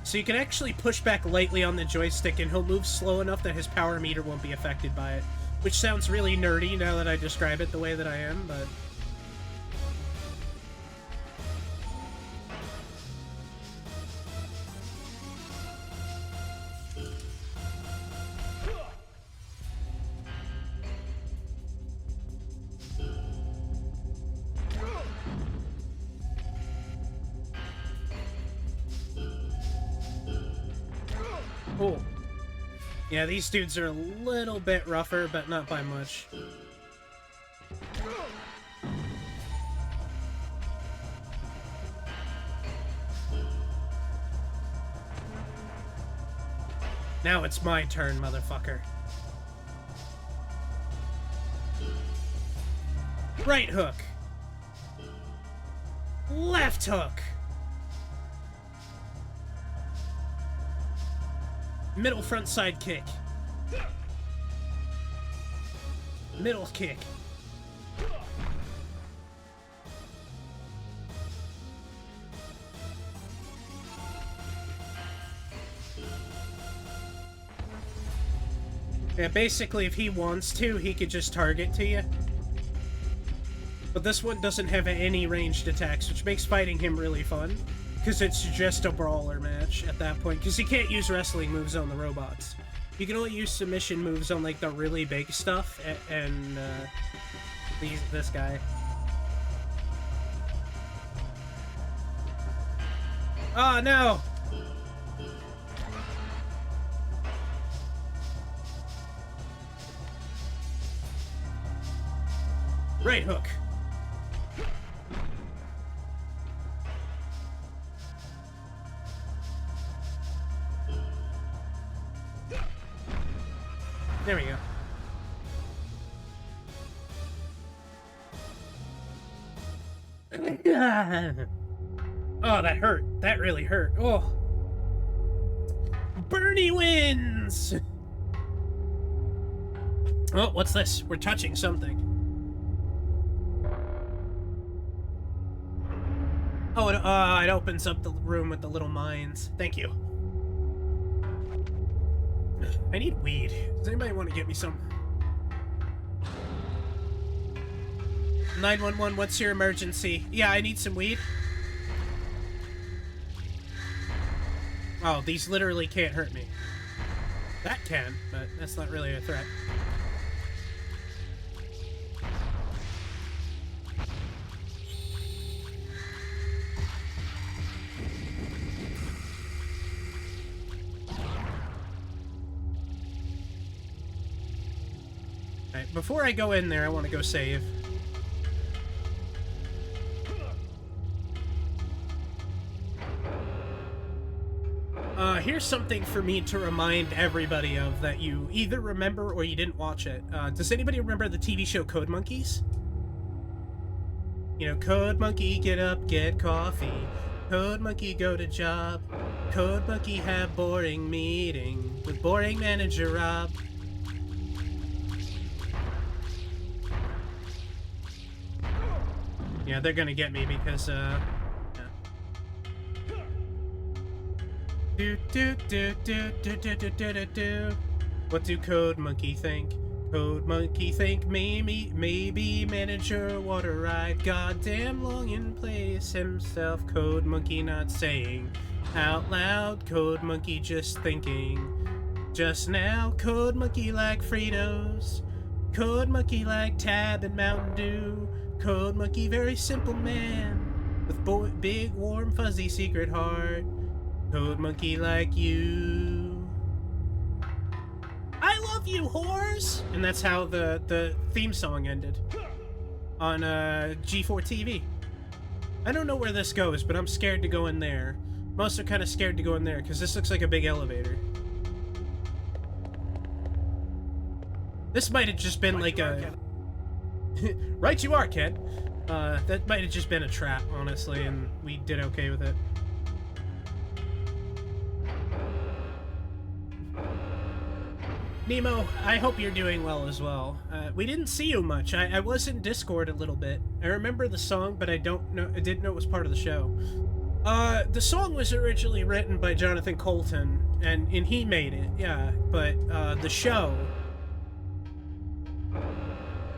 So you can actually push back lightly on the joystick and he'll move slow enough that his power meter won't be affected by it. Which sounds really nerdy now that I describe it the way that I am, but... Cool. Yeah, these dudes are a little bit rougher, but not by much. Now it's my turn, motherfucker. Right hook. Left hook. Middle front side kick. Middle kick. Yeah, basically if he wants to, he could just target to you. But this one doesn't have any ranged attacks, which makes fighting him really fun. Because it's just a brawler match at that point. Because you can't use wrestling moves on the robots. You can only use submission moves on, like, the really big stuff. And this guy. Oh, no! Right hook. There we go. Oh, that hurt. That really hurt. Oh. Bernie wins! Oh, what's this? We're touching something. It opens up the room with the little mines. Thank you. I need weed. Does anybody want to get me some? 911, what's your emergency? Yeah, I need some weed. Oh, these literally can't hurt me. That can, but that's not really a threat. Alright, before I go in there, I want to go save. Here's something for me to remind everybody of that you either remember or you didn't watch it. Does anybody remember the TV show Code Monkeys? You know, Code Monkey, get up, get coffee. Code Monkey, go to job. Code Monkey, have boring meeting with boring manager Rob. Yeah, they're gonna get me because, yeah. What do Code Monkey think? Code Monkey think maybe manager water ride goddamn long in place himself. Code Monkey not saying out loud. Code Monkey just thinking just now. Code Monkey like Fritos. Code Monkey like Tab and Mountain Dew. Code Monkey very simple man with big warm fuzzy secret heart. Code Monkey like you. I love you, whores! And that's how the theme song ended on G4 TV. I don't know where this goes, but I'm scared to go in there. I'm also kind of scared to go in there because this looks like a big elevator. This might have just been like a... Right you are, Ken. That might have just been a trap, honestly, and we did okay with it. Nemo, I hope you're doing well as well. We didn't see you much. I was in Discord a little bit. I remember the song, but I didn't know it was part of the show. The song was originally written by Jonathan Colton, and he made it, yeah. But the show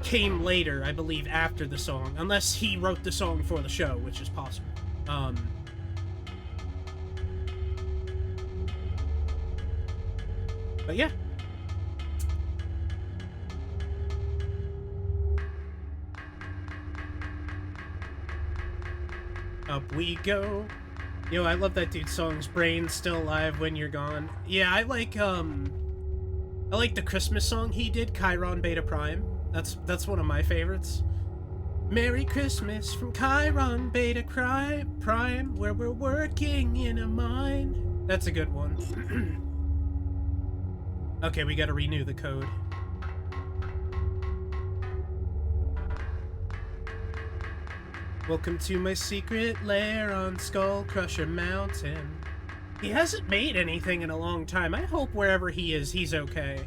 came later, I believe, after the song, unless he wrote the song for the show, which is possible. But yeah. Up we go. Yo, I love that dude's songs. Brain's still alive when you're gone. Yeah, I like the Christmas song he did, Chiron Beta Prime. That's one of my favorites. Merry Christmas from Chiron Beta Prime, where we're working in a mine. That's a good one. Okay, we gotta renew the code. Welcome to my secret lair on Skull Crusher Mountain. He hasn't made anything in a long time. I hope wherever he is, he's okay.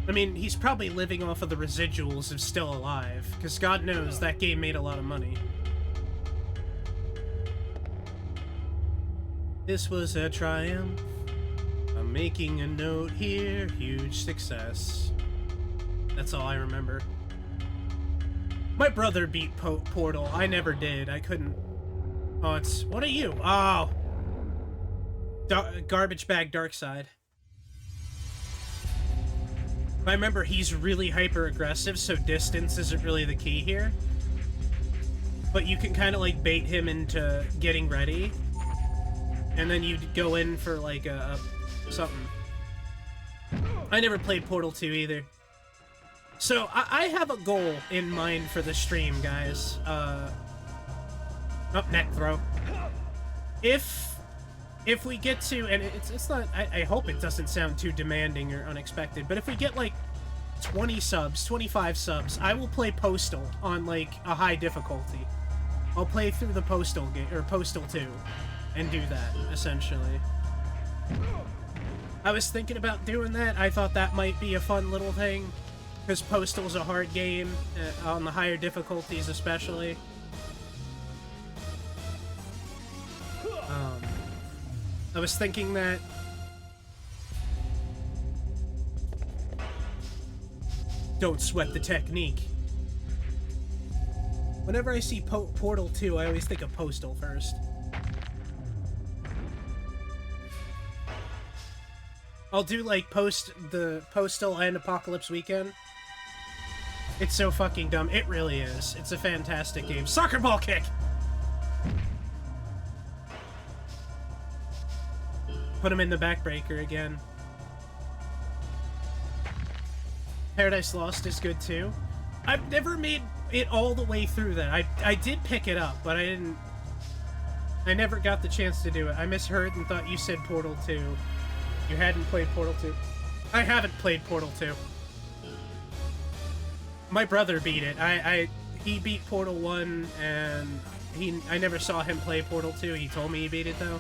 I mean, he's probably living off of the residuals of Still Alive, because God knows that game made a lot of money. This was a triumph. I'm making a note here. Huge success. That's all I remember. My brother beat Portal. I never did. I couldn't... Oh, it's... What are you? Oh! Garbage Bag Darkside. I remember he's really hyper-aggressive, so distance isn't really the key here. But you can kind of, like, bait him into getting ready. And then you go in for, like, something. I never played Portal 2 either. So, I have a goal in mind for the stream, guys. Oh, neck throw. If we get to, and it's not, I hope it doesn't sound too demanding or unexpected, but if we get, like, 20 subs, 25 subs, I will play Postal on, like, a high difficulty. I'll play through the Postal game, or Postal 2, and do that, essentially. I was thinking about doing that. I thought that might be a fun little thing. Because Postal's a hard game, on the higher difficulties especially. I was thinking that... Don't sweat the technique. Whenever I see Portal 2, I always think of Postal first. I'll do, like, Postal and Apocalypse Weekend. It's so fucking dumb. It really is. It's a fantastic game. Soccer ball kick! Put him in the backbreaker again. Paradise Lost is good too. I've never made it all the way through that. I did pick it up, but I never got the chance to do it. I misheard and thought you said Portal 2. You hadn't played Portal 2. I haven't played Portal 2. My brother beat it. He beat Portal 1, and I never saw him play Portal 2. He told me he beat it though.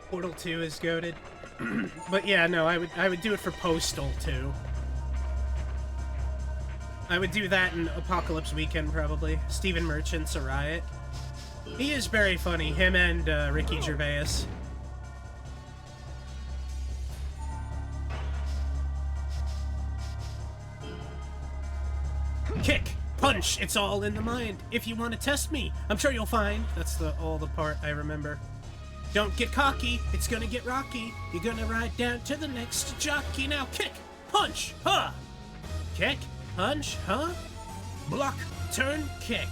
Portal 2 is goated. But yeah, no, I would do it for Postal too. I would do that in Apocalypse Weekend probably. Stephen Merchant's a riot. He is very funny, him and Ricky Gervais. Kick, punch, it's all in the mind. If you want to test me, I'm sure you'll find. That's all the part I remember. Don't get cocky, it's gonna get rocky. You're gonna ride down to the next jockey. Now kick, punch, huh? Kick, punch, huh? Block, turn, kick.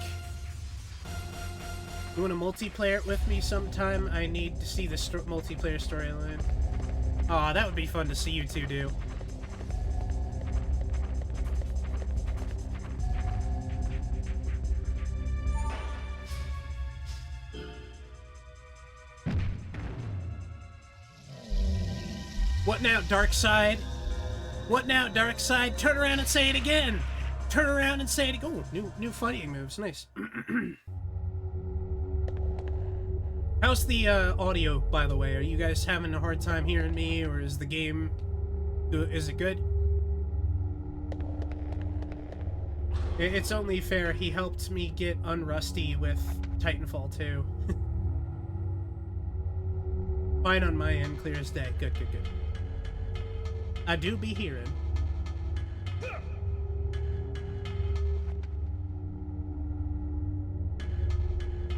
You wanna multiplayer it with me sometime? I need to see the multiplayer storyline. Aw, that would be fun to see you two do. What now, Darkseid? What now, Darkseid? Turn around and say it again! Turn around and say it again. Oh, new fighting moves. Nice. How's the audio, by the way? Are you guys having a hard time hearing me, or is the game... is it good? It's only fair. He helped me get unrusty with Titanfall 2. Fine on my end, clear as day. Good, good, good. I do be hearing.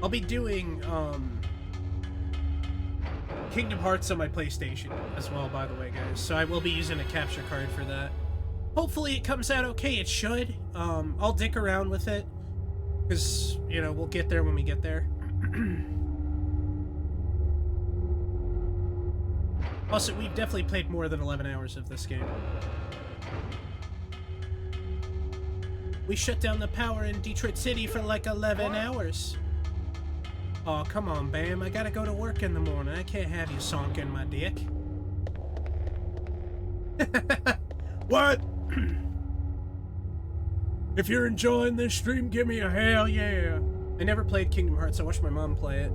I'll be doing, Kingdom Hearts on my PlayStation as well, by the way, guys. So I will be using a capture card for that. Hopefully it comes out okay. It should. I'll dick around with it. Because, you know, we'll get there when we get there. Also, we've definitely played more than 11 hours of this game. We shut down the power in Detroit City for like 11 hours. Oh, come on, Bam. I gotta go to work in the morning. I can't have you sonking my dick. What? If you're enjoying this stream, give me a hell yeah. I never played Kingdom Hearts. I watched my mom play it.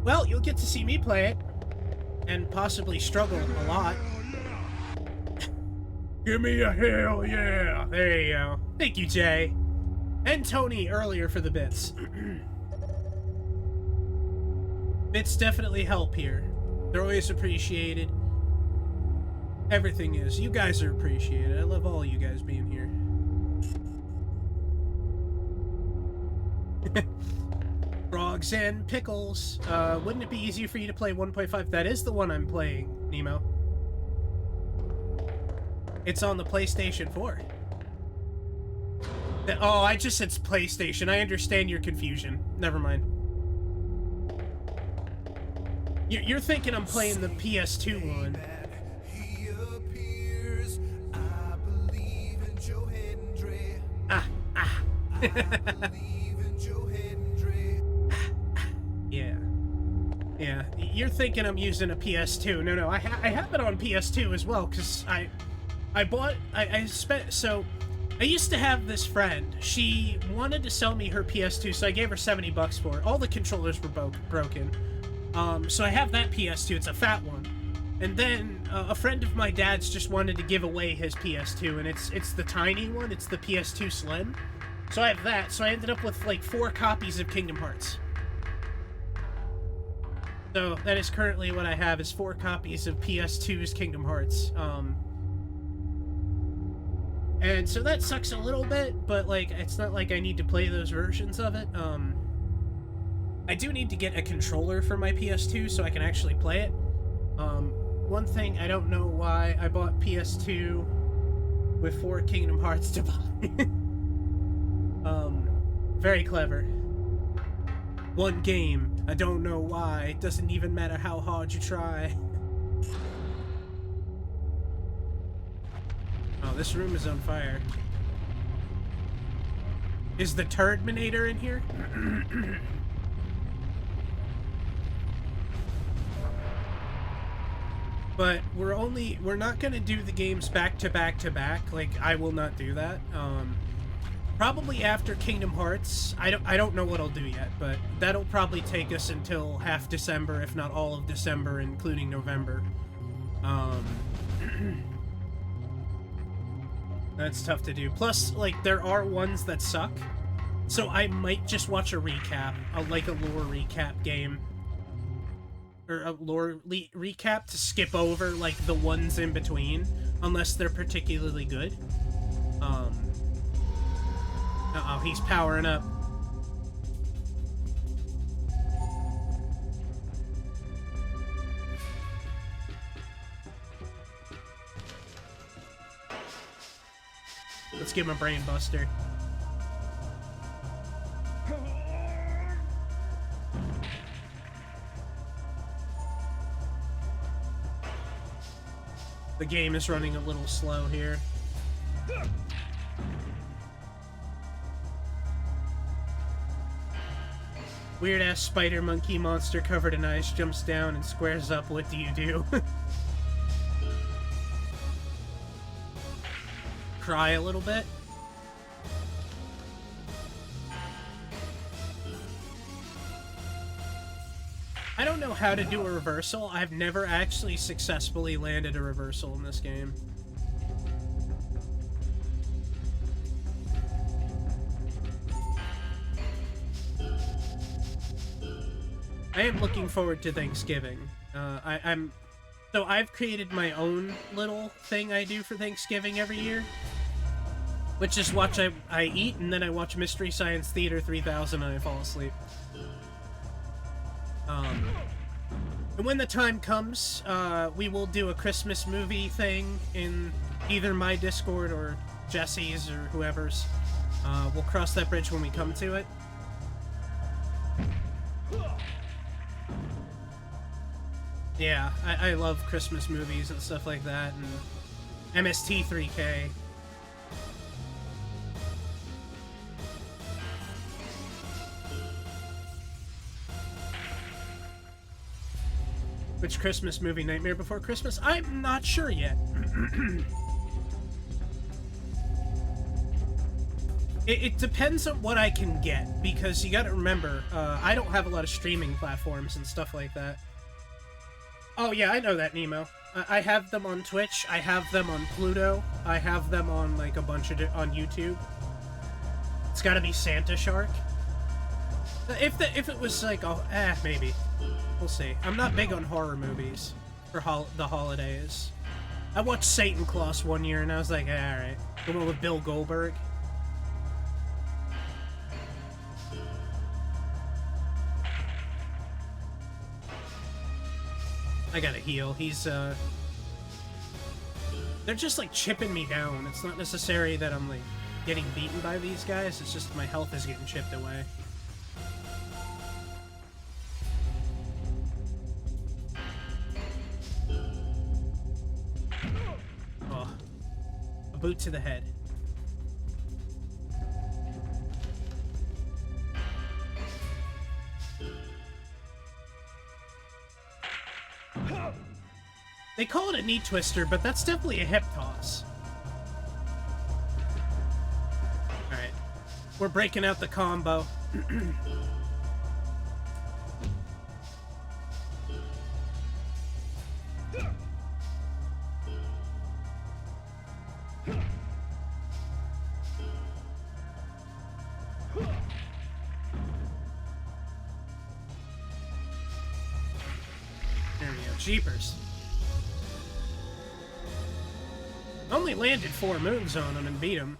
Well, you'll get to see me play it. And possibly struggle a lot. Give me a hell yeah! There you go. Thank you, Jay. And Tony earlier for the bits. Bits definitely help here. They're always appreciated. Everything is. You guys are appreciated. I love all you guys being here. Frogs and pickles. Wouldn't it be easier for you to play 1.5? That is the one I'm playing, Nemo. It's on the PlayStation 4. Oh, I just said PlayStation. I understand your confusion. Never mind. You're thinking I'm playing the PS2 one. Yeah. Yeah. You're thinking I'm using a PS2. No, I have it on PS2 as well, because I spent, so I used to have this friend. She wanted to sell me her PS2, so I gave her 70 bucks for it. All the controllers were broken. So I have that PS2. It's a fat one. And then a friend of my dad's just wanted to give away his PS2, and it's the tiny one. It's the PS2 Slim. So I have that. So I ended up with like 4 copies of Kingdom Hearts. So that is currently what I have, is 4 copies of PS2's Kingdom Hearts. And so that sucks a little bit, but like it's not like I need to play those versions of it. I do need to get a controller for my PS2 so I can actually play it. One thing, I don't know why I bought PS2 with 4 Kingdom Hearts to buy. Very clever. One game, I don't know why. It doesn't even matter how hard you try. Oh, this room is on fire. Is the Turdminator in here? But we're not gonna do the games back to back to back. Like, I will not do that. Probably after Kingdom Hearts. I don't know what I'll do yet, but that'll probably take us until half December, if not all of December, including November. That's tough to do. Plus, like, there are ones that suck, so I might just watch a recap, like a lore recap game. Or a lore recap to skip over, like, the ones in between, unless they're particularly good. Uh-oh, he's powering up. Let's give him a brain buster. The game is running a little slow here. Weird-ass spider monkey monster covered in ice jumps down and squares up. What do you do? Cry a little bit? I don't know how to do a reversal. I've never actually successfully landed a reversal in this game. I am looking forward to Thanksgiving. So I've created my own little thing I do for Thanksgiving every year, which is I eat and then I watch Mystery Science Theater 3000 and I fall asleep. And when the time comes, we will do a Christmas movie thing in either my Discord or Jesse's or whoever's. We'll cross that bridge when we come to it. Yeah, I love Christmas movies and stuff like that, and MST3K. Which Christmas movie? Nightmare Before Christmas? I'm not sure yet. It depends on what I can get, because you gotta remember, I don't have a lot of streaming platforms and stuff like that. Oh yeah, I know that, Nemo. I have them on Twitch, I have them on Pluto, I have them on, like, a bunch of on YouTube. It's gotta be Santa Shark. If it was like, maybe. We'll see. I'm not big on horror movies for the holidays. I watched Satan Claus one year and I was like, alright. The one with Bill Goldberg. I gotta heal. They're just, like, chipping me down. It's not necessary that I'm, like, getting beaten by these guys. It's just my health is getting chipped away. Oh. A boot to the head. They call it a knee twister, but that's definitely a hip toss. We're breaking out the combo. There we go. Jeepers. Only landed 4 moons on him and beat him.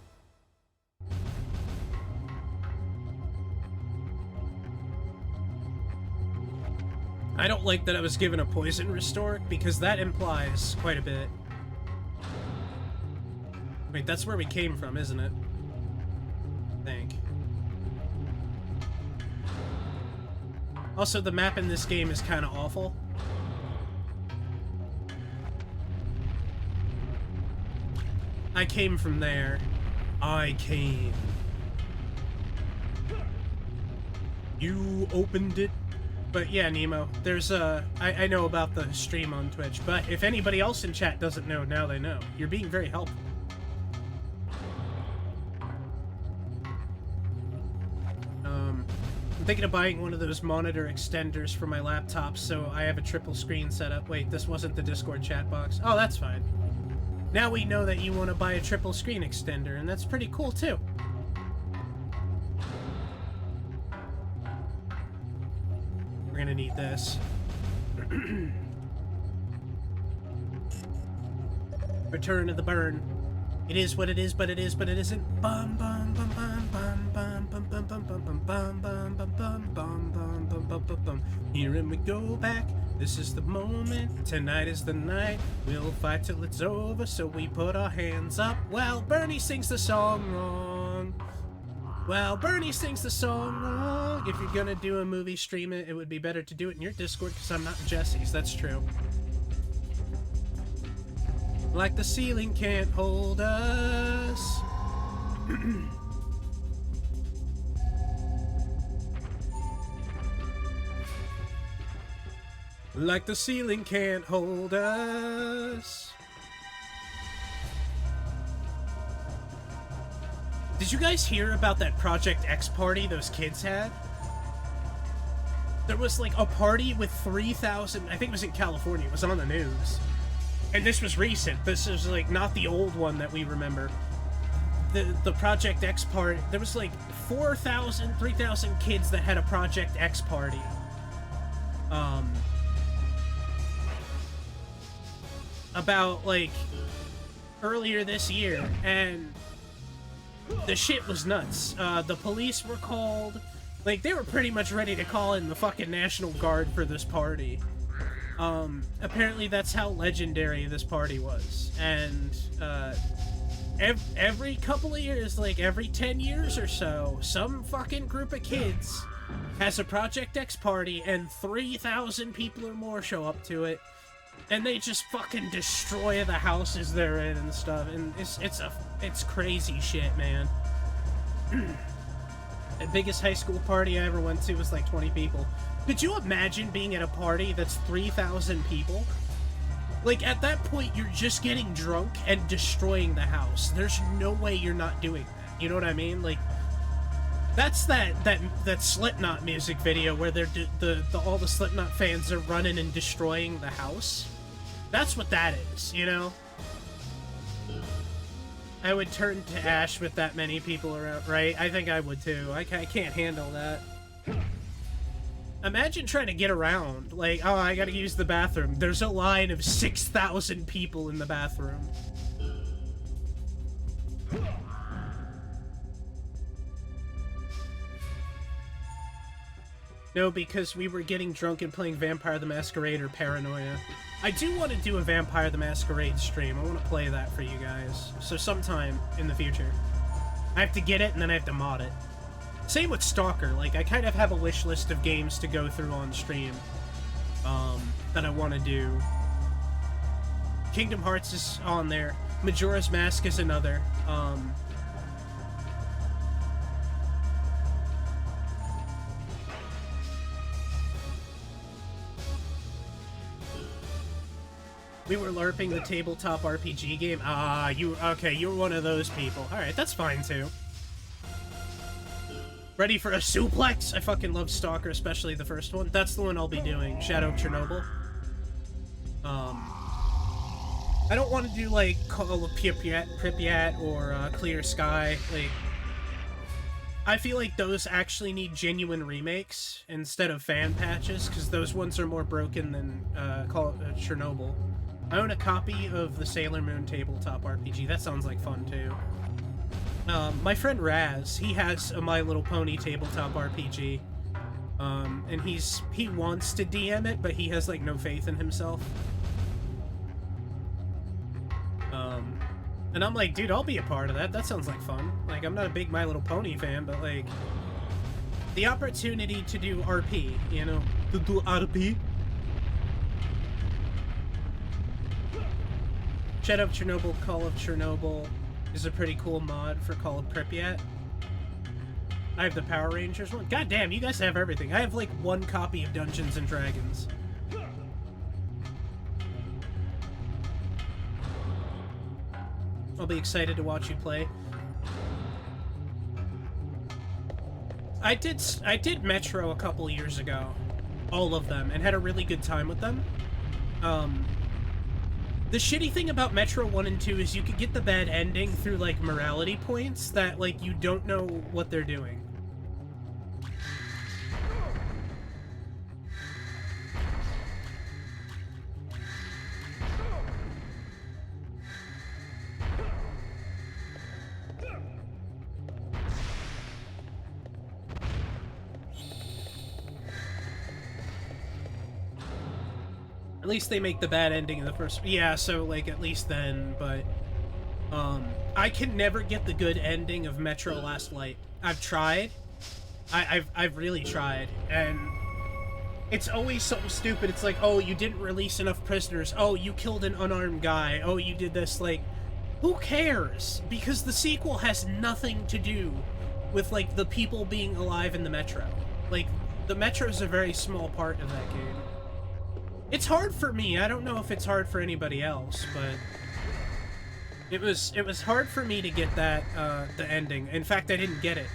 I don't like that I was given a poison restore, because that implies quite a bit. Wait, that's where we came from, isn't it? I think. Also, the map in this game is kind of awful. I came from there. I came. You opened it. But yeah, Nemo, there's I know about the stream on Twitch, but if anybody else in chat doesn't know, now they know. You're being very helpful. I'm thinking of buying one of those monitor extenders for my laptop, so I have a triple screen setup. Wait, this wasn't the Discord chat box. Oh, that's fine. Now we know that you want to buy a triple screen extender, and that's pretty cool too. We're gonna need this. Return to the burn. It is what it is, but it is, but it isn't. Bum bum bum bum bum bum bum bum bum bum bum bum bum bum bum bum bum bum bum bum. Here and we go back. This is the moment. Tonight is the night. We'll fight till it's over. So we put our hands up. Well, Bernie sings the song wrong. Well, Bernie sings the song wrong. If you're gonna do a movie stream it, it would be better to do it in your Discord because I'm not in Jesse's. That's true. Like the ceiling can't hold us. Like the ceiling can't hold us. Did you guys hear about that Project X party those kids had? There was like a party with 3,000, I think it was in California, it was on the news. And this was recent, this is like not the old one that we remember. The Project X party, there was like 4,000, 3,000 kids that had a Project X party. About like earlier this year, and the shit was nuts. The police were called. Like, they were pretty much ready to call in the fucking National Guard for this party. Apparently that's how legendary this party was. And, every couple of years, like every 10 years or so, some fucking group of kids has a Project X party and 3,000 people or more show up to it. And they just fucking destroy the houses they're in and stuff, and it's crazy shit, man. The biggest high school party I ever went to was like 20 people. Could you imagine being at a party that's 3,000 people? Like, at that point, you're just getting drunk and destroying the house. There's no way you're not doing that. You know what I mean? Like, that's that Slipknot music video where they're all the Slipknot fans are running and destroying the house. That's what that is, you know? I would turn to ash with that many people around, right? I think I would too. I can't handle that. Imagine trying to get around. Like, oh, I gotta use the bathroom. There's a line of 6,000 people in the bathroom. No, because we were getting drunk and playing Vampire the Masquerade or Paranoia. I do want to do a Vampire the Masquerade stream. I want to play that for you guys. So sometime in the future. I have to get it and then I have to mod it. Same with Stalker. Like, I kind of have a wish list of games to go through on stream. That I want to do. Kingdom Hearts is on there. Majora's Mask is another. We were LARPing the tabletop RPG game. Ah, you were one of those people. Alright, that's fine too. Ready for a suplex? I fucking love Stalker, especially the first one. That's the one I'll be doing, Shadow of Chernobyl. I don't want to do, like, Call of Pripyat or Clear Sky. Like, I feel like those actually need genuine remakes instead of fan patches, because those ones are more broken than Call of Chernobyl. I own a copy of the Sailor Moon tabletop RPG. That sounds like fun, too. My friend Raz, he has a My Little Pony tabletop RPG. And he wants to DM it, but he has, like, no faith in himself. And I'm like, dude, I'll be a part of that. That sounds like fun. Like, I'm not a big My Little Pony fan, but, like, the opportunity to do RP, you know? To do RP? Shadow of Chernobyl, Call of Chernobyl is a pretty cool mod for Call of Pripyat. I have the Power Rangers one. God damn, you guys have everything. I have, like, one copy of Dungeons and Dragons. I'll be excited to watch you play. I did Metro a couple years ago. All of them. And had a really good time with them. The shitty thing about Metro 1 and 2 is you could get the bad ending through, like, morality points that, like, you don't know what they're doing. At least they make the bad ending in the first... Yeah, so, like, at least then, but... I can never get the good ending of Metro Last Light. I've tried. I've really tried, and... It's always something stupid. It's like, oh, you didn't release enough prisoners. Oh, you killed an unarmed guy. Oh, you did this, like... Who cares? Because the sequel has nothing to do with, like, the people being alive in the Metro. Like, the Metro is a very small part of that game. It's hard for me. I don't know if it's hard for anybody else, but it was hard for me to get that the ending. In fact, I didn't get it.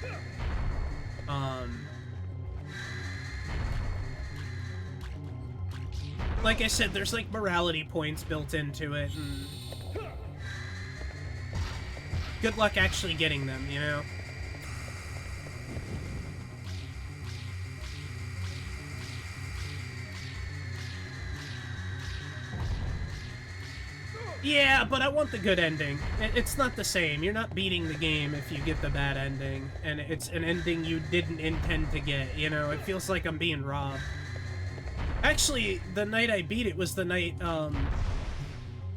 Like I said, there's like morality points built into it, and good luck actually getting them, you know? Yeah, but I want the good ending. It's not the same. You're not beating the game if you get the bad ending, and it's an ending you didn't intend to get, you know? It feels like I'm being robbed. Actually, the night I beat it was the night,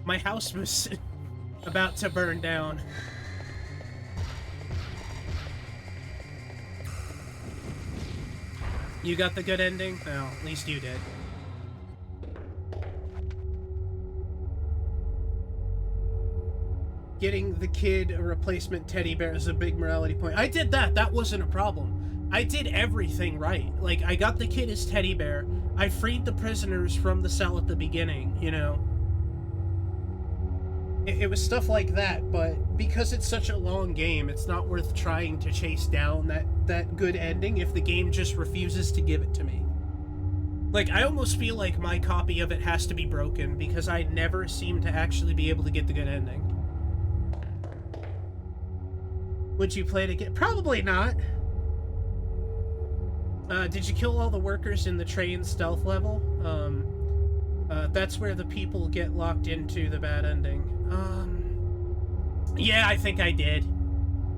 my house was about to burn down. You got the good ending? Well, at least you did. Getting the kid a replacement teddy bear is a big morality point. I did that. That wasn't a problem. I did everything right. Like, I got the kid his teddy bear. I freed the prisoners from the cell at the beginning, you know? It was stuff like that, but because it's such a long game, it's not worth trying to chase down that good ending if the game just refuses to give it to me. Like, I almost feel like my copy of it has to be broken because I never seem to actually be able to get the good ending. Would you play it again? Probably not. Did you kill all the workers in the train stealth level? That's where the people get locked into the bad ending. Yeah, I think I did.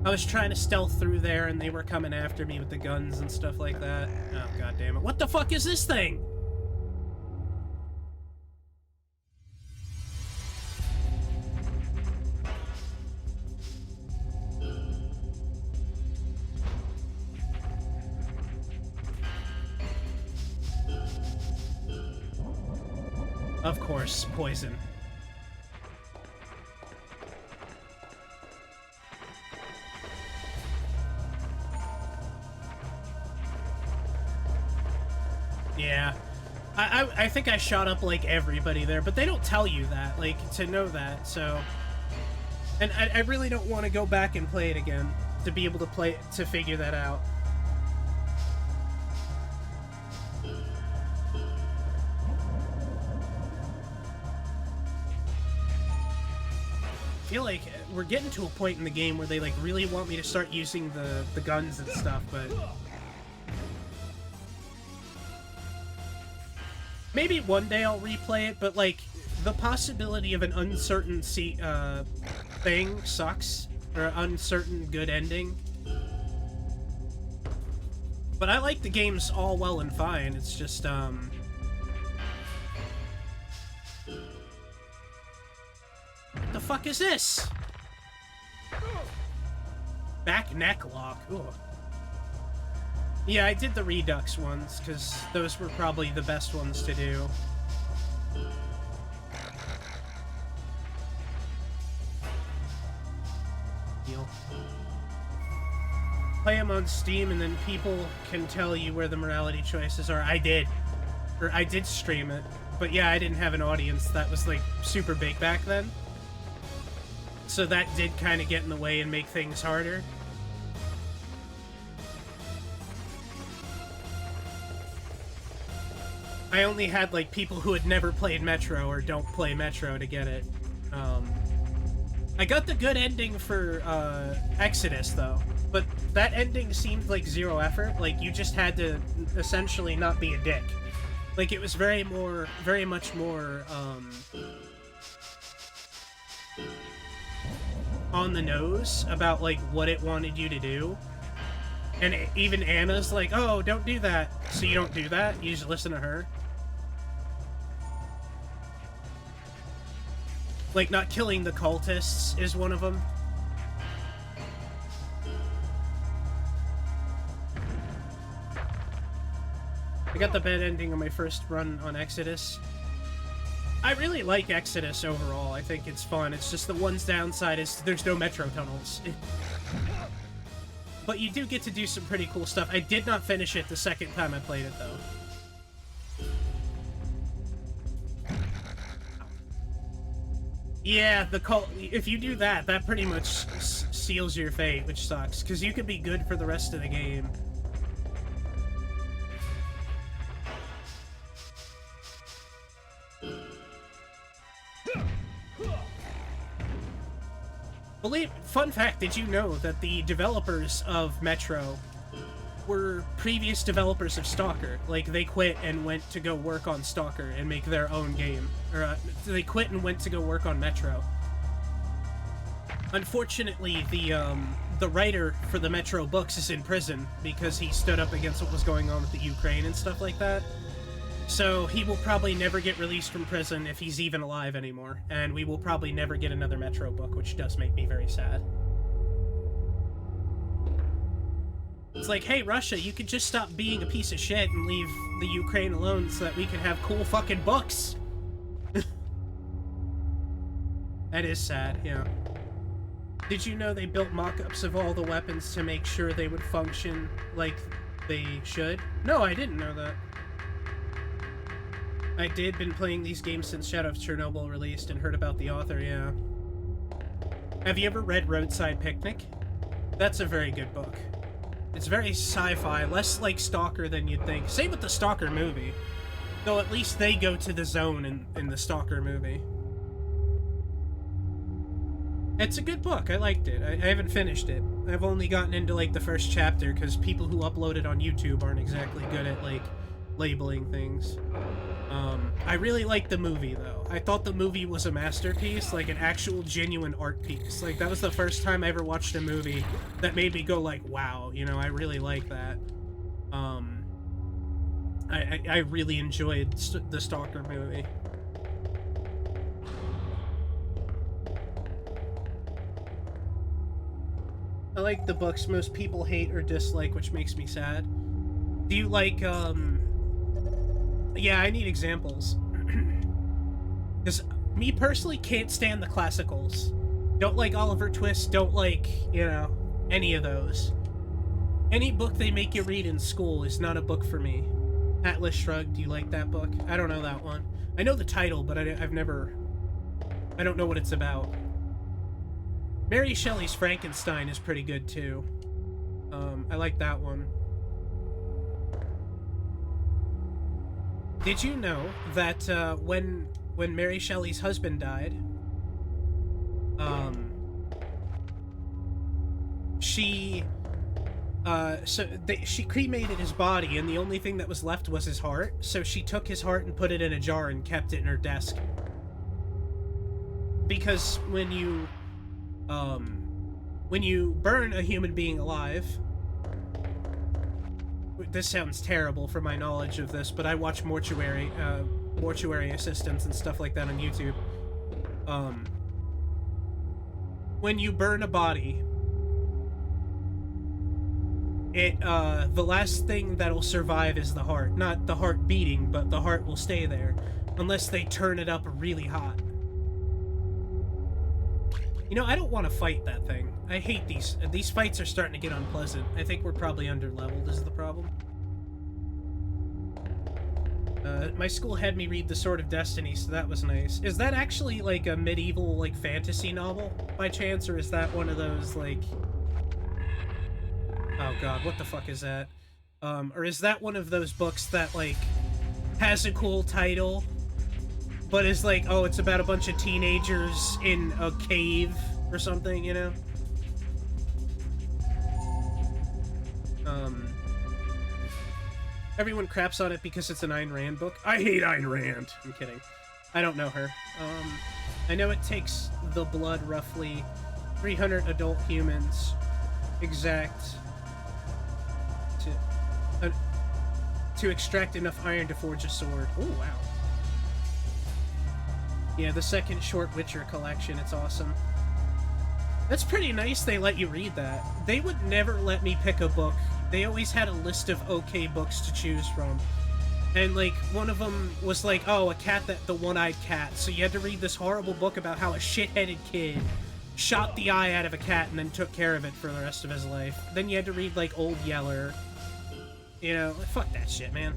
I was trying to stealth through there and they were coming after me with the guns and stuff like that. Oh, god damn it. What the fuck is this thing? Of course, poison. Yeah. I think I shot up, like, everybody there, but they don't tell you that, like, to know that, so... And I really don't want to go back and play it again, to be able to play it, to figure that out. feel like we're getting to a point in the game where they like really want me to start using the guns and stuff, but maybe one day I'll replay it. But like the possibility of an uncertain thing sucks, or uncertain good ending. But I like the games all well and fine. It's just what the fuck is this? Back neck lock. Ooh. Yeah, I did the Redux ones, because those were probably the best ones to do. Heal. Play them on Steam, and then people can tell you where the morality choices are. I did. Or I did stream it. But yeah, I didn't have an audience that was, like, super big back then. So that did kind of get in the way and make things harder. I only had, like, people who had never played Metro or don't play Metro to get it. I got the good ending for Exodus, though. But that ending seemed like zero effort. Like, you just had to essentially not be a dick. Like, it was very much more, on the nose about, like, what it wanted you to do. And even Anna's like, oh, don't do that. So you don't do that? You just listen to her? Like, not killing the cultists is one of them. I got the bad ending on my first run on Exodus. I really like Exodus overall. I think it's fun. It's just the one downside is there's no metro tunnels. But you do get to do some pretty cool stuff. I did not finish it the second time I played it, though. Yeah, if you do that, that pretty much seals your fate, which sucks. Because you could be good for the rest of the game. Fun fact, did you know that the developers of Metro were previous developers of Stalker? Like, they quit and went to go work on Stalker and make their own game. Or, they quit and went to go work on Metro. Unfortunately, the writer for the Metro books is in prison because he stood up against what was going on with the Ukraine and stuff like that. So he will probably never get released from prison if he's even alive anymore, and we will probably never get another Metro book, which does make me very sad. It's like, hey, Russia, you could just stop being a piece of shit and leave the Ukraine alone so that we can have cool fucking books. That is sad, yeah. Did you know they built mock-ups of all the weapons to make sure they would function like they should? No, I didn't know that. I did been playing these games since Shadow of Chernobyl released and heard about the author, yeah. Have you ever read Roadside Picnic? That's a very good book. It's very sci-fi, less like Stalker than you'd think. Same with the Stalker movie. Though at least they go to the zone in the Stalker movie. It's a good book, I liked it. I haven't finished it. I've only gotten into like the first chapter because people who upload it on YouTube aren't exactly good at like labeling things. I really liked the movie, though. I thought the movie was a masterpiece, like an actual genuine art piece. Like, that was the first time I ever watched a movie that made me go like, wow, you know, I really like that. I really enjoyed the Stalker movie. I like the books most people hate or dislike, which makes me sad. Do you like, yeah, I need examples. Because me personally can't stand the classicals. Don't like Oliver Twist, don't like, you know, any of those. Any book they make you read in school is not a book for me. Atlas Shrugged, do you like that book? I don't know that one. I know the title, but I've never... I don't know what it's about. Mary Shelley's Frankenstein is pretty good, too. I like that one. Did you know that when Mary Shelley's husband died, she cremated his body, and the only thing that was left was his heart. So she took his heart and put it in a jar and kept it in her desk. Because when you burn a human being alive, this sounds terrible for my knowledge of this, but I watch mortuary assistants and stuff like that on YouTube. When you burn a body, the last thing that'll survive is the heart. Not the heart beating, but the heart will stay there, unless they turn it up really hot. You know, I don't want to fight that thing. I hate these. These fights are starting to get unpleasant. I think we're probably under-leveled is the problem. My school had me read The Sword of Destiny, so that was nice. Is that actually, like, a medieval, like, fantasy novel, by chance? Or is that one of those, like... Oh god, what the fuck is that? Or is that one of those books that, like, has a cool title, but is like, oh, it's about a bunch of teenagers in a cave or something, you know? Everyone craps on it because it's an Ayn Rand book. I hate Ayn Rand! I'm kidding. I don't know her. I know it takes the blood roughly 300 adult humans exact to extract enough iron to forge a sword. Oh, wow. Yeah, the second short Witcher collection, it's awesome. That's pretty nice they let you read that. They would never let me pick a book. They always had a list of okay books to choose from. And, like, one of them was like, oh, the one-eyed cat. So you had to read this horrible book about how a shit-headed kid shot the eye out of a cat and then took care of it for the rest of his life. Then you had to read, like, Old Yeller. You know, fuck that shit, man.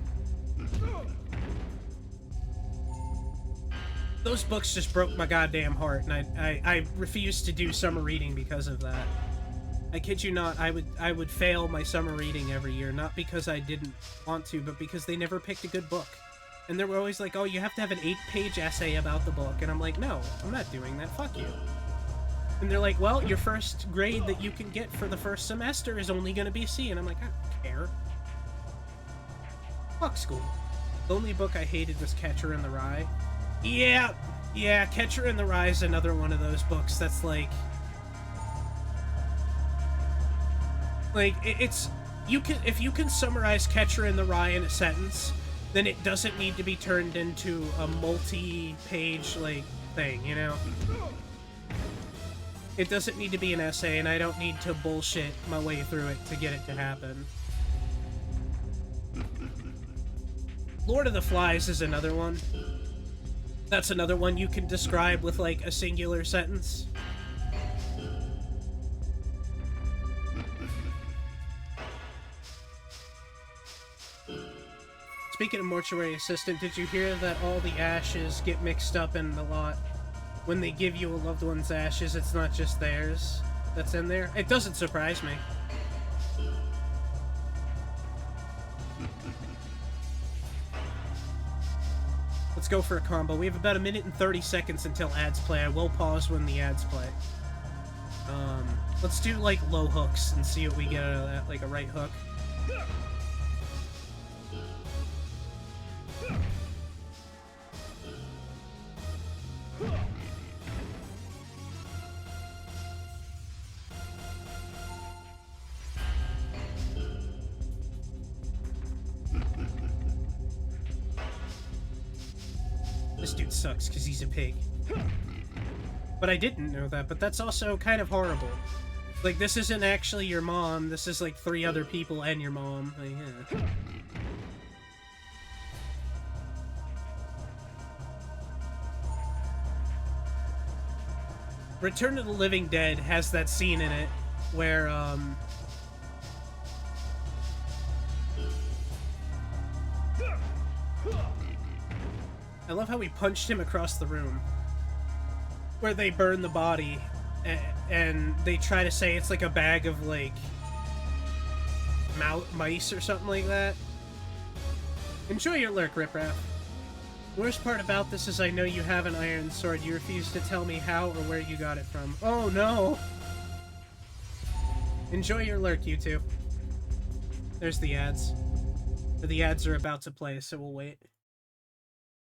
Those books just broke my goddamn heart, and I refused to do summer reading because of that. I kid you not, I would fail my summer reading every year, not because I didn't want to, but because they never picked a good book. And they were always like, oh, you have to have an 8-page essay about the book, and I'm like, no, I'm not doing that, fuck you. And they're like, well, your first grade that you can get for the first semester is only gonna be C, and I'm like, I don't care. Fuck school. The only book I hated was Catcher in the Rye. Yeah, Catcher in the Rye is another one of those books that's like... it's... If you can summarize Catcher in the Rye in a sentence, then it doesn't need to be turned into a multi-page, like, thing, you know? It doesn't need to be an essay, and I don't need to bullshit my way through it to get it to happen. Lord of the Flies is another one. That's another one you can describe with, like, a singular sentence. Speaking of mortuary assistant, did you hear that all the ashes get mixed up in the lot? When they give you a loved one's ashes, it's not just theirs that's in there? It doesn't surprise me. Let's go for a combo. We have about 1 minute and 30 seconds until ads play. I will pause when the ads play. Let's do, like, low hooks and see what we get out of that. Like a right hook. This dude sucks because he's a pig. But I didn't know that, but that's also kind of horrible. Like, this isn't actually your mom, this is like 3 other people and your mom. Like, yeah. Return of the Living Dead has that scene in it where, I love how he punched him across the room. Where they burn the body, and they try to say it's like a bag of, like, mice or something like that. Enjoy your lurk, Ripraff. Worst part about this is I know you have an iron sword. You refuse to tell me how or where you got it from. Oh no! Enjoy your lurk, you two. There's the ads. The ads are about to play, so we'll wait.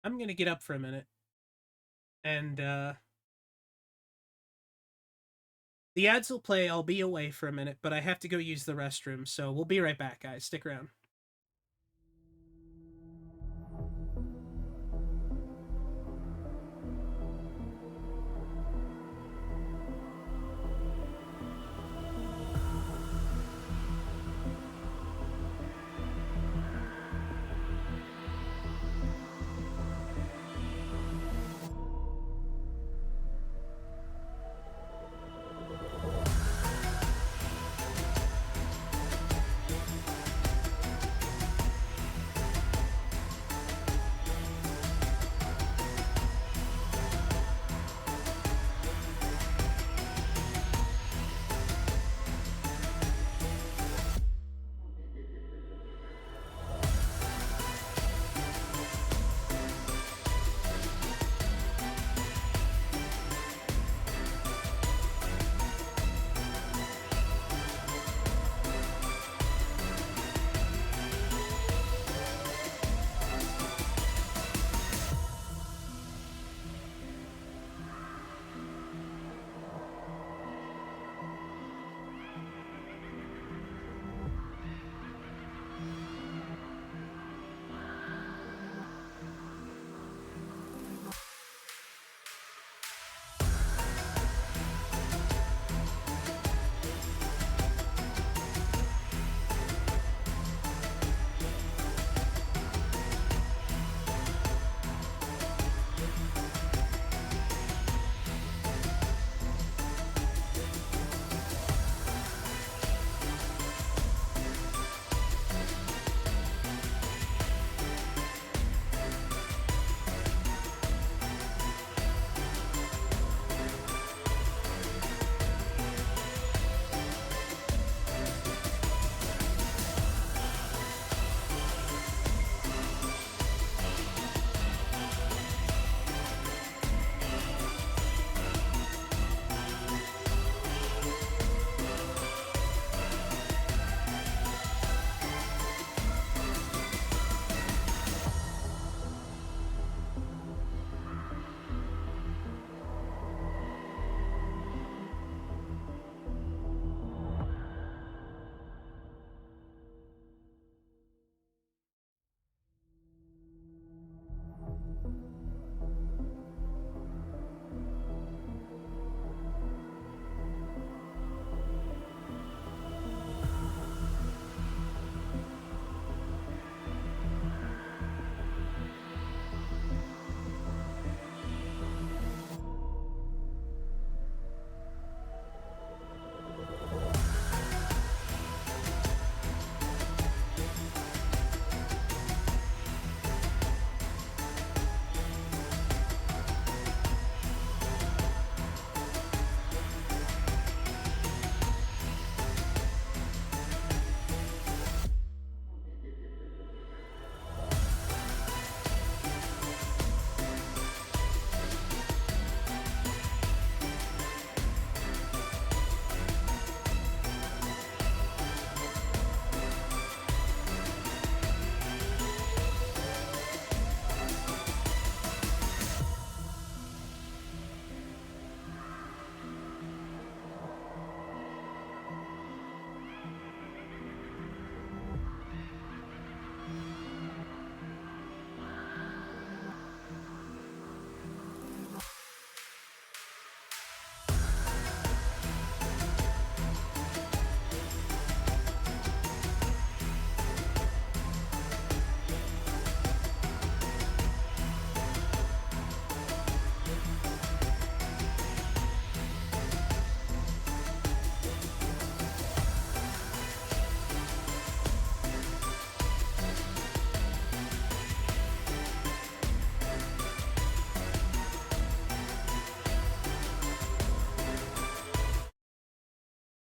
I'm gonna get up for a minute. And, the ads will play, I'll be away for a minute, but I have to go use the restroom, so we'll be right back, guys. Stick around.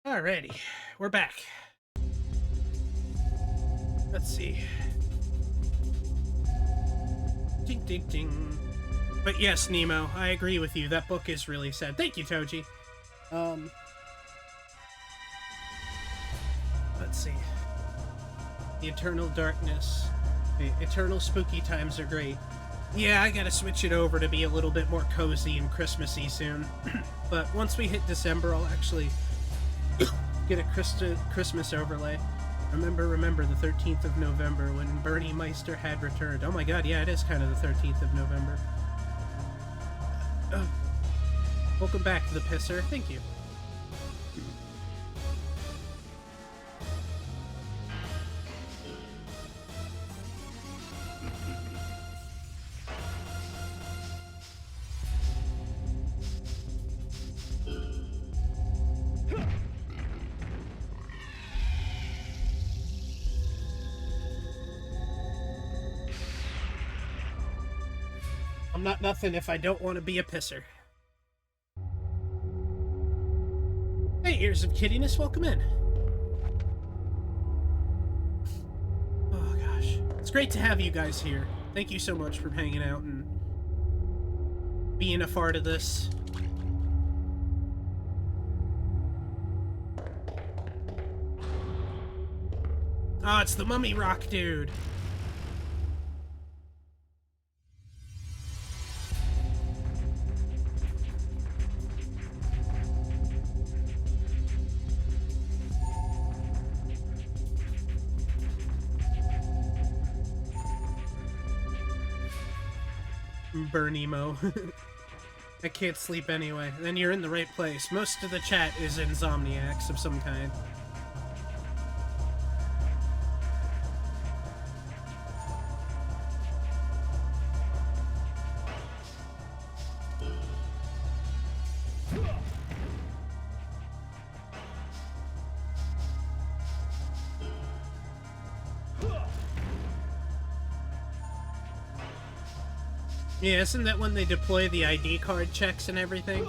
Alrighty, we're back. Let's see. Ding, ding, ding. But yes, Nemo, I agree with you. That book is really sad. Thank you, Toji. Let's see. The Eternal Darkness. The Eternal Spooky Times are great. Yeah, I gotta switch it over to be a little bit more cozy and Christmassy soon. But once we hit December, I'll actually get a Christmas overlay. Remember the 13th of November when Bernie Meister had returned. Oh my god, yeah, it is kind of the 13th of November. Welcome back to the Pisser. Thank you. I'm not nothing if I don't want to be a pisser. Hey, ears of kiddiness, welcome in. Oh gosh. It's great to have you guys here. Thank you so much for hanging out and being a part of this. Oh, it's the Mummy Rock dude. Burnemo. I can't sleep anyway. Then you're in the right place. Most of the chat is insomniacs of some kind. Yeah, isn't that when they deploy the ID card checks and everything?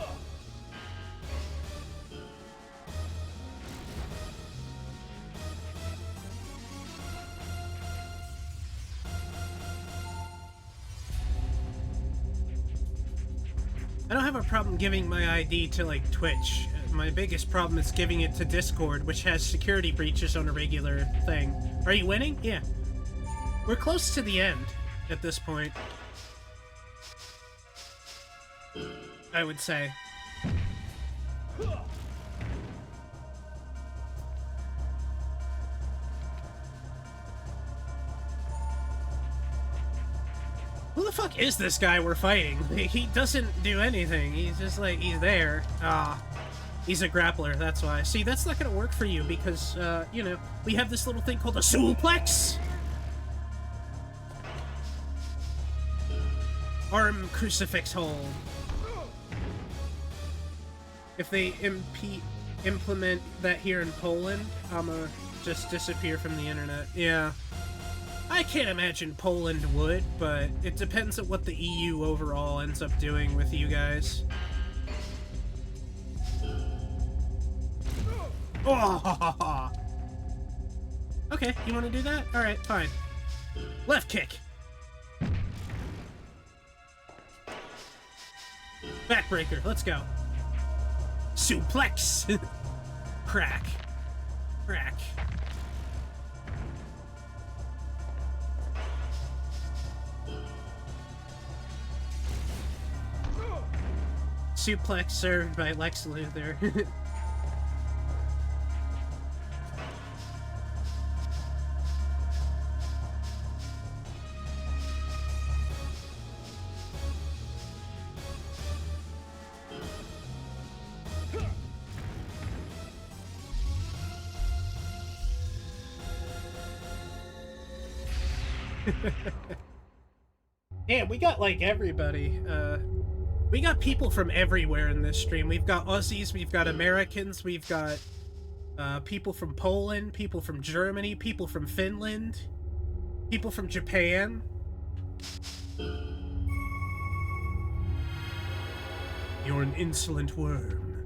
I don't have a problem giving my ID to, like, Twitch. My biggest problem is giving it to Discord, which has security breaches on a regular thing. Are you winning? Yeah. We're close to the end at this point, I would say. Who the fuck is this guy we're fighting? He doesn't do anything. He's just like, he's there. Ah, he's a grappler, that's why. See, that's not gonna work for you because, you know, we have this little thing called a suplex. Arm crucifix hold. If they implement that here in Poland, I'ma just disappear from the internet. Yeah. I can't imagine Poland would, but it depends on what the EU overall ends up doing with you guys. Oh! Okay, you want to do that? Alright, fine. Left kick! Backbreaker, let's go. Suplex! Crack. Crack. Suplex served by Lex Luthor. Yeah, we got like everybody. We got people from everywhere in this stream. We've got Aussies, we've got Americans, we've got people from Poland, people from Germany, people from Finland, people from Japan. You're an insolent worm.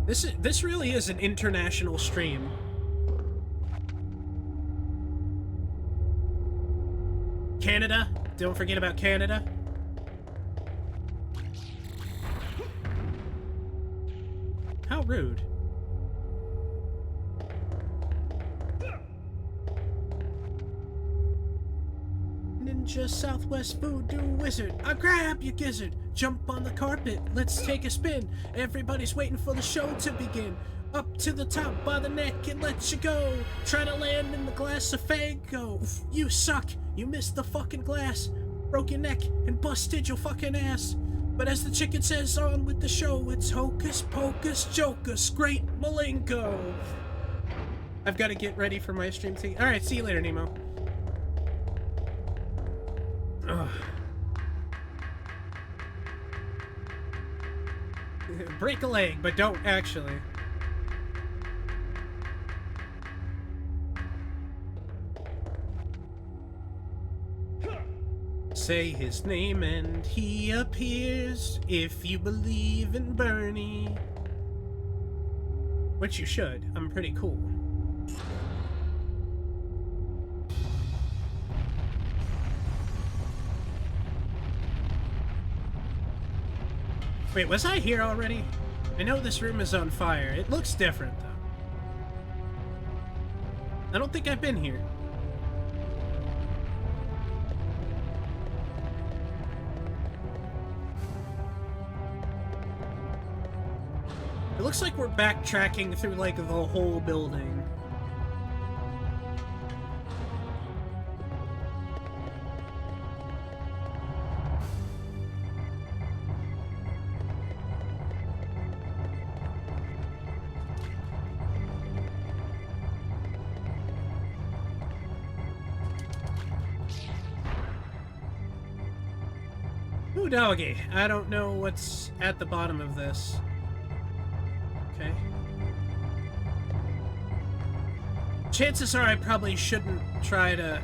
This really is an international stream. Canada. Don't forget about Canada. How rude. Ninja Southwest Voodoo Wizard, I grab your gizzard. Jump on the carpet, let's take a spin. Everybody's waiting for the show to begin. Up to the top by the neck and let you go. Try to land in the glass of Faygo. You suck, you missed the fucking glass. Broke your neck and busted your fucking ass. But as the chicken says on with the show, it's hocus pocus jocus, great Malenko. I've got to get ready for my stream thing. Alright, see you later, Nemo. Ugh. Break a leg, but don't actually. Say his name and he appears, if you believe in Bernie. Which you should. I'm pretty cool. Wait, was I here already? I know this room is on fire. It looks different, though. I don't think I've been here. It looks like we're backtracking through, like, the whole building. Ooh, doggy. I don't know what's at the bottom of this. Okay. Chances are I probably shouldn't try to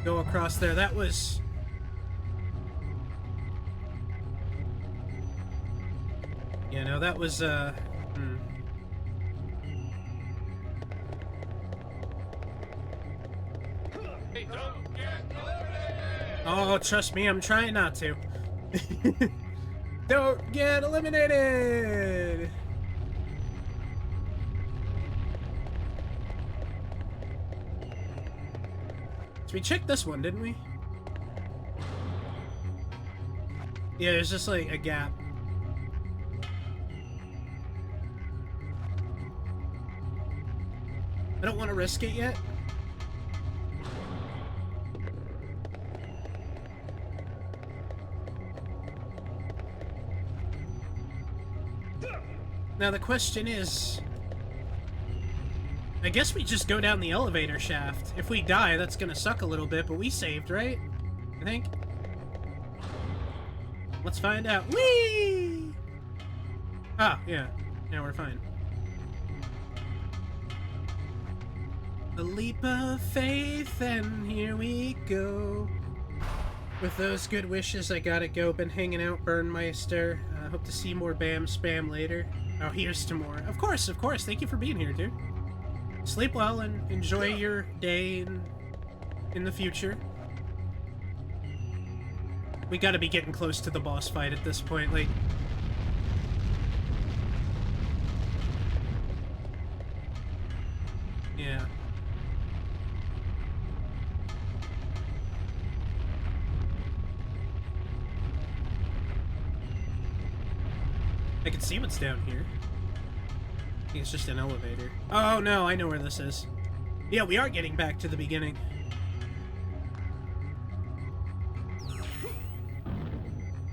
go across there. That was... Yeah, no, that was, Oh, trust me, I'm trying not to. Don't get eliminated! So we checked this one, didn't we? Yeah, there's just like a gap. I don't want to risk it yet. Now the question is, I guess we just go down the elevator shaft. If we die, that's gonna suck a little bit, but we saved, right? I think. Let's find out. Whee! Ah, yeah. Now we're fine. A leap of faith, and here we go. With those good wishes, I gotta go. Been hanging out, Burnmeister. Hope to see more Bam Spam later. Oh, here's to more. Of course, of course. Thank you for being here, dude. Sleep well and enjoy your day in the future. We gotta be getting close to the boss fight at this point, like... Yeah. I can see what's down here. I think it's just an elevator. Oh no, I know where this is. Yeah, we are getting back to the beginning.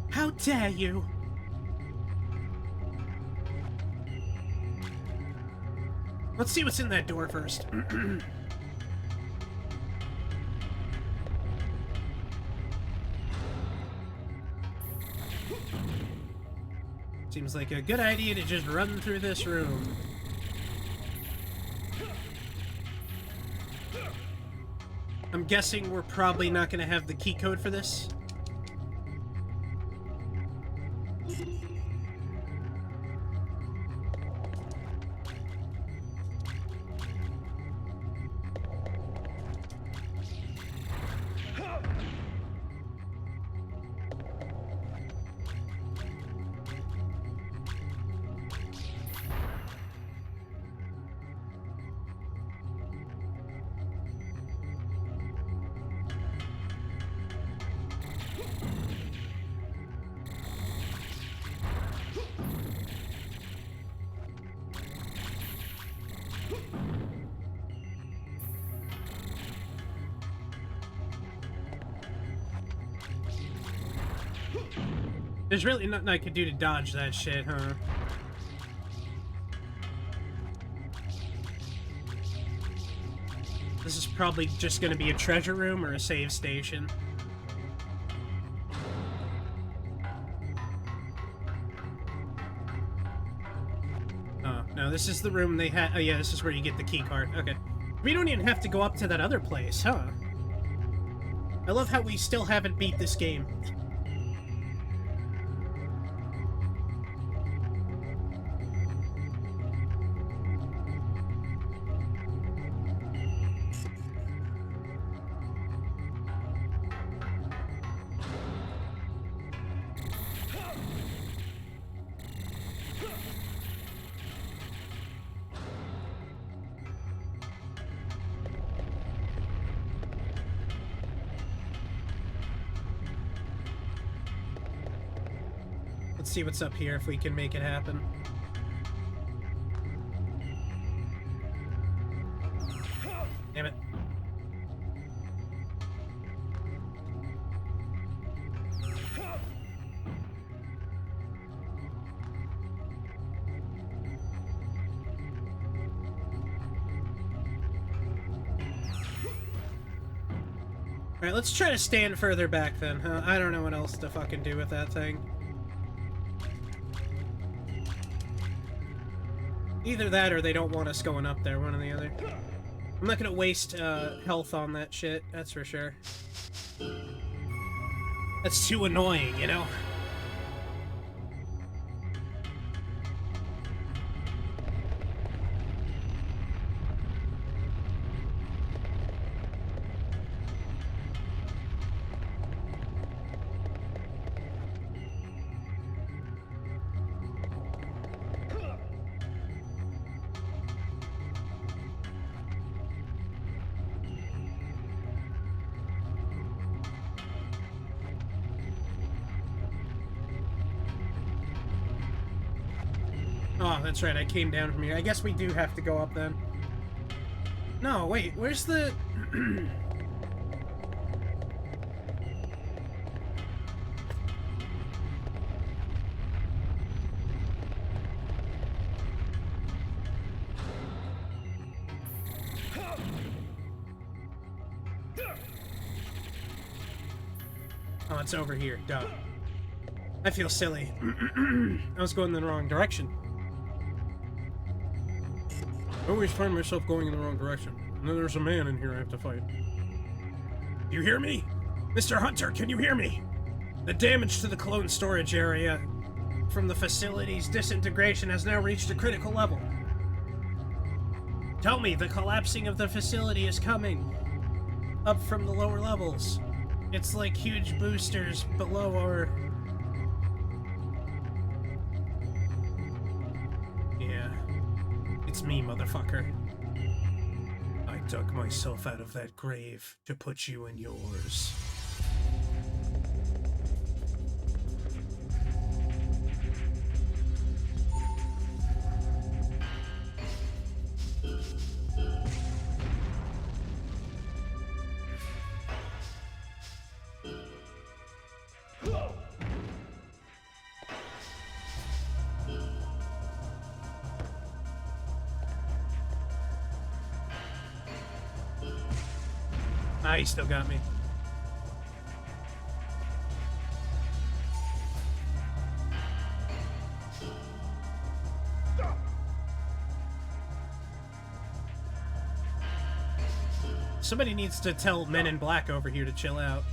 How dare you! Let's see what's in that door first. Seems like a good idea to just run through this room. I'm guessing we're probably not going to have the key code for this. There's really nothing I could do to dodge that shit, huh? This is probably just gonna be a treasure room or a save station. Oh, no, this is the room they had. Oh, yeah, this is where you get the key card. Okay. We don't even have to go up to that other place, huh? I love how we still haven't beat this game. Let's see what's up here if we can make it happen. Damn it. Alright, let's try to stand further back then, huh? I don't know what else to fucking do with that thing. Either that or they don't want us going up there, one or the other. I'm not gonna waste health on that shit, that's for sure. That's too annoying, you know? Oh, that's right, I came down from here. I guess we do have to go up then. No, wait, where's the... Oh, it's over here, duh. I feel silly. I was going in the wrong direction. I always find myself going in the wrong direction. And then there's a man in here I have to fight. You hear me? Mr. Hunter, can you hear me? The damage to the clone storage area from the facility's disintegration has now reached a critical level. Tell me, the collapsing of the facility is coming up from the lower levels. It's like huge boosters below our... Yeah. It's me, motherfucker. I dug myself out of that grave to put you in yours. Ah, he still got me. Somebody needs to tell Men in Black over here to chill out.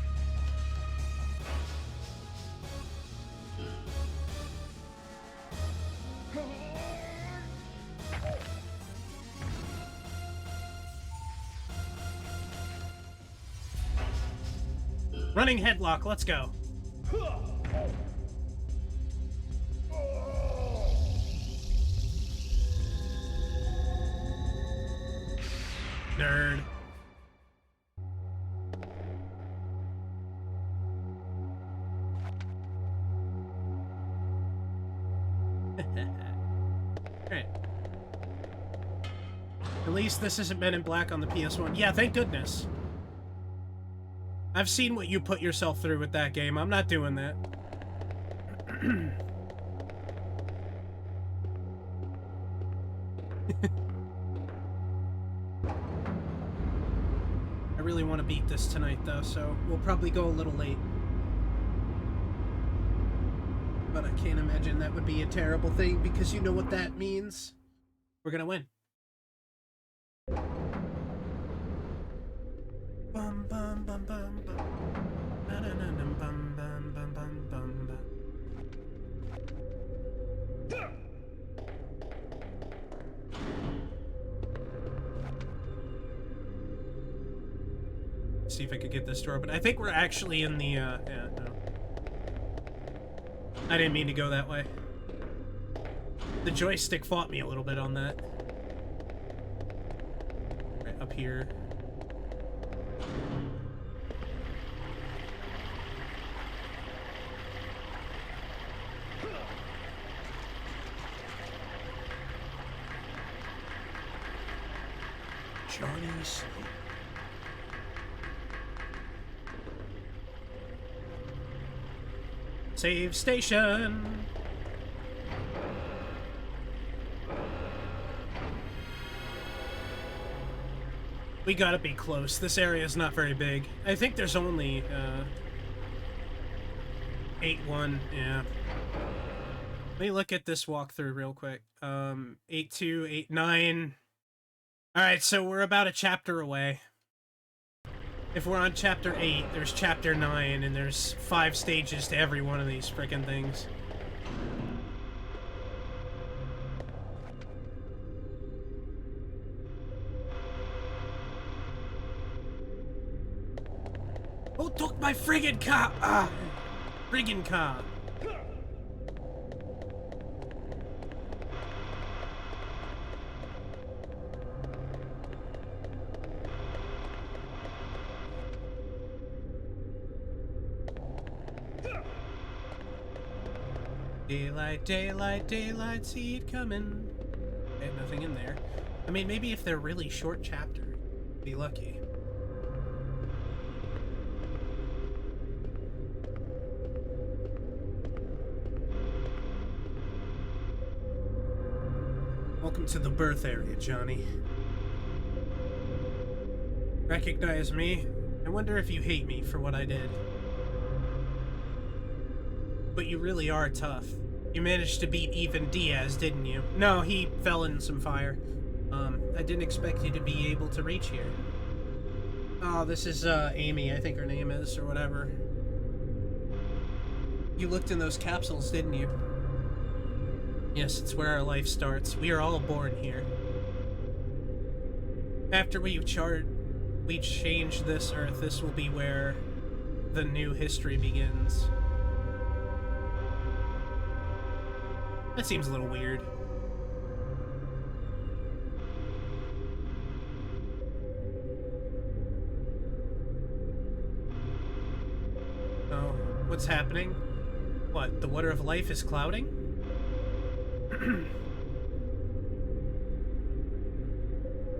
Running headlock, let's go. Nerd. Alright. At least this isn't Men in Black on the PS1. Yeah, thank goodness. I've seen what you put yourself through with that game. I'm not doing that. I really want to beat this tonight, though, so we'll probably go a little late. But I can't imagine that would be a terrible thing, because you know what that means. We're gonna win. Bum bum bum bum bum. Ba-da-da-dum, bum bum bum bum bum bum. See if I could get this door, but I think we're actually in the, yeah, no. I didn't mean to go that way. The joystick fought me a little bit on that. Right, up here. Johnny Snow. Save station! We gotta be close. This area is not very big. I think there's only, 8-1, yeah. Let me look at this walkthrough real quick. 8-2, 8-9. Alright, so we're about a chapter away. If we're on chapter 8, there's chapter 9, and there's 5 stages to every one of these frickin' things. Who took my friggin' car? Ah! Friggin' car. Daylight, daylight, daylight, see it coming. Okay, nothing in there. I mean, maybe if they're really short chapter, be lucky. Welcome to the birth area, Johnny. Recognize me? I wonder if you hate me for what I did. But you really are tough. You managed to beat even Diaz, didn't you? No, he fell in some fire. I didn't expect you to be able to reach here. Oh, this is, Amy, I think her name is, or whatever. You looked in those capsules, didn't you? Yes, it's where our life starts. We are all born here. After we change this Earth, this will be where the new history begins. That seems a little weird. Oh, what's happening? What, the water of life is clouding?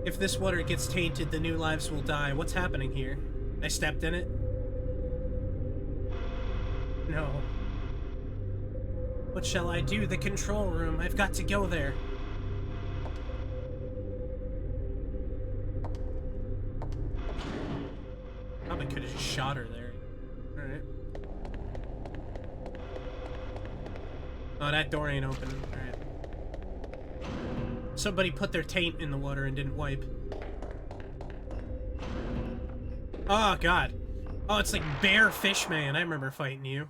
If this water gets tainted, the new lives will die. What's happening here? I stepped in it? No. What shall I do? The control room. I've got to go there. Probably could have just shot her there. Alright. Oh, that door ain't open. Alright. Somebody put their taint in the water and didn't wipe. Oh, God. Oh, it's like Bear Fishman. I remember fighting you.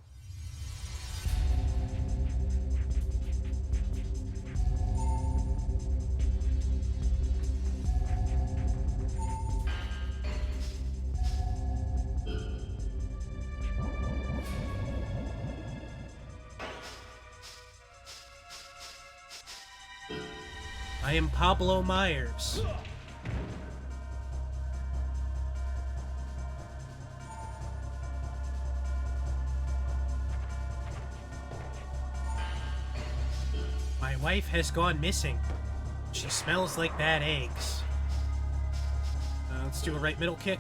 I am Pablo Myers. My wife has gone missing. She smells like bad eggs. Let's do a right middle kick.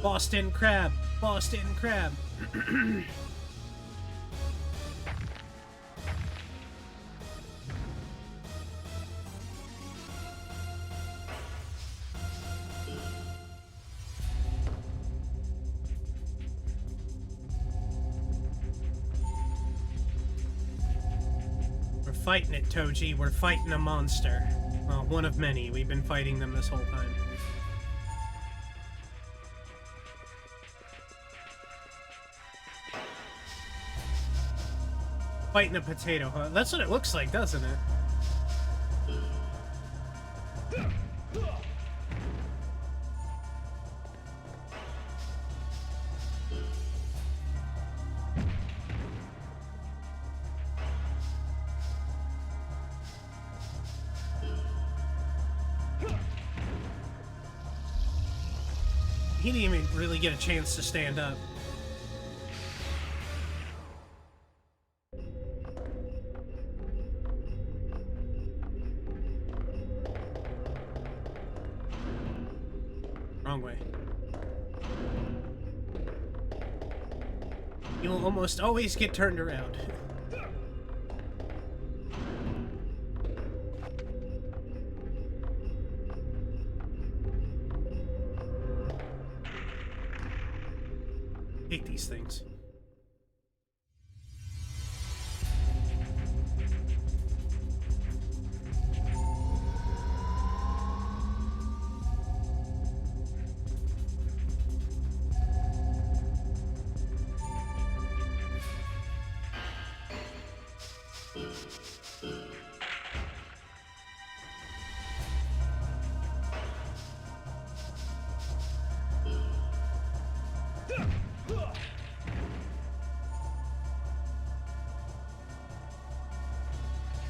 Boston Crab. Boston crab. We're fighting it, Toji. We're fighting a monster. Well, one of many. We've been fighting them this whole time. Fighting a potato, huh? That's what it looks like, doesn't it? He didn't even really get a chance to stand up. Wrong way. You'll almost always get turned around. Hate these things.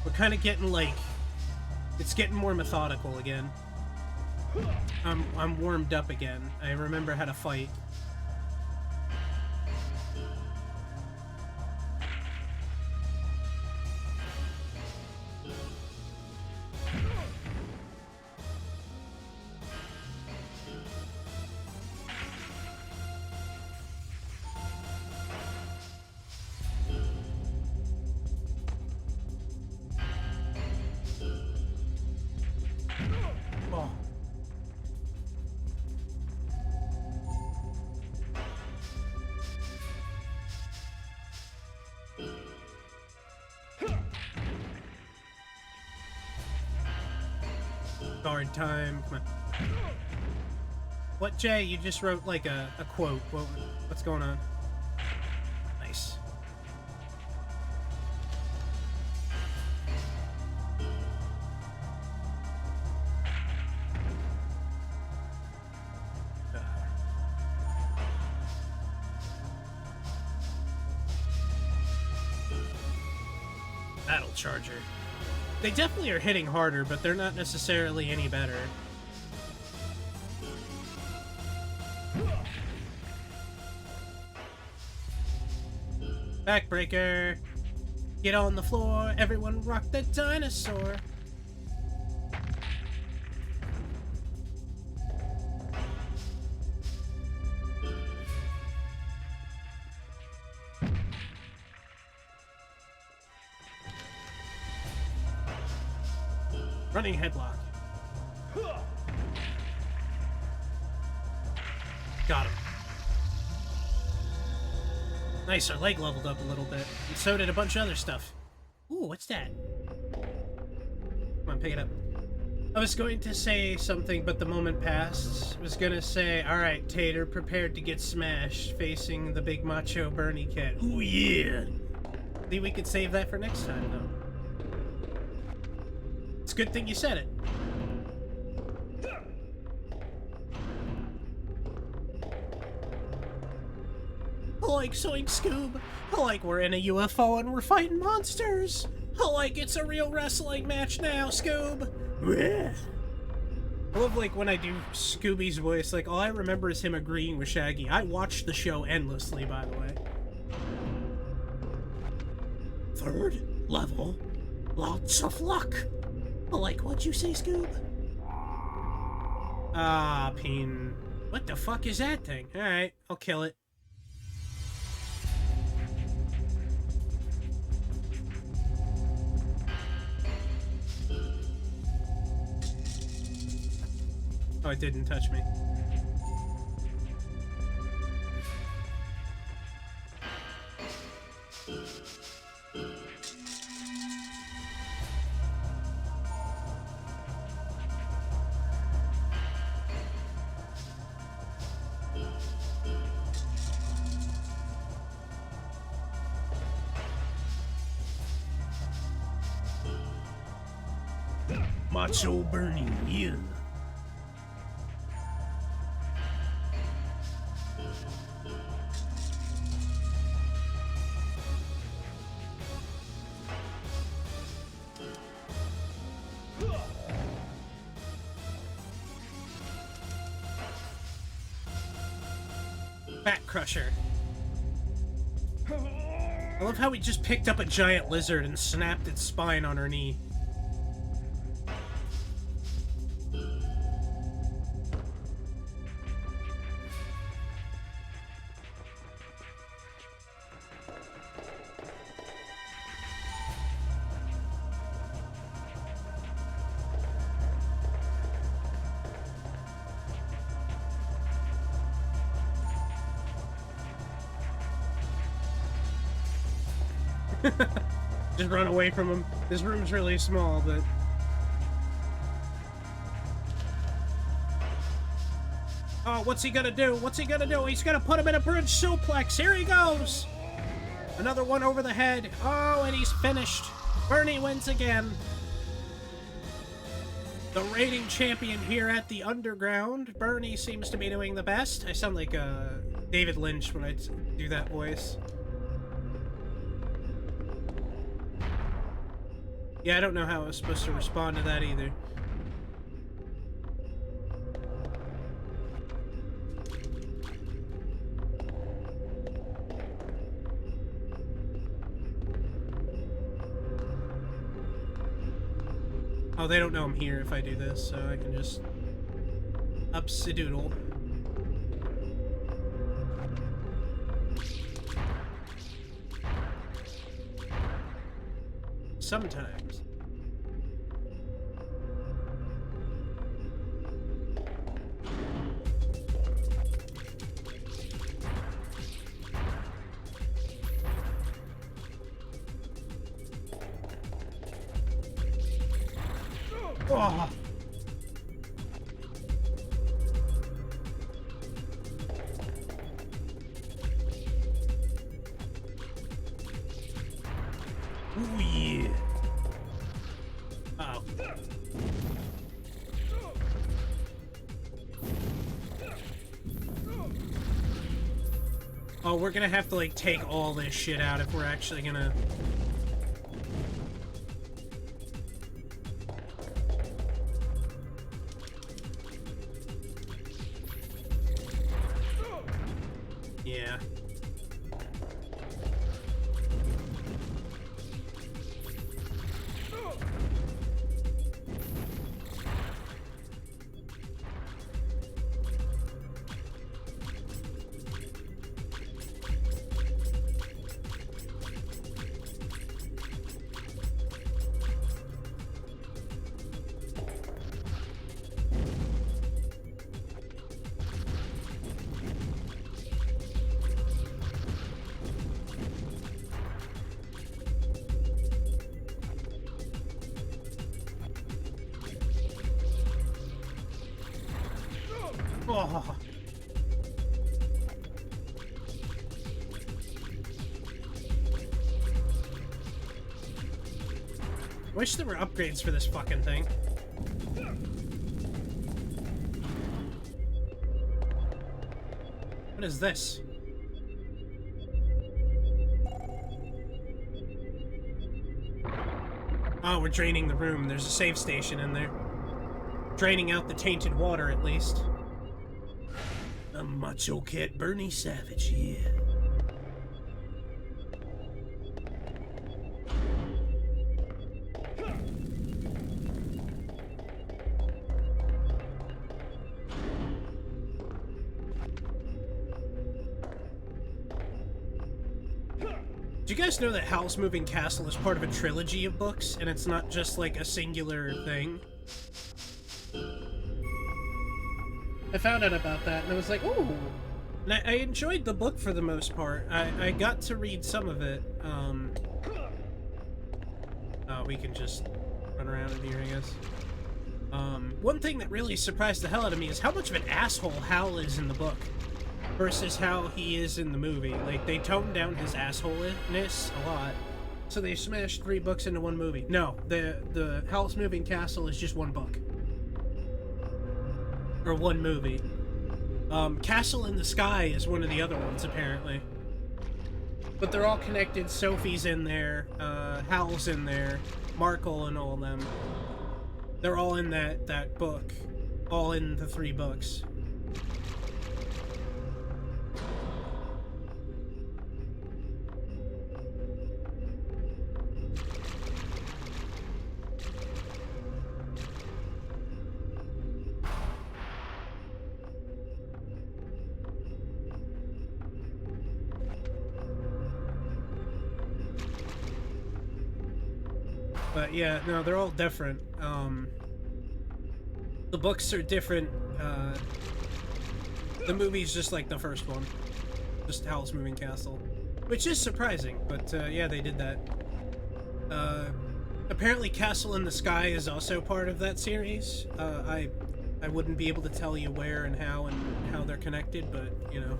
We're kind of getting like, it's getting more methodical again. I'm warmed up again. I remember how to fight. Oh. Guard time. Come on. What, Jay? You just wrote like a quote. What's going on? Nice. Battle Charger. They definitely are hitting harder, but they're not necessarily any better. Backbreaker! Get on the floor, everyone rock the dinosaur! Running headlock. Got him. Nice, our leg leveled up a little bit. And so did a bunch of other stuff. Ooh, what's that? Come on, pick it up. I was going to say something, but the moment passed. I was gonna say, alright, Tater, prepared to get smashed, facing the big macho Bernie Cat. Ooh, yeah! Maybe we could save that for next time, though. It's a good thing you said it. I like Zoink Scoob. I like we're in a UFO and we're fighting monsters. I like it's a real wrestling match now, Scoob. I love like when I do Scooby's voice, like all I remember is him agreeing with Shaggy. I watched the show endlessly, by the way. Third level, lots of luck. I like what you say, Scoob. Ah, Peen. What the fuck is that thing? Alright, I'll kill it. Oh, it didn't touch me. Macho Bernie, yeah. Fat Crusher. I love how he just picked up a giant lizard and snapped its spine on her knee. Just run away from him. This room's really small, but... Oh, what's he gonna do? What's he gonna do? He's gonna put him in a bridge suplex. Here he goes! Another one over the head. Oh, and he's finished. Bernie wins again. The reigning champion here at the Underground. Bernie seems to be doing the best. I sound like David Lynch when I do that voice. Yeah, I don't know how I was supposed to respond to that either. Oh, they don't know I'm here if I do this, so I can just up-si-doodle. Sometimes. Oh. Ooh, yeah. Uh-oh. Oh, we're gonna have to, like, take all this shit out if we're actually gonna... Yeah. Oh. Wish there were upgrades for this fucking thing. What is this? Oh, we're draining the room. There's a save station in there. Draining out the tainted water, at least. I'm Macho Cat Bernie Savage, yeah. Do you guys know that Howl's Moving Castle is part of a trilogy of books, and it's not just like a singular thing? I found out about that, and I was like, ooh. And I enjoyed the book for the most part. I got to read some of it. We can just run around in here, I guess. One thing that really surprised the hell out of me is how much of an asshole Hal is in the book versus how he is in the movie. Like, they toned down his assholeness a lot, so they smashed 3 books into one movie. No, the Howl's Moving Castle is just one book. Or one movie. Castle in the Sky is one of the other ones, apparently. But they're all connected. Sophie's in there, Hal's in there, Markle and all of them. They're all in that book. All in the 3 books. But yeah, no, they're all different. The books are different. The movie's just like the first one. Just Howl's Moving Castle. Which is surprising, but yeah, they did that. Apparently Castle in the Sky is also part of that series. I wouldn't be able to tell you where and how they're connected, but, you know.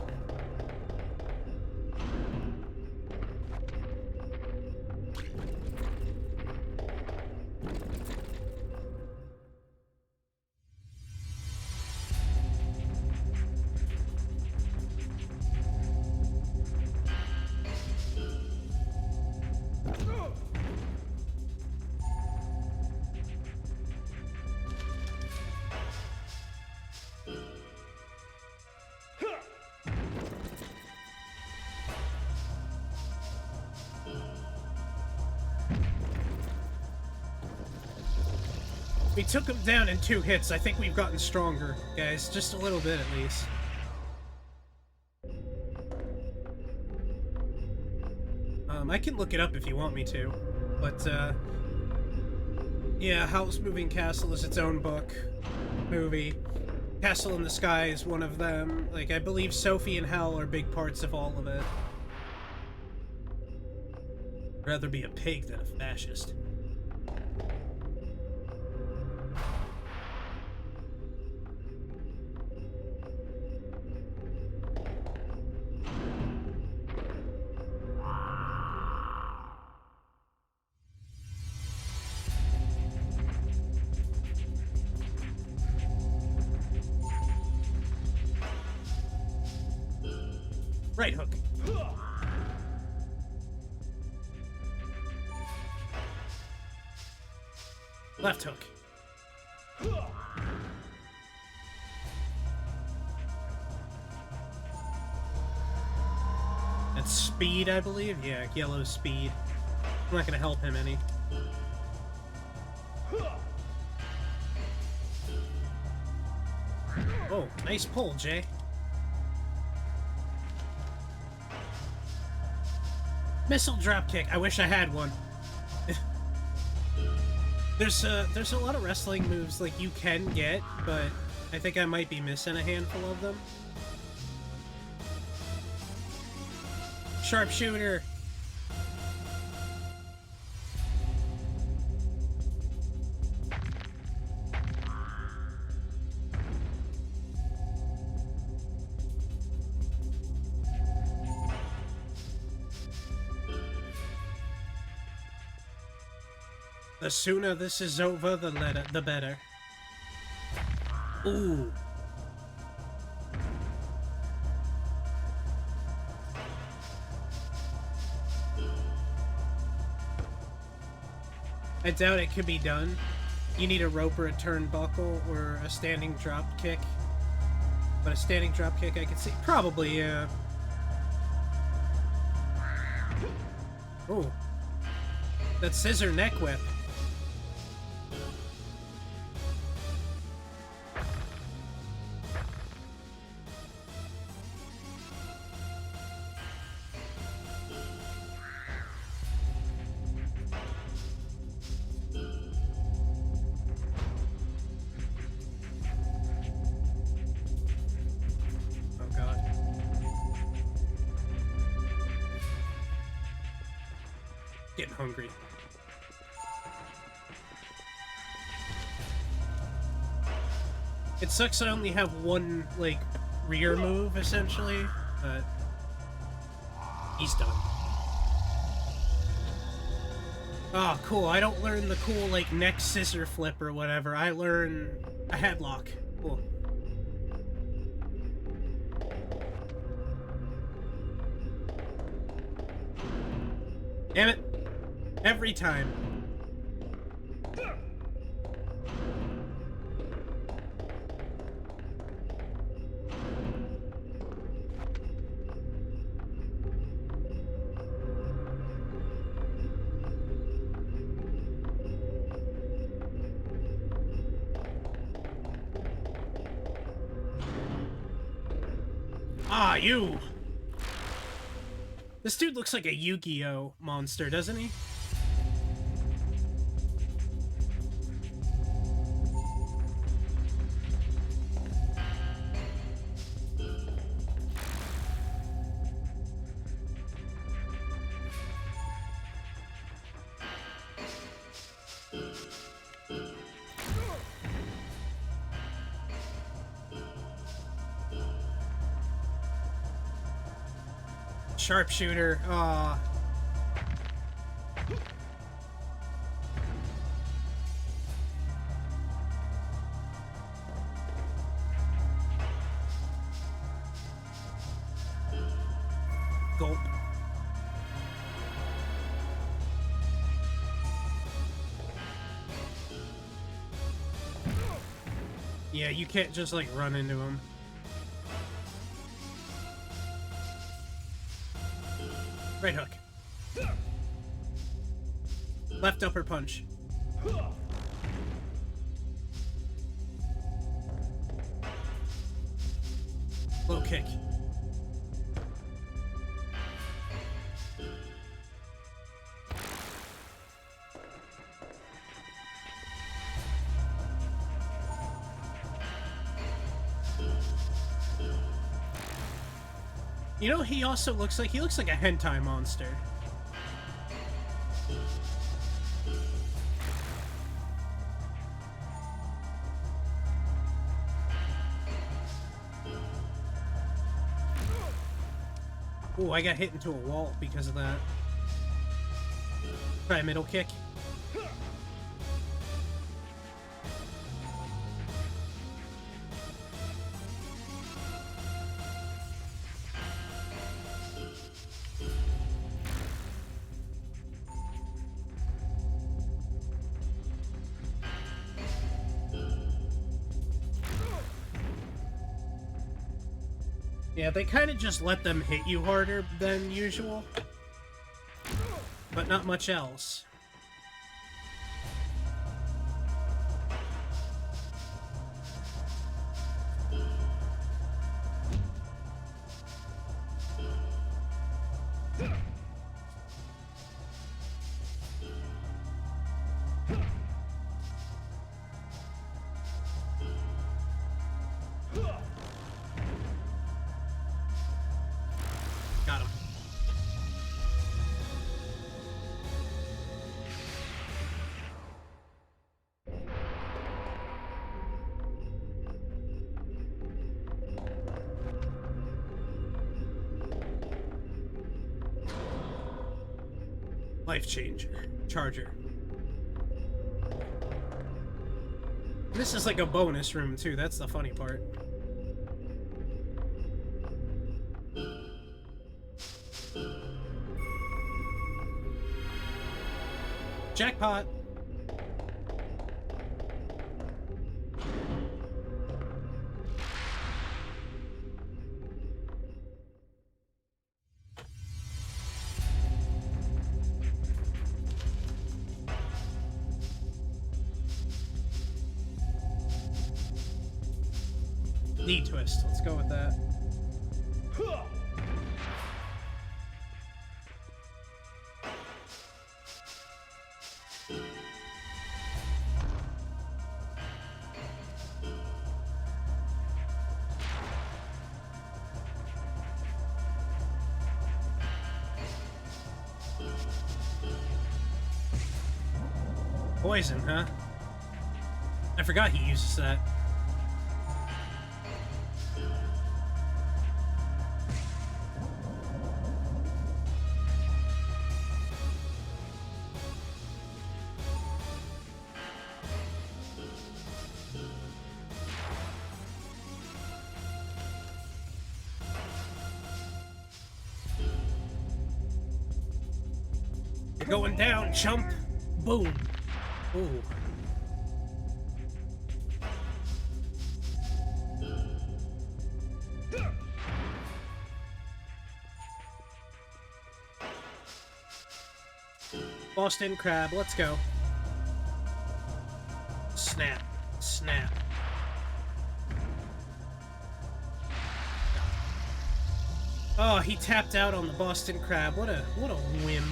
We took him down in 2 hits. I think we've gotten stronger, guys. Just a little bit, at least. I can look it up if you want me to. But, yeah, Howl's Moving Castle is its own book, movie. Castle in the Sky is one of them. Like, I believe Sophie and Hal are big parts of all of it. I'd rather be a pig than a fascist. Right hook. Left hook. That's speed, I believe? Yeah, yellow speed. I'm not gonna help him any. Oh, nice pull, Jay. Missile dropkick. I wish I had one. There's a lot of wrestling moves like you can get, but I think I might be missing a handful of them. Sharpshooter. The sooner this is over, the better. Ooh. I doubt it could be done. You need a rope or a turnbuckle or a standing drop kick. But a standing drop kick I could see. Probably, yeah. Ooh. That scissor neck whip. Getting hungry. It sucks I only have one, like, rear move, essentially, but he's done. Oh, cool. I don't learn the cool, like, neck scissor flip or whatever. I learn a headlock. Cool. Damn it. Every time. Ah, you! This dude looks like a Yu-Gi-Oh monster, doesn't he? Sharpshooter. Aw. Gulp. Yeah, you can't just, like, run into him. Right hook. Left upper punch. Low kick. You know, he also looks like a hentai monster. Ooh, I got hit into a wall because of that. Try a middle kick. Yeah, they kind of just let them hit you harder than usual, but not much else. Got him. Life changer. Charger. This is like a bonus room too, that's the funny part. Jackpot! Knee twist, let's go with that. Poison, huh? I forgot he uses that. You're going down, chump. Boom. Ooh. Boston Crab, let's go. Snap. Snap. Oh, he tapped out on the Boston Crab. What a whim.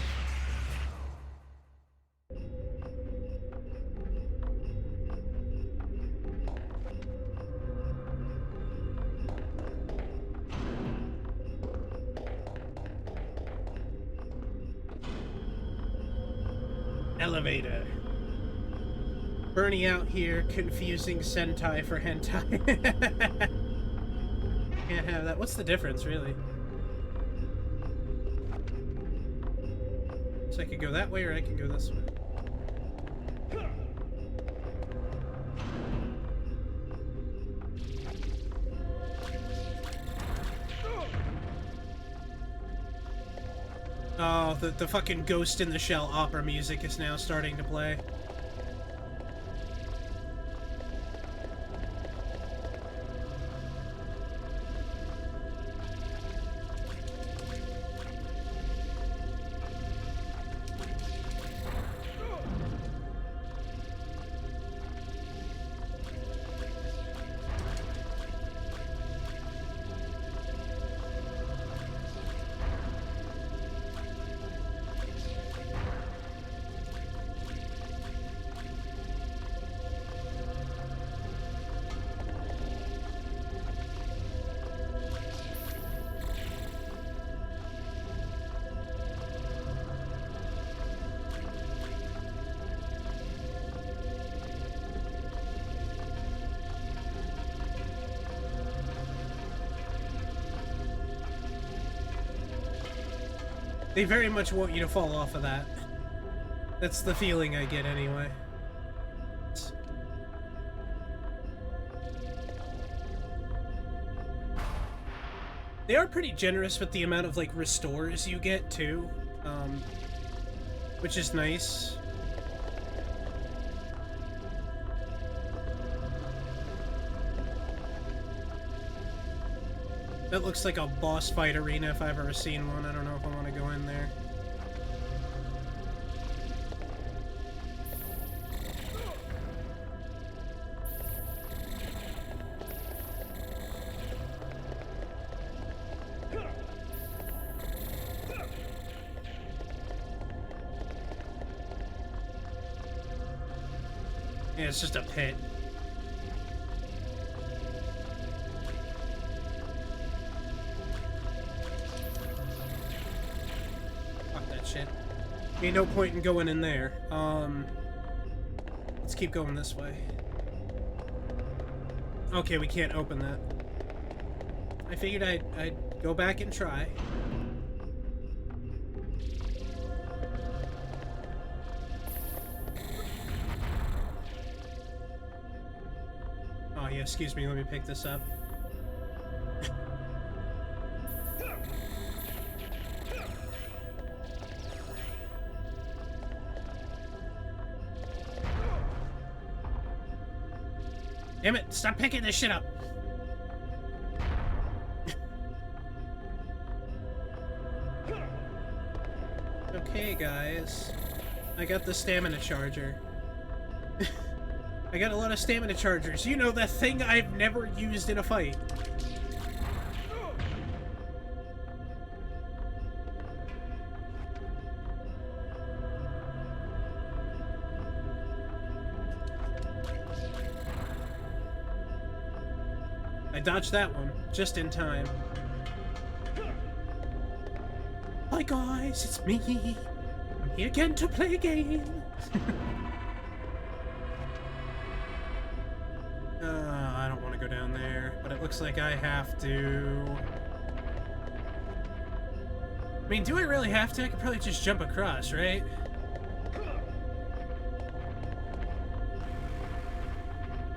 Elevator. Bernie out here confusing Sentai for hentai. Can't have that. What's the difference, really? So I could go that way or I can go this way. Oh, the fucking Ghost in the Shell opera music is now starting to play. They very much want you to fall off of that. That's the feeling I get anyway. They are pretty generous with the amount of, like, restores you get, too. Which is nice. That looks like a boss fight arena if I've ever seen one. I don't know if I want to go in there. Yeah, it's just a pit. Ain't no point in going in there. Let's keep going this way. Okay, we can't open that. I figured I'd go back and try. Oh yeah, excuse me, let me pick this up. Damn it, stop picking this shit up! Okay, guys. I got the stamina charger. I got a lot of stamina chargers. You know, that thing I've never used in a fight. I dodged that one, just in time. Hi guys, it's me. I'm here again to play a game. go down there, but it looks like I have to... I mean, do I really have to? I could probably just jump across, right?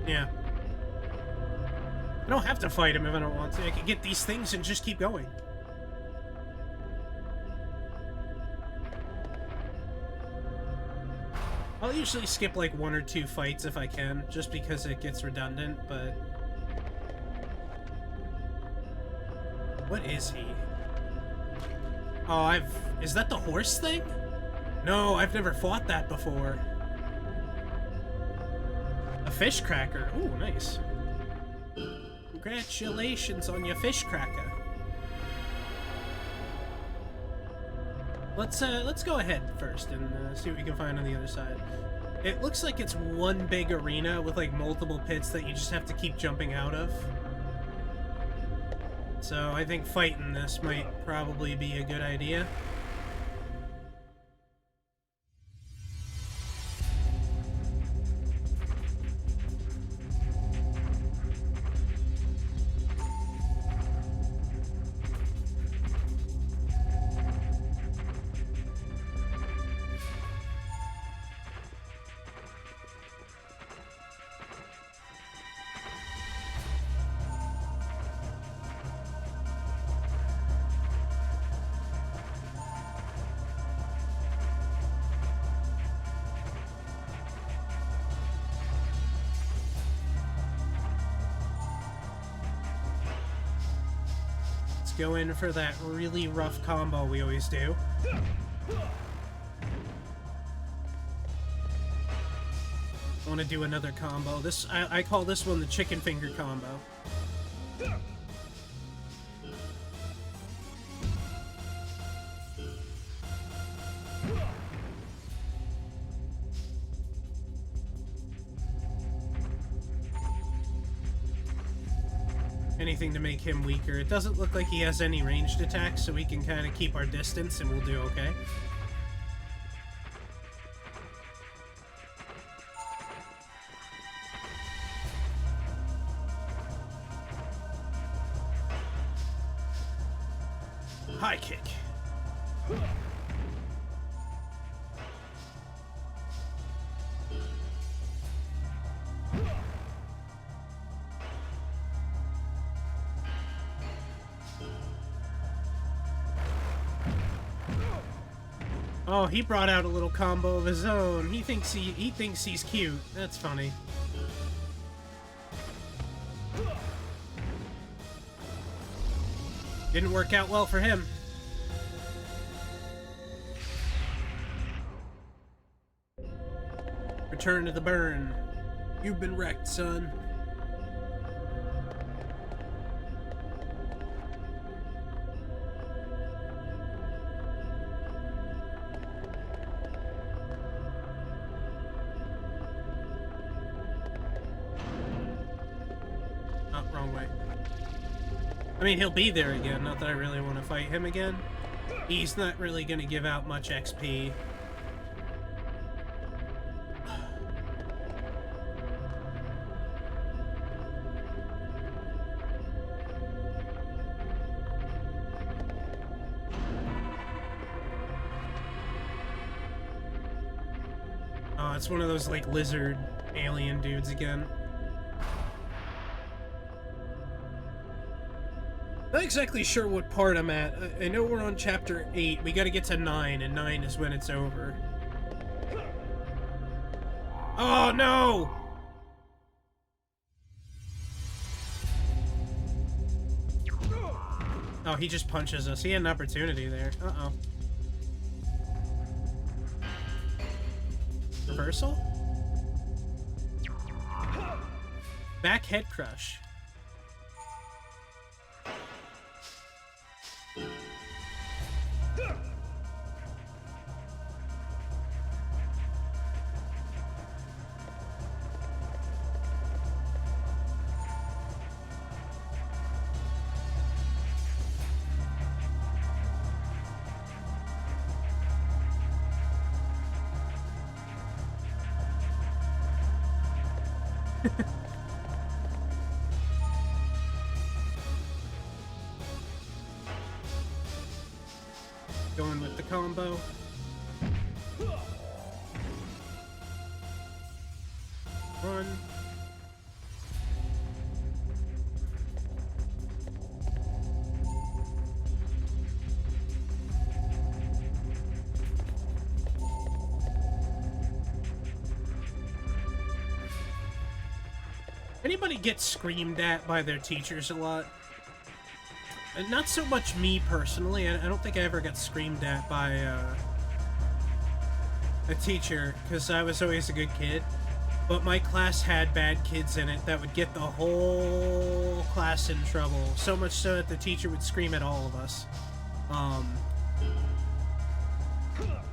Yeah. I don't have to fight him if I don't want to. I can get these things and just keep going. I'll usually skip like 1 or 2 fights if I can, just because it gets redundant, but... What is he? Oh, is that the horse thing? No, I've never fought that before. A fish cracker. Ooh, nice. Congratulations on your fish cracker. Let's go ahead first and see what we can find on the other side. It looks like it's one big arena with like multiple pits that you just have to keep jumping out of. So I think fighting this might probably be a good idea. Go in for that really rough combo we always do. I want to do another combo. This I call this one the chicken finger combo. Anything to make him weaker. It doesn't look like he has any ranged attacks, so we can kind of keep our distance and we'll do okay. High kick. Oh, he brought out a little combo of his own. He thinks he's cute. That's funny. Didn't work out well for him. Return to the burn. You've been wrecked, son. I mean, he'll be there again, not that I really want to fight him again. He's not really going to give out much XP. Oh, it's one of those, like, lizard alien dudes again. Not exactly sure what part I'm at. I know we're on chapter 8. We gotta get to 9, and 9 is when it's over. Oh, no! Oh, he just punches us. He had an opportunity there. Uh-oh. Reversal? Back head crush. the combo. Run. Anybody get screamed at by their teachers a lot? And not so much me personally. I don't think I ever got screamed at by a teacher because I was always a good kid. But my class had bad kids in it that would get the whole class in trouble. So much so that the teacher would scream at all of us.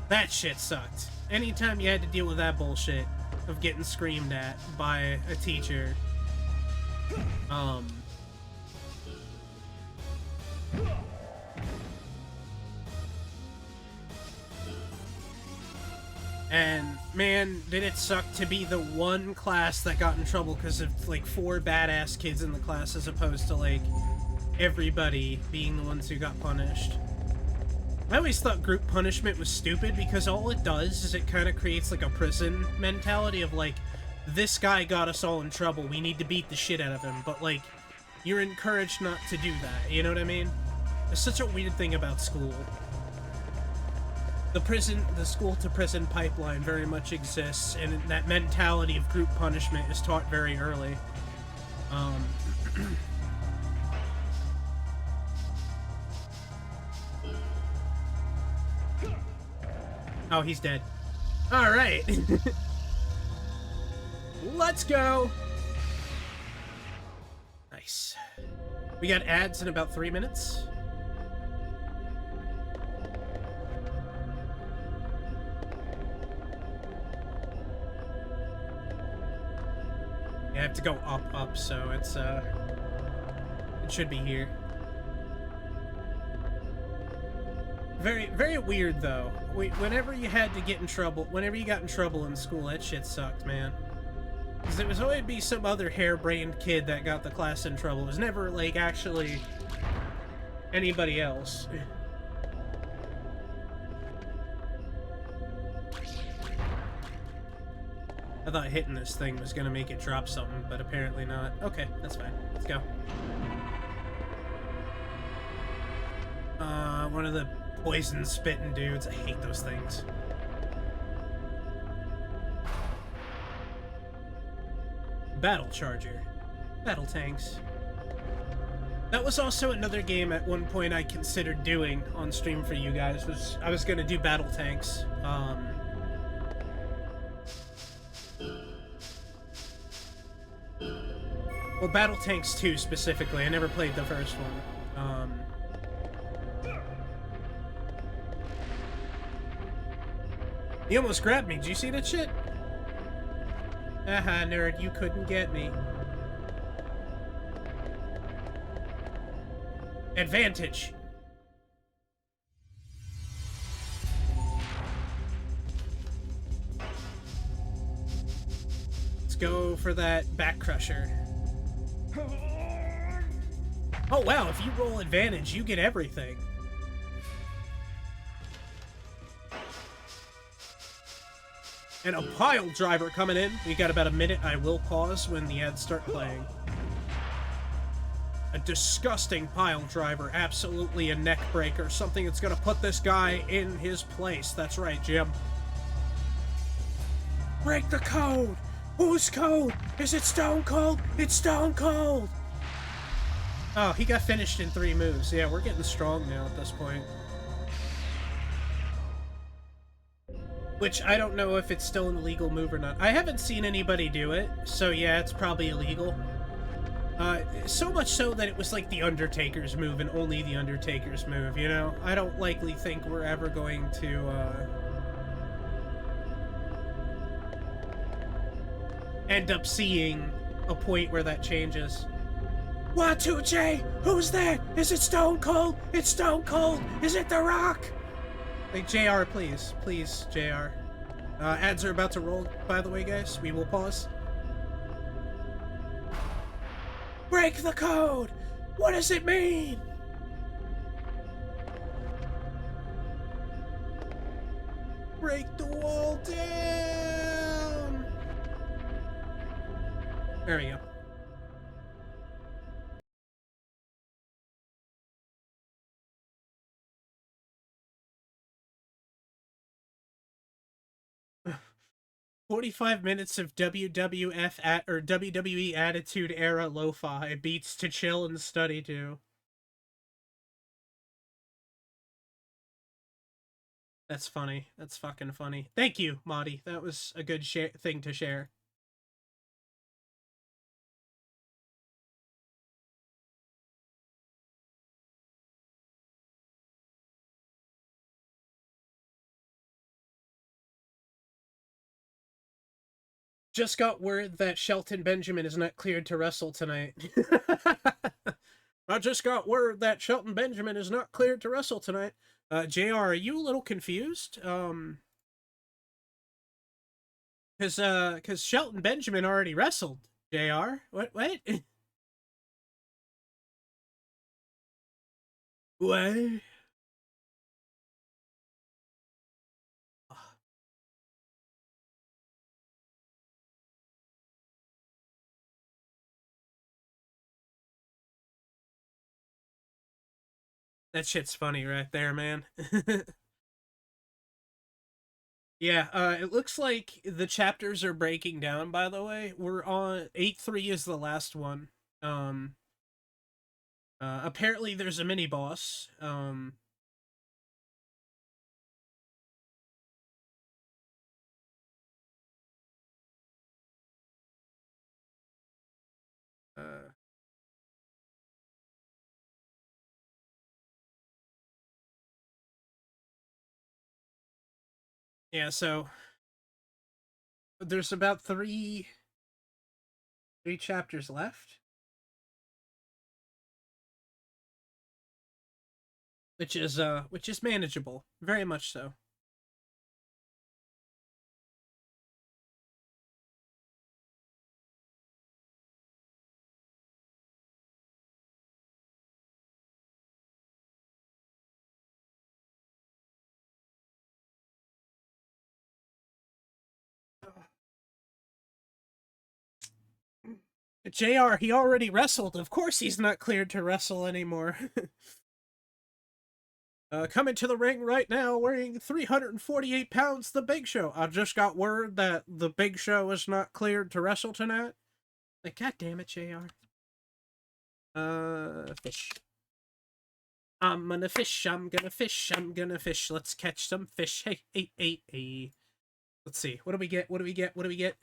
That shit sucked. Anytime you had to deal with that bullshit of getting screamed at by a teacher, and man, did it suck to be the one class that got in trouble because of like 4 badass kids in the class as opposed to like everybody being the ones who got punished. I always thought group punishment was stupid because all it does is it kind of creates like a prison mentality of like, this guy got us all in trouble, we need to beat the shit out of him, but like, you're encouraged not to do that, you know what I mean? It's such a weird thing about school. The school-to-prison pipeline very much exists, and that mentality of group punishment is taught very early. Oh, he's dead. Alright. Let's go! Nice. We got ads in about 3 minutes. Yeah, I have to go up, so it's, it should be here. Very, very weird, though. Whenever you had to get in trouble, whenever you got in trouble in school, that shit sucked, man. Because it was always be some other harebrained kid that got the class in trouble. It was never, like, actually anybody else. I thought hitting this thing was gonna make it drop something, but apparently not. Okay, that's fine. Let's go. One of the poison spitting dudes. I hate those things. Battle Charger. Battle tanks. That was also another game at one point I considered doing on stream for you guys. I was gonna do battle tanks. Well, Battle Tanks 2 specifically. I never played the first one. He almost grabbed me. Did you see that shit? Haha, nerd, you couldn't get me. Advantage. Let's go for that back crusher. Oh wow, if you roll advantage, you get everything. And a pile driver coming in. We got about a minute. I will pause when the ads start playing. A disgusting pile driver. Absolutely a neck breaker. Something that's gonna put this guy in his place. That's right, Jim. Break the code! Whose code? Is it Stone Cold? It's Stone Cold! Oh, he got finished in 3 moves. Yeah, we're getting strong now at this point. Which, I don't know if it's still an illegal move or not. I haven't seen anybody do it, so yeah, it's probably illegal. So much so that it was like the Undertaker's move and only the Undertaker's move, you know? I don't likely think we're ever going to, end up seeing a point where that changes. Y2J! Who's that? Is it Stone Cold? It's Stone Cold! Is it The Rock? Like, JR, please. Please, JR. Ads are about to roll, by the way, guys. We will pause. Break the code! What does it mean? break the wall down. There we go. "45 minutes of WWE Attitude Era lo-fi beats to chill and study to." That's funny. That's fucking funny. Thank you, Madi. That was a good thing to share. Just got word that Shelton Benjamin is not cleared to wrestle tonight. I just got word that Shelton Benjamin is not cleared to wrestle tonight. JR, are you a little confused? Cause Shelton Benjamin already wrestled. JR? What? What? That shit's funny right there, man. Yeah, it looks like the chapters are breaking down, by the way. We're on 8-3 is the last one. Apparently there's a mini boss. Yeah, so there's about three chapters left, which is manageable, very much so. JR, he already wrestled. Of course he's not cleared to wrestle anymore. Coming to the ring right now, weighing 348 pounds, The Big Show. I just got word that The Big Show is not cleared to wrestle tonight. Like, god damn it, JR. Fish. I'm gonna fish, I'm gonna fish, I'm gonna fish. Let's catch some fish. Hey. Let's see. What do we get? What do we get? What do we get?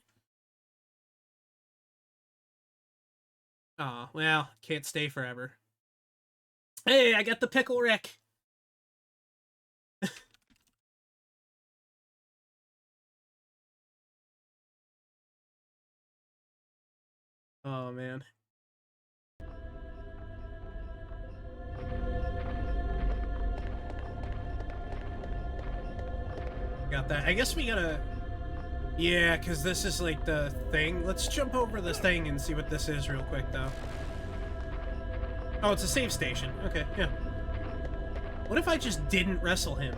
Aw, well, can't stay forever. Hey, I got the Pickle Rick. Oh, man. Got that. I guess we gotta... Yeah, because this is like the thing. Let's jump over this thing and see what this is real quick, though. Oh, it's a save station. Okay, yeah. What if I just didn't wrestle him?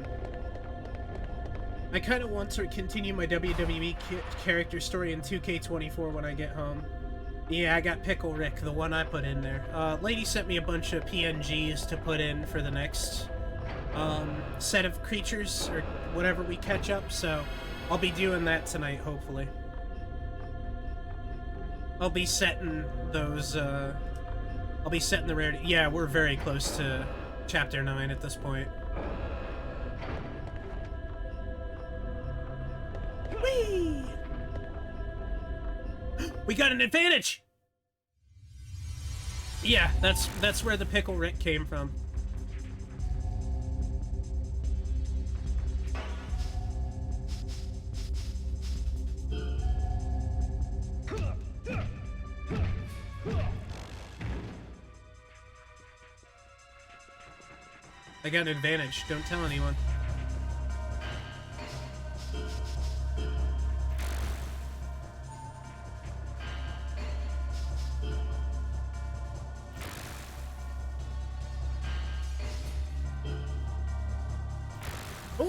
I kind of want to continue my WWE character story in 2K24 when I get home. Yeah, I got Pickle Rick, the one I put in there. Lady sent me a bunch of PNGs to put in for the next set of creatures, or whatever we catch up, so I'll be doing that tonight, hopefully. I'll be setting those, I'll be setting the rarity. Yeah, we're very close to Chapter 9 at this point. Whee! We got an advantage! Yeah, that's where the Pickle Rick came from. I got an advantage. Don't tell anyone.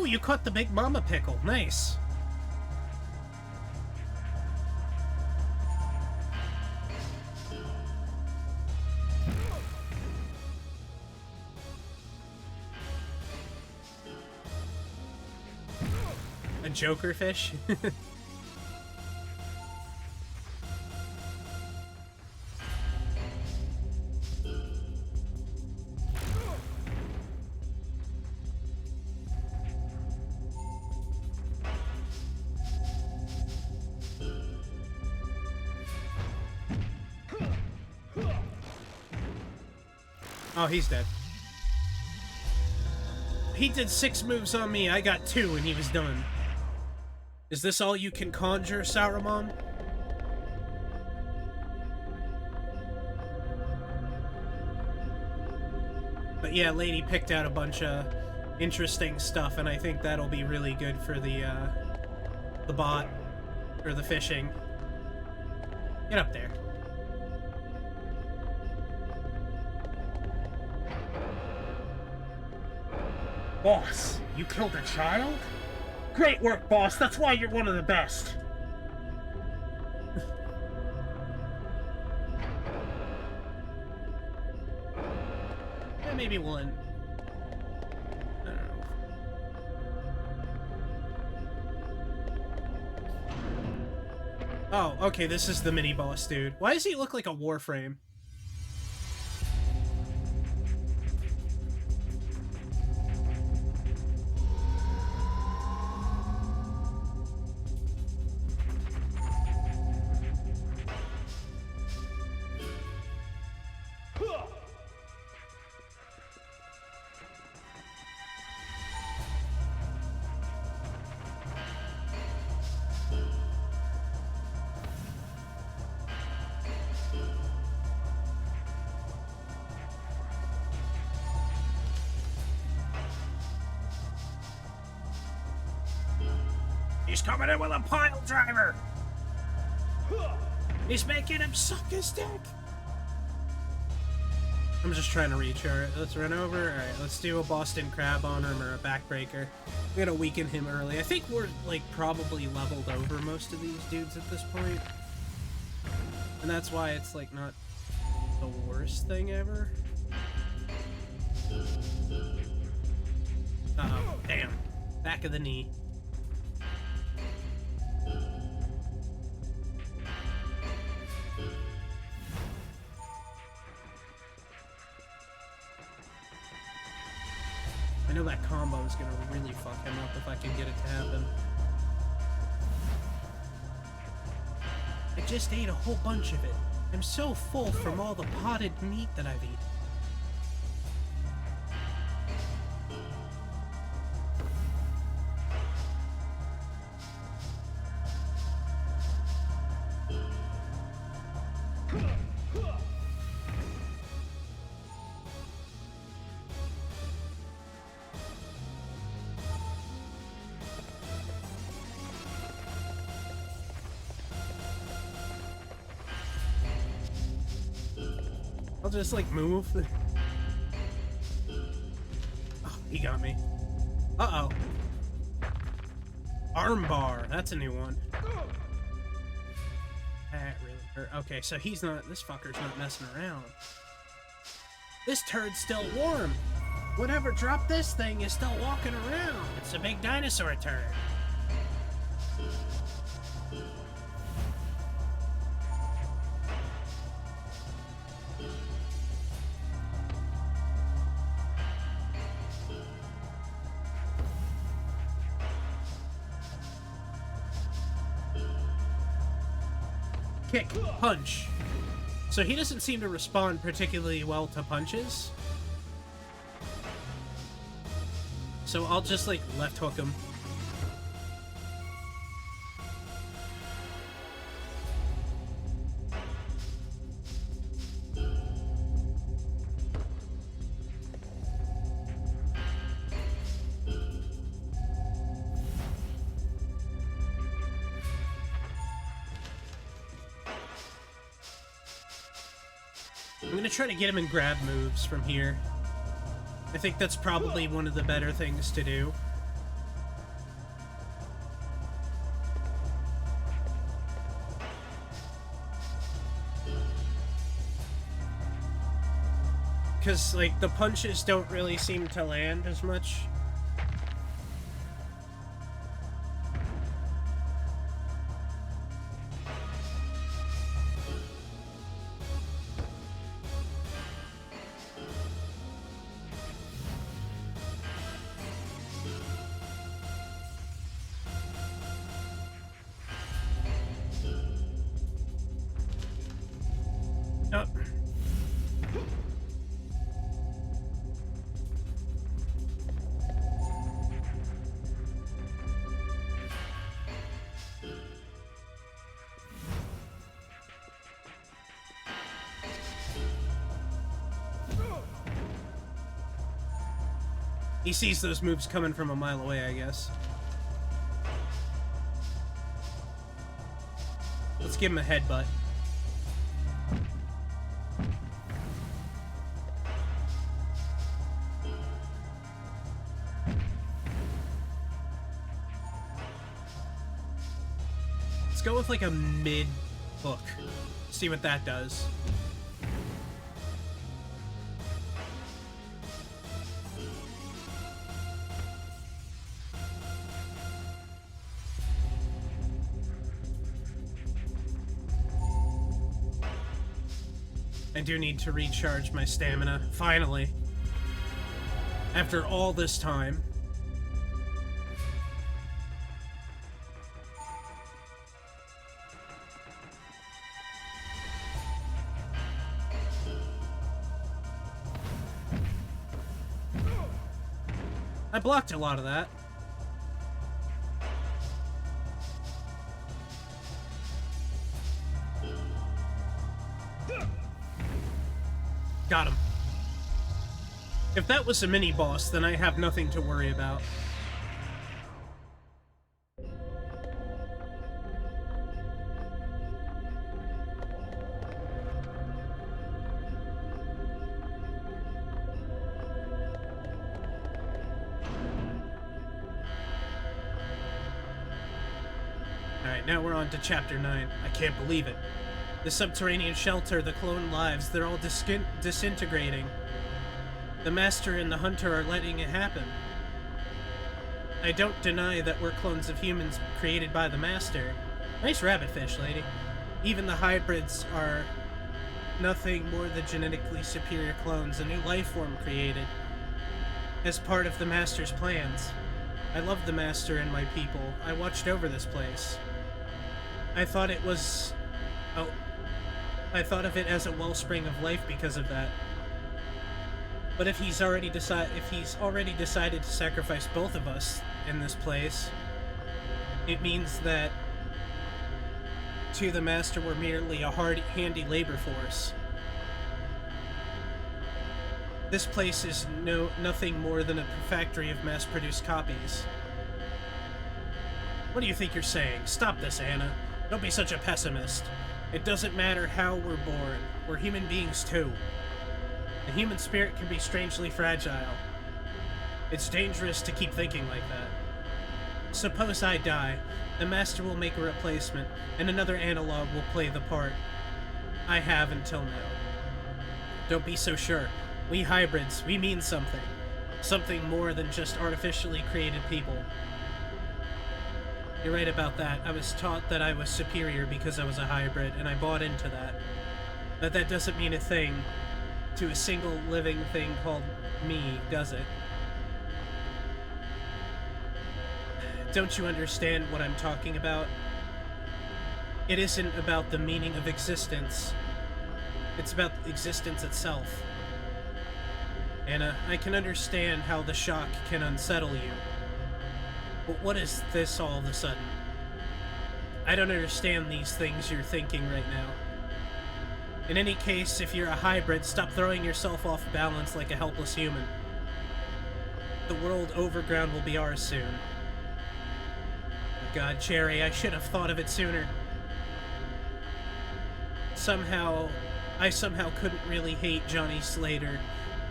Ooh, you caught the big mama pickle. Nice. A joker fish? Oh, he's dead. He did 6 moves on me, I got 2 and he was done. Is this all you can conjure, Saruman? But yeah, Lady picked out a bunch of interesting stuff, and I think that'll be really good for the bot, or the fishing. Get up there. Boss, you killed a child? Great work, boss. That's why you're one of the best. Yeah, maybe one. I don't know. Oh, okay, this is the mini-boss dude. Why does he look like a Warframe? He's coming in with a pile driver. He's making him suck his dick. I'm just trying to reach. Alright, let's run over. Alright, let's do a Boston Crab on him or a backbreaker. We're gonna weaken him early. I think we're, like, probably leveled over most of these dudes at this point. And that's why it's, like, not the worst thing ever. Uh-oh. Damn. Back of the knee. I know that combo is gonna really fuck him up if I can get it to happen. I just ate a whole bunch of it. I'm so full from all the potted meat that I've eaten. I'll just, like, move. Oh, he got me. Uh-oh. Armbar. That's a new one. That really hurt. Okay, so he's not... This fucker's not messing around. This turd's still warm. Whatever dropped this thing is still walking around. It's a big dinosaur turd. Kick, punch. So he doesn't seem to respond particularly well to punches. So I'll just, like, left hook him. I'm gonna try to get him in grab moves from here. I think that's probably one of the better things to do. because, like, the punches don't really seem to land as much. Oh. He sees those moves coming from a mile away, I guess. Let's give him a headbutt. Let's go with like a mid hook. See what that does. I do need to recharge my stamina, finally. After all this time. I blocked a lot of that. Got him. If that was a mini-boss, then I have nothing to worry about. Alright, now we're on to Chapter 9. I can't believe it. The subterranean shelter, the clone lives, they're all disintegrating. The Master and the Hunter are letting it happen. I don't deny that we're clones of humans created by the Master. Nice rabbitfish, lady. Even the hybrids are nothing more than genetically superior clones, a new life form created as part of the Master's plans. I love the Master and my people. I watched over this place. I thought it was... oh... I thought of it as a wellspring of life because of that. But if he's already decided to sacrifice both of us in this place, it means that to the Master we're merely a handy labor force. This place is nothing more than a factory of mass-produced copies. What do you think you're saying? Stop this, Anna. Don't be such a pessimist. It doesn't matter how we're born. We're human beings, too. The human spirit can be strangely fragile. It's dangerous to keep thinking like that. Suppose I die, the Master will make a replacement, and another analog will play the part I have until now. Don't be so sure. We hybrids, we mean something. Something more than just artificially created people. You're right about that. I was taught that I was superior because I was a hybrid, and I bought into that. But that doesn't mean a thing to a single living thing called me, does it? Don't you understand what I'm talking about? It isn't about the meaning of existence. It's about existence itself. Anna, I can understand how the shock can unsettle you. But what is this all of a sudden? I don't understand these things you're thinking right now. In any case, if you're a hybrid, stop throwing yourself off balance like a helpless human. The world overground will be ours soon. Oh God, Cherry, I should have thought of it sooner. I somehow couldn't really hate Johnny Slater.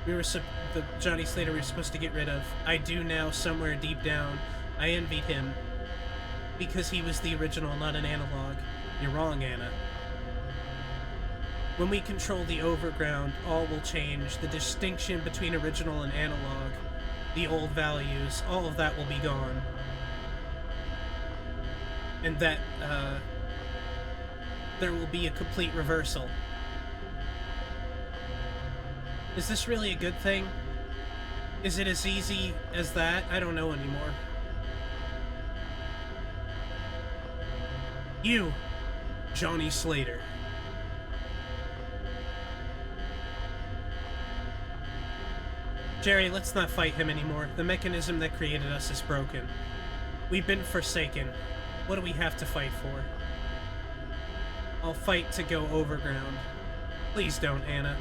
The Johnny Slater we were supposed to get rid of. I do now, somewhere deep down. I envied him. Because he was the original, not an analog. You're wrong, Anna. When we control the overground, all will change. The distinction between original and analog, the old values, all of that will be gone. And that, there will be a complete reversal. Is this really a good thing? Is it as easy as that? I don't know anymore. You, Johnny Slater. Jerry, let's not fight him anymore. The mechanism that created us is broken. We've been forsaken. What do we have to fight for? I'll fight to go overground. Please don't, Anna.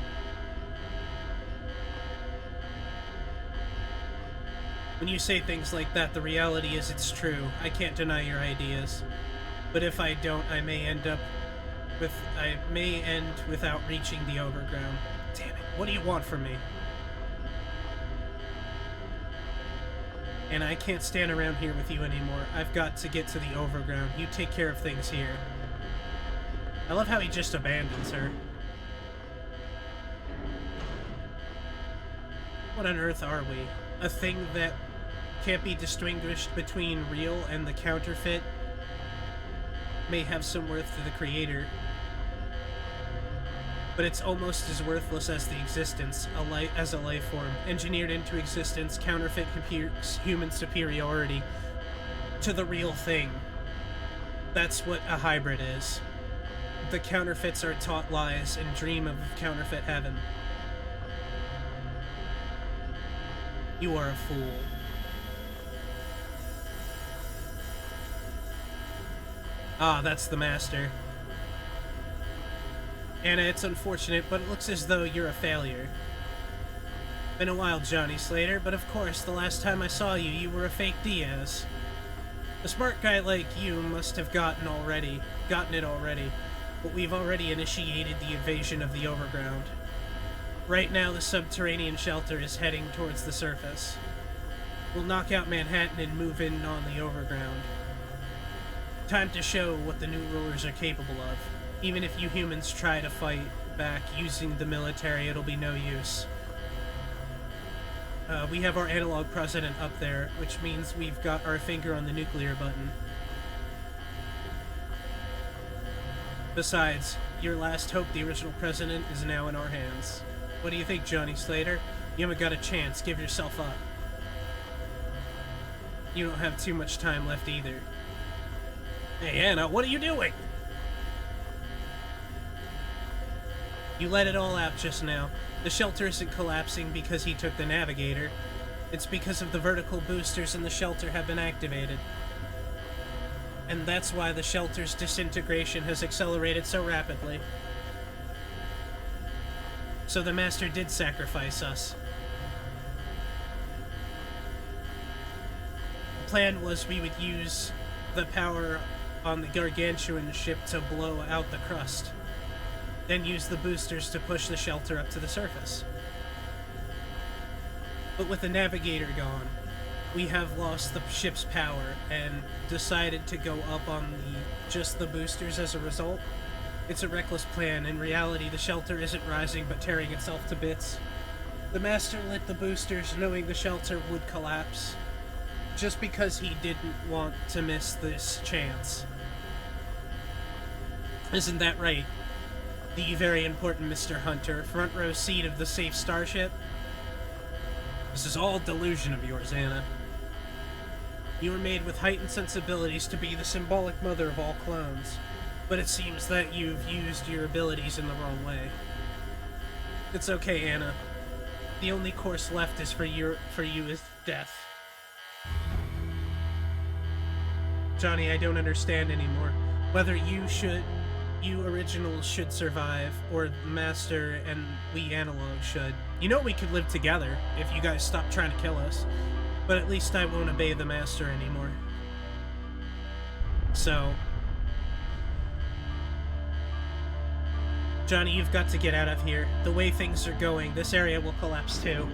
When you say things like that, the reality is it's true. I can't deny your ideas. But if I don't, I may end without reaching the overground. Damn it, what do you want from me? And I can't stand around here with you anymore. I've got to get to the overground. You take care of things here. I love how he just abandons her. What on earth are we? A thing that can't be distinguished between real and the counterfeit may have some worth to the creator, but it's almost as worthless as the existence, as a life form, engineered into existence, counterfeit computes human superiority to the real thing. That's what a hybrid is. The counterfeits are taught lies and dream of counterfeit heaven. You are a fool. Ah, that's the master. Anna, it's unfortunate, but it looks as though you're a failure. Been a while, Johnny Slater, but of course, the last time I saw you, you were a fake Diaz. A smart guy like you must have gotten it already, but we've already initiated the invasion of the overground. Right now, the subterranean shelter is heading towards the surface. We'll knock out Manhattan and move in on the overground. Time to show what the new rulers are capable of. Even if you humans try to fight back using the military, it'll be no use. We have our analog president up there, which means we've got our finger on the nuclear button. Besides, your last hope, the original president, is now in our hands. What do you think, Johnny Slater? You haven't got a chance. Give yourself up. You don't have too much time left either. Hey, Anna, what are you doing? You let it all out just now. The shelter isn't collapsing because he took the navigator. It's because of the vertical boosters in the shelter have been activated. And that's why the shelter's disintegration has accelerated so rapidly. So the Master did sacrifice us. The plan was we would use the power on the Gargantuan ship to blow out the crust. Then use the boosters to push the shelter up to the surface. But with the navigator gone, we have lost the ship's power and decided to go up on just the boosters as a result. It's a reckless plan. In reality, the shelter isn't rising but tearing itself to bits. The Master lit the boosters knowing the shelter would collapse, just because he didn't want to miss this chance. Isn't that right? The very important Mr. Hunter, front row seat of the safe starship? This is all delusion of yours, Anna. You were made with heightened sensibilities to be the symbolic mother of all clones, but it seems that you've used your abilities in the wrong way. It's okay, Anna. The only course left is for you is death. Johnny, I don't understand anymore. Whether you originals should survive, or the Master and we analog should. You know we could live together if you guys stop trying to kill us. But at least I won't obey the Master anymore. So... Johnny, you've got to get out of here. The way things are going, this area will collapse too.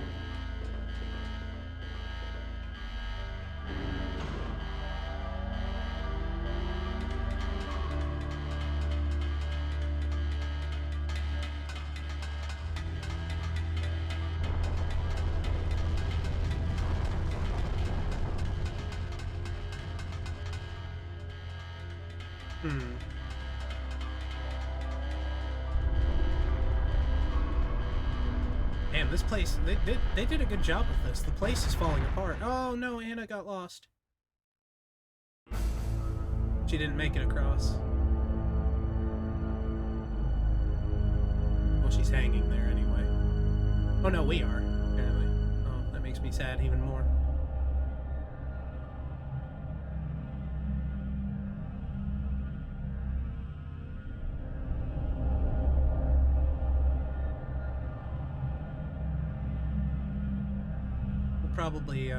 Damn, this place, they did a good job with this. The place is falling apart. Oh no, Anna got lost. She didn't make it across. Well, she's hanging there anyway. Oh no, we are, apparently. Oh, that makes me sad even more. Probably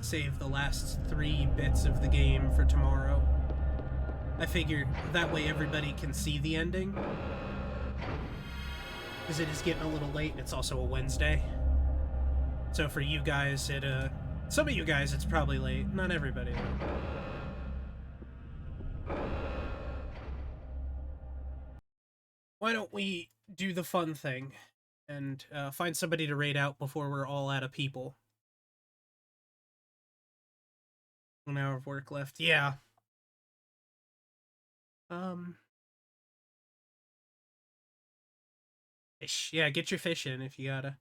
save the last 3 bits of the game for tomorrow. I figure that way everybody can see the ending. Because it is getting a little late and it's also a Wednesday. So for you guys, some of you guys it's probably late. Not everybody though. Why don't we do the fun thing and find somebody to raid out before we're all out of people? 1 hour of work left. Yeah. Fish. Yeah, get your fish in if you gotta.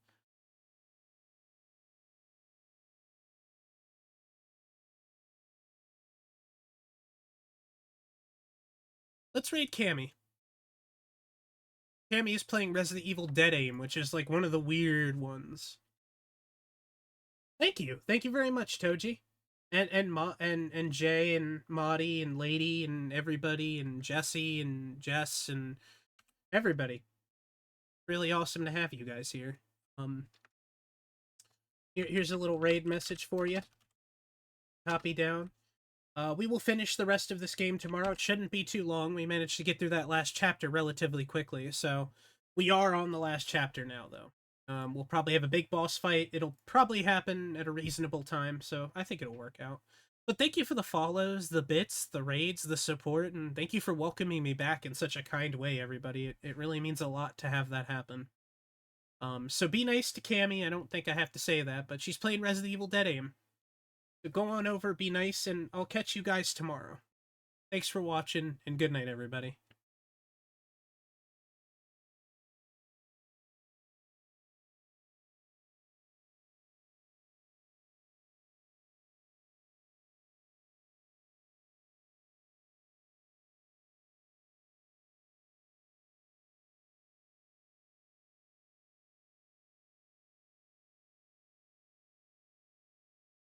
Let's raid Cammy. Cammy is playing Resident Evil Dead Aim, which is like one of the weird ones. Thank you. Thank you very much, Toji. And Jay and Maudie and Lady and everybody and Jesse and Jess and everybody. Really awesome to have you guys here. Here's a little raid message for you. Copy down. We will finish the rest of this game tomorrow. It shouldn't be too long. We managed to get through that last chapter relatively quickly, so we are on the last chapter now, though. We'll probably have a big boss fight. It'll probably happen at a reasonable time, so I think it'll work out. But thank you for the follows, the bits, the raids, the support, and thank you for welcoming me back in such a kind way, everybody. It really means a lot to have that happen. So be nice to Cammy. I don't think I have to say that, but she's playing Resident Evil Dead Aim. So go on over, be nice, and I'll catch you guys tomorrow. Thanks for watching, and good night, everybody.